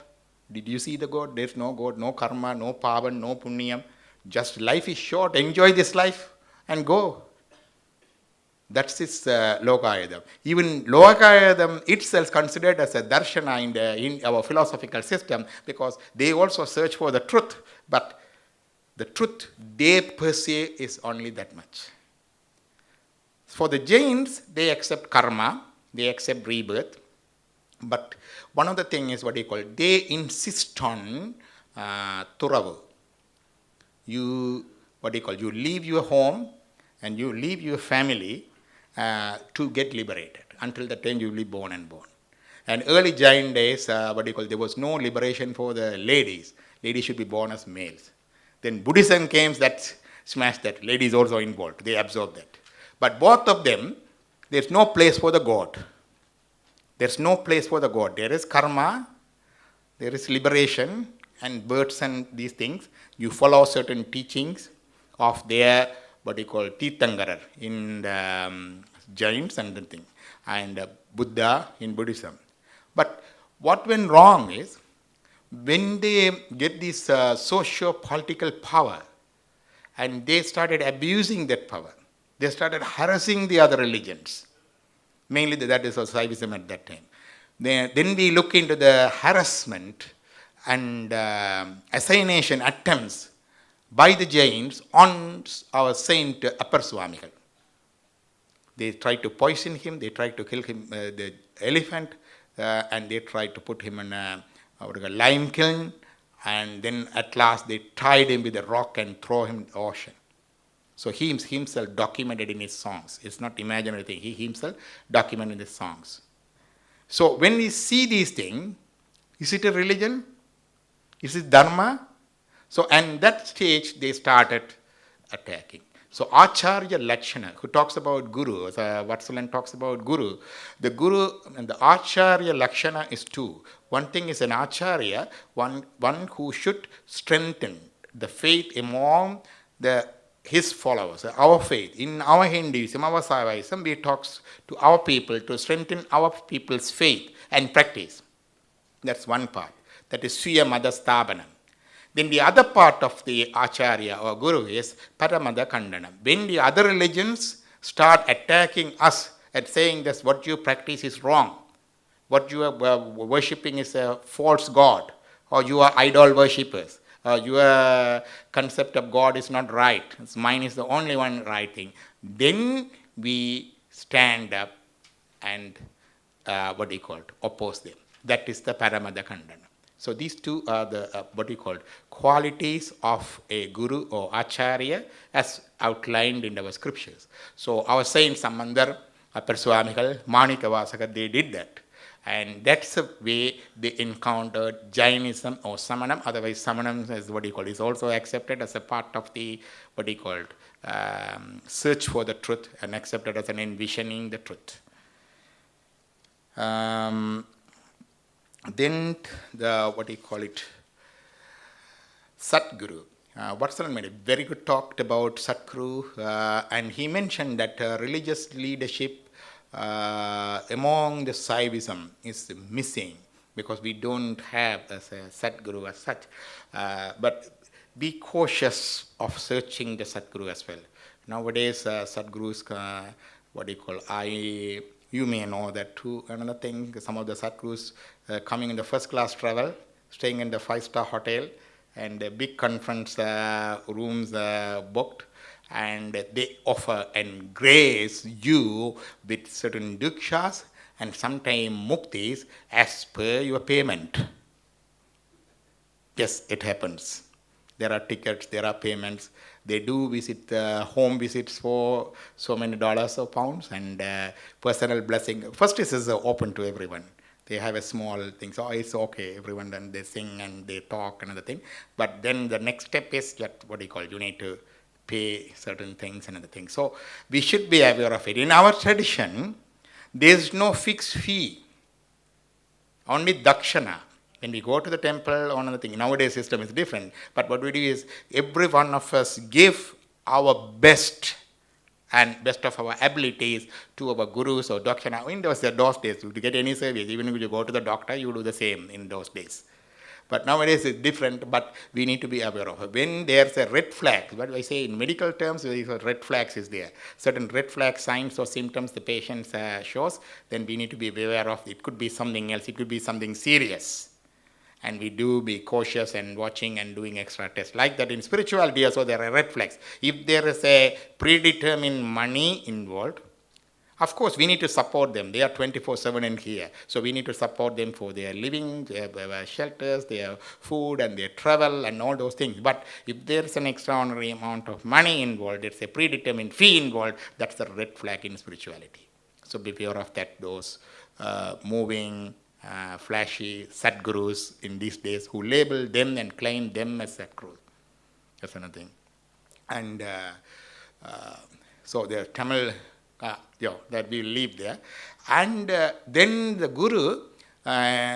Did you see the God? There is no God, no karma, no pavan, no punyam. Just life is short. Enjoy this life and go. That's its Lokayadam. Even Lokayadam itself considered as a darshana in our philosophical system, because they also search for the truth, but the truth they per se is only that much. For the Jains, they accept karma, they accept rebirth, but one of the things is they insist on turavu. You leave your home and you leave your family to get liberated. Until the time you will be born and born. And early Jain days, there was no liberation for the ladies. Ladies should be born as males. Then Buddhism came, that smashed that. Ladies also involved. They absorbed that. But both of them, there's no place for the God. There's no place for the God. There is karma, there is liberation, and births and these things. You follow certain teachings of their Tirthankarar in the Jains and the thing, and Buddha in Buddhism. But what went wrong is, when they get this socio-political power, and they started abusing that power, they started harassing the other religions. Mainly that is Saivism at that time. Then we look into the harassment and assassination attempts by the Jains on our saint Appar Swamigal. They tried to poison him, they tried to kill him, the elephant, and they tried to put him in a lime kiln, and then at last they tied him with a rock and throw him in the ocean. So he himself documented in his songs. It's not imaginary thing. He himself documented in his songs. So when we see these things, is it a religion? Is it dharma? So at that stage, they started attacking. So Acharya Lakshana, who talks about Guru, Vatsalan talks about Guru. The Guru and the Acharya Lakshana is two. One thing is an Acharya, one who should strengthen the faith among his followers, our faith. In our Hinduism, our Saivaism, we talk to our people to strengthen our people's faith and practice. That's one part. That is Swiya Madastabhanam. Then the other part of the Acharya or Guru is Paramada Khandanam. When the other religions start attacking us and saying that what you practice is wrong, what you are worshipping is a false god, or you are idol worshippers, your concept of God is not right, mine is the only one right thing, then we stand up and oppose them. That is the Paramada Khandana. So these two are the qualities of a guru or acharya as outlined in our scriptures. So our saints Samandar, Appar Swamigal, Manikavasaka, they did that. And that's the way they encountered Jainism or Samanam. Otherwise, Samanam is what you call is also accepted as a part of the what you called search for the truth and accepted as an envisioning the truth. Then the what do you call it? Satguru. Watson made a very good talk about Satguru, and he mentioned that religious leadership among the Saivism is missing because we don't have as a Satguru as such. But be cautious of searching the Satguru as well. Nowadays, Satgurus, what do you call, you may know that too. Another thing, some of the Satgurus coming in the first class travel, staying in the 5-star hotel, and the big conference rooms booked, and they offer and grace you with certain dikshas and sometimes muktis as per your payment. Yes, it happens. There are tickets, there are payments. They do visit home visits for so many dollars or pounds, and personal blessing. First, this is open to everyone. They have a small thing, so it's okay, everyone, and they sing and they talk and other thing. But then the next step is that what do you call, you need to pay certain things and other things. So we should be aware of it. In our tradition, there is no fixed fee, only dakshana. When we go to the temple or another thing, nowadays system is different. But what we do is every one of us give our best and best of our abilities to our gurus or dakshana. In those days, to get any service, even if you go to the doctor, you do the same in those days. But nowadays it's different, but we need to be aware of it. When there's a red flag, what I say in medical terms, red flags is there. Certain red flag signs or symptoms the patient shows, then we need to be aware of. It could be something else, it could be something serious. And we do be cautious and watching and doing extra tests. Like that in spirituality also there are red flags. If there is a predetermined money involved, of course we need to support them. They are 24/7 in here. So we need to support them for their living, their shelters, their food and their travel and all those things. But if there is an extraordinary amount of money involved, there's a predetermined fee involved, that's the red flag in spirituality. So be aware of that, those moving, flashy Sadgurus in these days who label them and claim them as Sadgurus. That's another thing. And so the Tamil, that we leave there. And then the Guru,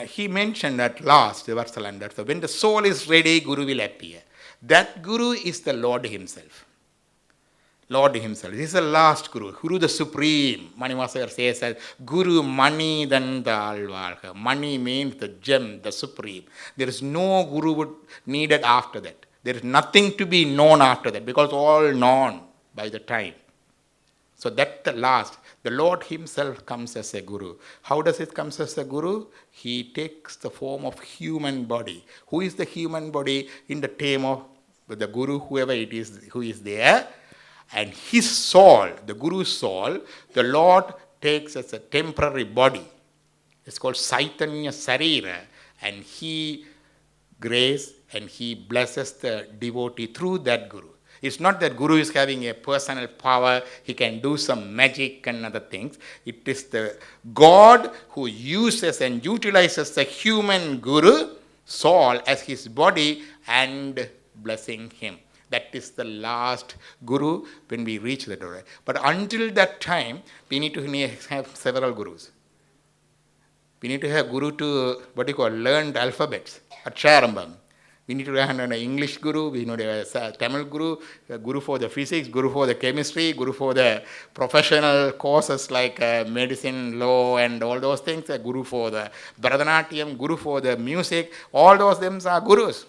he mentioned at last, the Varsalanda, so when the soul is ready, Guru will appear. That Guru is the Lord Himself. Lord Himself. This is the last Guru, Guru the Supreme. Manivasar says as Guru Mani Dandalvalka. Mani means the gem, the Supreme. There is no Guru needed after that. There is nothing to be known after that because all known by the time. So that's the last. The Lord Himself comes as a Guru. How does it come as a Guru? He takes the form of human body. Who is the human body in the term of the Guru, whoever it is who is there? And his soul, the Guru's soul, the Lord takes as a temporary body. It's called Saitanya Sarira. And He grace and He blesses the devotee through that Guru. It's not that Guru is having a personal power, he can do some magic and other things. It is the God who uses and utilizes the human Guru soul as his body and blessing him. That is the last Guru when we reach the door. But until that time, we need to have several Gurus. We need to have Guru to learned alphabets, Akshārambam. We need to have an English Guru, we need to have a Tamil Guru, a Guru for the physics, Guru for the chemistry, Guru for the professional courses like medicine, law and all those things, a Guru for the Bharatanatyam, Guru for the music, all those things are Gurus.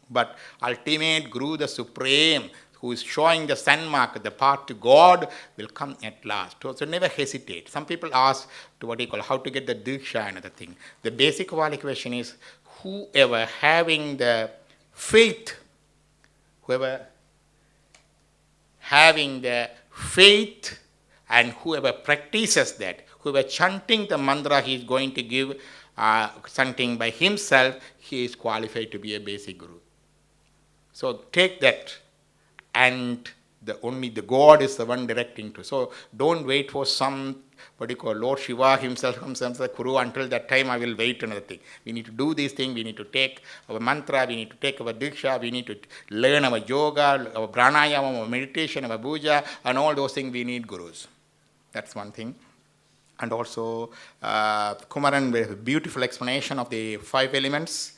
But ultimate Guru, the Supreme, who is showing the sun mark, the path to God, will come at last. So never hesitate. Some people ask to how to get the Diksha and other thing. The basic qualification is whoever having the faith, and whoever practices that, whoever chanting the mantra he is going to give, chanting by himself, he is qualified to be a basic Guru. So take that and Only the God is the one directing to. So don't wait for some, what do you call, Lord Shiva himself comes and says, Kuru, until that time I will wait another thing. We need to do these things. We need to take our mantra. We need to take our diksha. We need to learn our yoga, our pranayama, our meditation, our puja, and all those things we need gurus. That's one thing. And also, Kumaran with a beautiful explanation of the 5 elements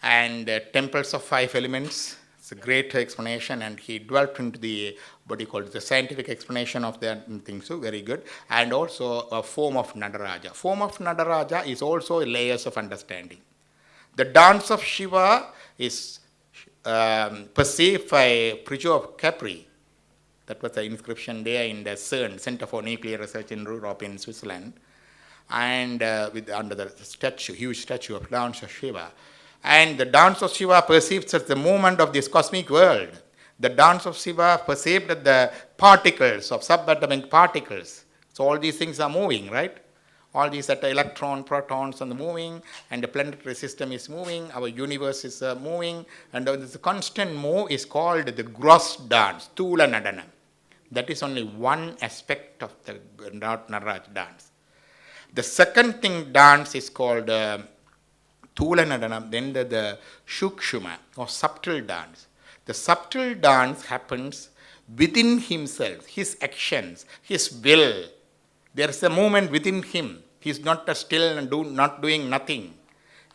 and temples of 5 elements. It's a great explanation, and he dwelt into the, what he called, the scientific explanation of that thing, so very good. And also a form of Nadaraja. Form of Nadaraja is also layers of understanding. The dance of Shiva is perceived by Prijo of Capri. That was the inscription there in the CERN, Center for Nuclear Research in Europe in Switzerland, and under the statue, huge statue of dance of Shiva. And the dance of Shiva perceived as the movement of this cosmic world. The dance of Shiva perceived that the particles of subatomic particles. So all these things are moving, right? All these electron, protons are moving, and the planetary system is moving, our universe is moving, and this constant move is called the gross dance, Thula Nadana. That is only one aspect of the Nataraj dance. The second thing dance is called Thula Nadana, then the Shukshuma or subtle dance. The subtle dance happens within himself, his actions, his will. There is a movement within him. He is not still and not doing nothing.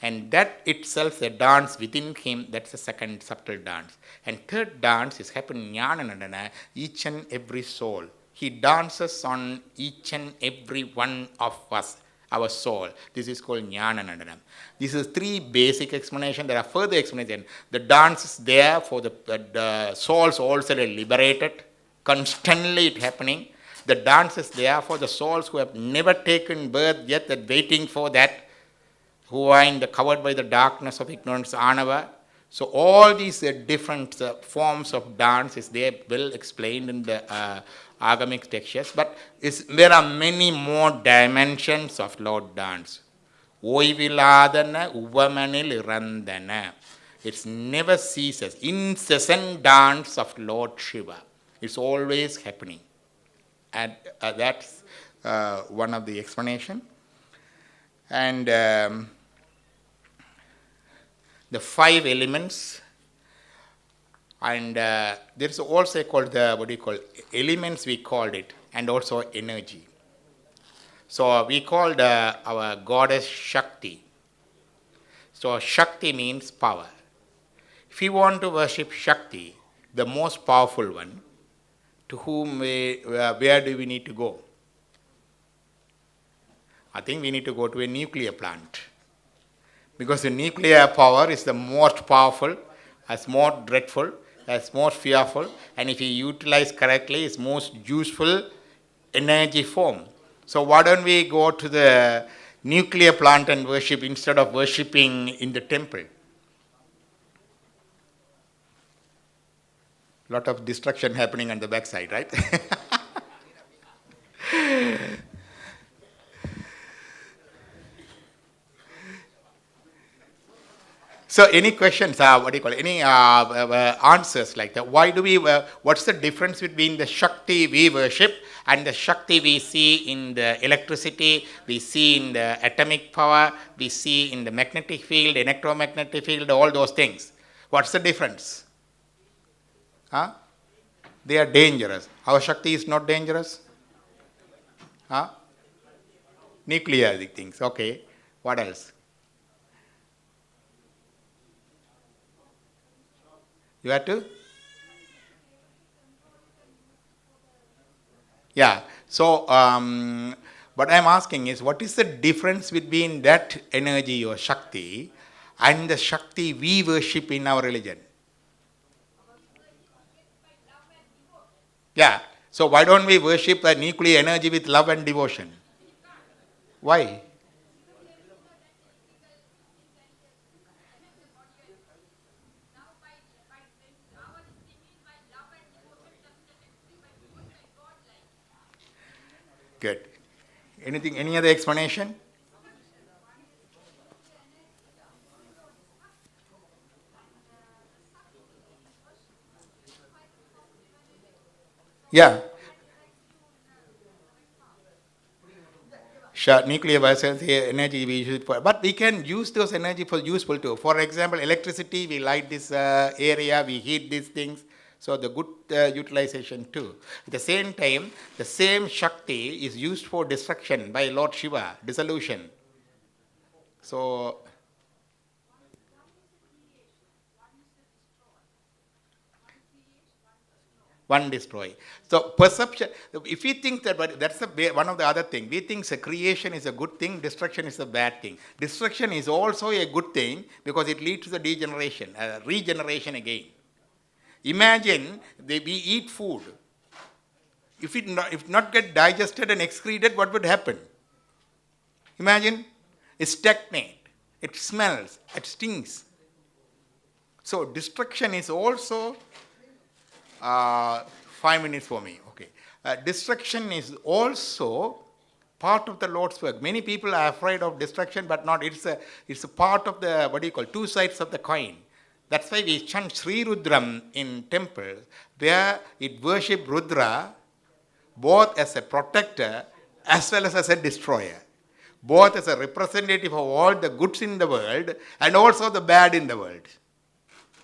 And that itself, a dance within him, that's the second subtle dance. And third dance is happening Jnana Nadana, each and every soul. He dances on each and every one of us, our soul. This is called Jnana Nadana. This is 3 basic explanations. There are further explanations. The dance is there for the souls also liberated. Constantly it happening. The dance is there for the souls who have never taken birth yet, that waiting for that, who are covered by the darkness of ignorance, anava. So all these different forms of dance is there, well explained in the agamic textures. But there are many more dimensions of Lord dance. Oiviladana uvamanil irandana. It never ceases. Incessant dance of Lord Shiva. It's always happening. And that's one of the explanation. And the 5 elements, and there is also called the, what do you call, elements we called it, and also energy. So we called our goddess Shakti. So Shakti means power. If you want to worship Shakti, the most powerful one, to whom where do we need to go? I think we need to go to a nuclear plant. Because the nuclear power is the most powerful, as more dreadful, as most fearful, and if you utilize correctly, it's most useful energy form. So why don't we go to the nuclear plant and worship instead of worshipping in the temple? Lot of destruction happening on the backside, right? So any questions, what do you call it, any answers like that? Why do we, what's the difference between the Shakti we worship and the Shakti we see in the electricity, we see in the atomic power, we see in the magnetic field, electromagnetic field, all those things? What's the difference? Huh? They are dangerous. Our Shakti is not dangerous? Huh? Nuclear things, okay. What else? You have to? Yeah. So, what I'm asking is, what is the difference between that energy or Shakti and the Shakti we worship in our religion? Yeah. So why don't we worship the nuclear energy with love and devotion? Why? Good. Anything? Any other explanation? Yeah. Sure, nuclear versus energy we use it for, but we can use those energy for useful too. For example, electricity, we light this area, we heat these things, so the good utilization too. At the same time, the same Shakti is used for destruction by Lord Shiva, dissolution. So, one destroy. So perception, if we think that, but that's one of the other thing. We think creation is a good thing, destruction is a bad thing. Destruction is also a good thing because it leads to the degeneration, regeneration again. Imagine we eat food. If it not get digested and excreted, what would happen? Imagine, it stagnate, it smells, it stings. So destruction is also 5 minutes for me. Okay. Destruction is also part of the Lord's work. Many people are afraid of destruction, but not. It's a part of the, two sides of the coin. That's why we chant Sri Rudram in temples, where it worship Rudra both as a protector as well as a destroyer. Both as a representative of all the goods in the world and also the bad in the world.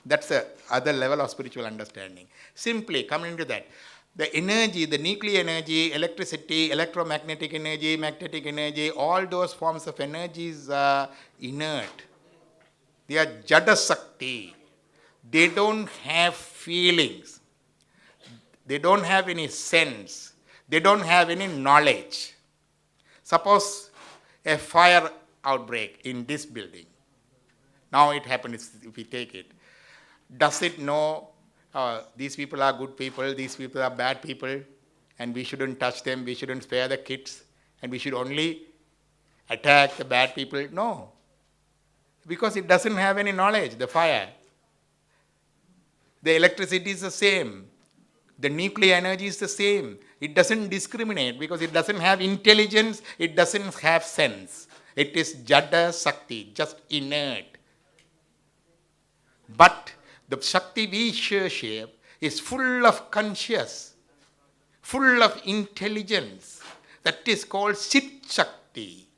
That's a other level of spiritual understanding. Simply coming to that, the energy, the nuclear energy, electricity, electromagnetic energy, magnetic energy, all those forms of energies are inert. They are Jada Sakti. They don't have feelings. They don't have any sense. They don't have any knowledge. Suppose a fire outbreak in this building. Now it happens if we take it. Does it know these people are good people, these people are bad people, and we shouldn't touch them, we shouldn't spare the kids, and we should only attack the bad people? No. Because it doesn't have any knowledge, the fire. The electricity is the same. The nuclear energy is the same. It doesn't discriminate because it doesn't have intelligence, it doesn't have sense. It is Jada Sakti, just inert. But the Shakti we worship is full of conscious, full of intelligence. That is called Sit Shakti.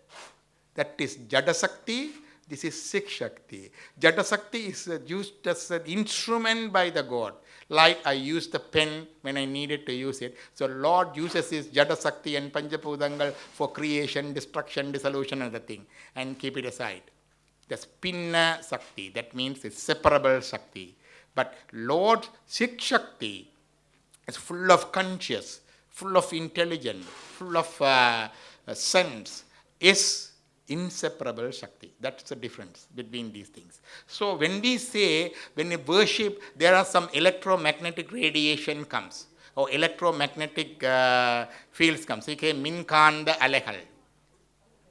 That is Jada Sakti, this is Sit Shakti. Jada Sakti is used as an instrument by the God. Like I used the pen when I needed to use it. So Lord uses his Jada Sakti and Panchapudangal for creation, destruction, dissolution and the thing. And keep it aside. That's Pinna Sakti. That means it's separable Sakti. But Lord Sit Shakti is full of conscious, full of intelligence, full of sense, is inseparable Shakti. That's the difference between these things. So when we say, when we worship, there are some electromagnetic radiation comes, or electromagnetic fields comes. Okay, Minkanda Alehal.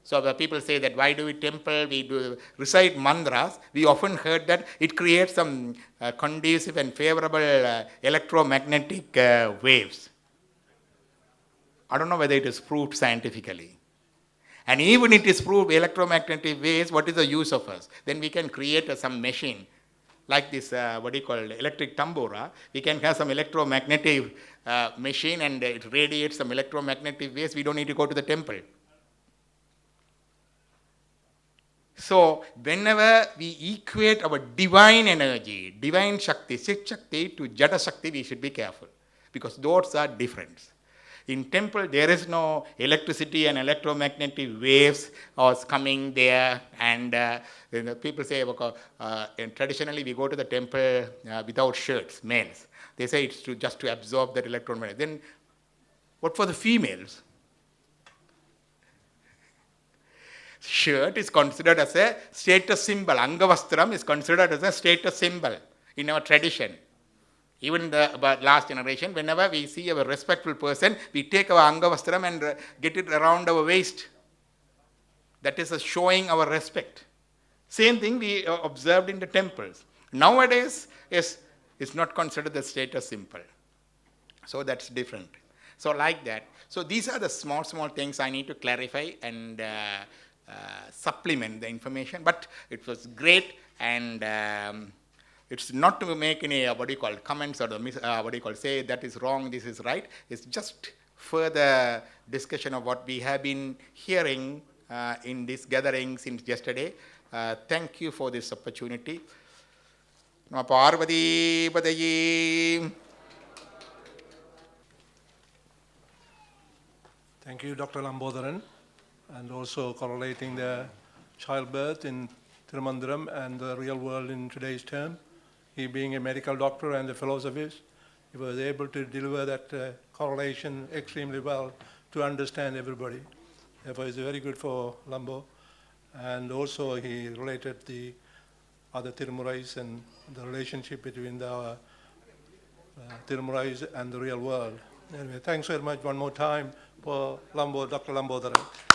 So when people say that why do we temple, we do recite mantras, we often heard that it creates some conducive and favorable electromagnetic waves. I don't know whether it is proved scientifically. And even it is proved electromagnetic waves, what is the use of us? Then we can create some machine like this, electric tambura. We can have some electromagnetic machine and it radiates some electromagnetic waves. We don't need to go to the temple. So, whenever we equate our divine energy, divine Shakti, Sit Shakti to Jada Shakti, we should be careful because those are different. In temple, there is no electricity and electromagnetic waves coming there, and people say, and traditionally we go to the temple without shirts, males. They say it's just to absorb that electromagnetic. Then, what for the females? Shirt is considered as a status symbol. Angavastram is considered as a status symbol in our tradition. Even in the last generation, whenever we see a respectful person, we take our Angavastram and get it around our waist. That is showing our respect. Same thing we observed in the temples. Nowadays, it's not considered a status symbol. So that's different. So like that. So these are the small things I need to clarify and supplement the information, but it was great, and It's not to make any, comments or say that is wrong, this is right. It's just further discussion of what we have been hearing in this gathering since yesterday. Thank you for this opportunity. Nama Parvati Padaye. Thank you, Dr. Lambodharan, and also correlating the childbirth in Tirumandaram and the real world in today's term. He being a medical doctor and a philosophist, he was able to deliver that correlation extremely well to understand everybody. Therefore, it's very good for Lambo. And also he related the other Tirumurais and the relationship between the Tirumurais and the real world. Anyway, thanks very much one more time for Dr. Lambodharan.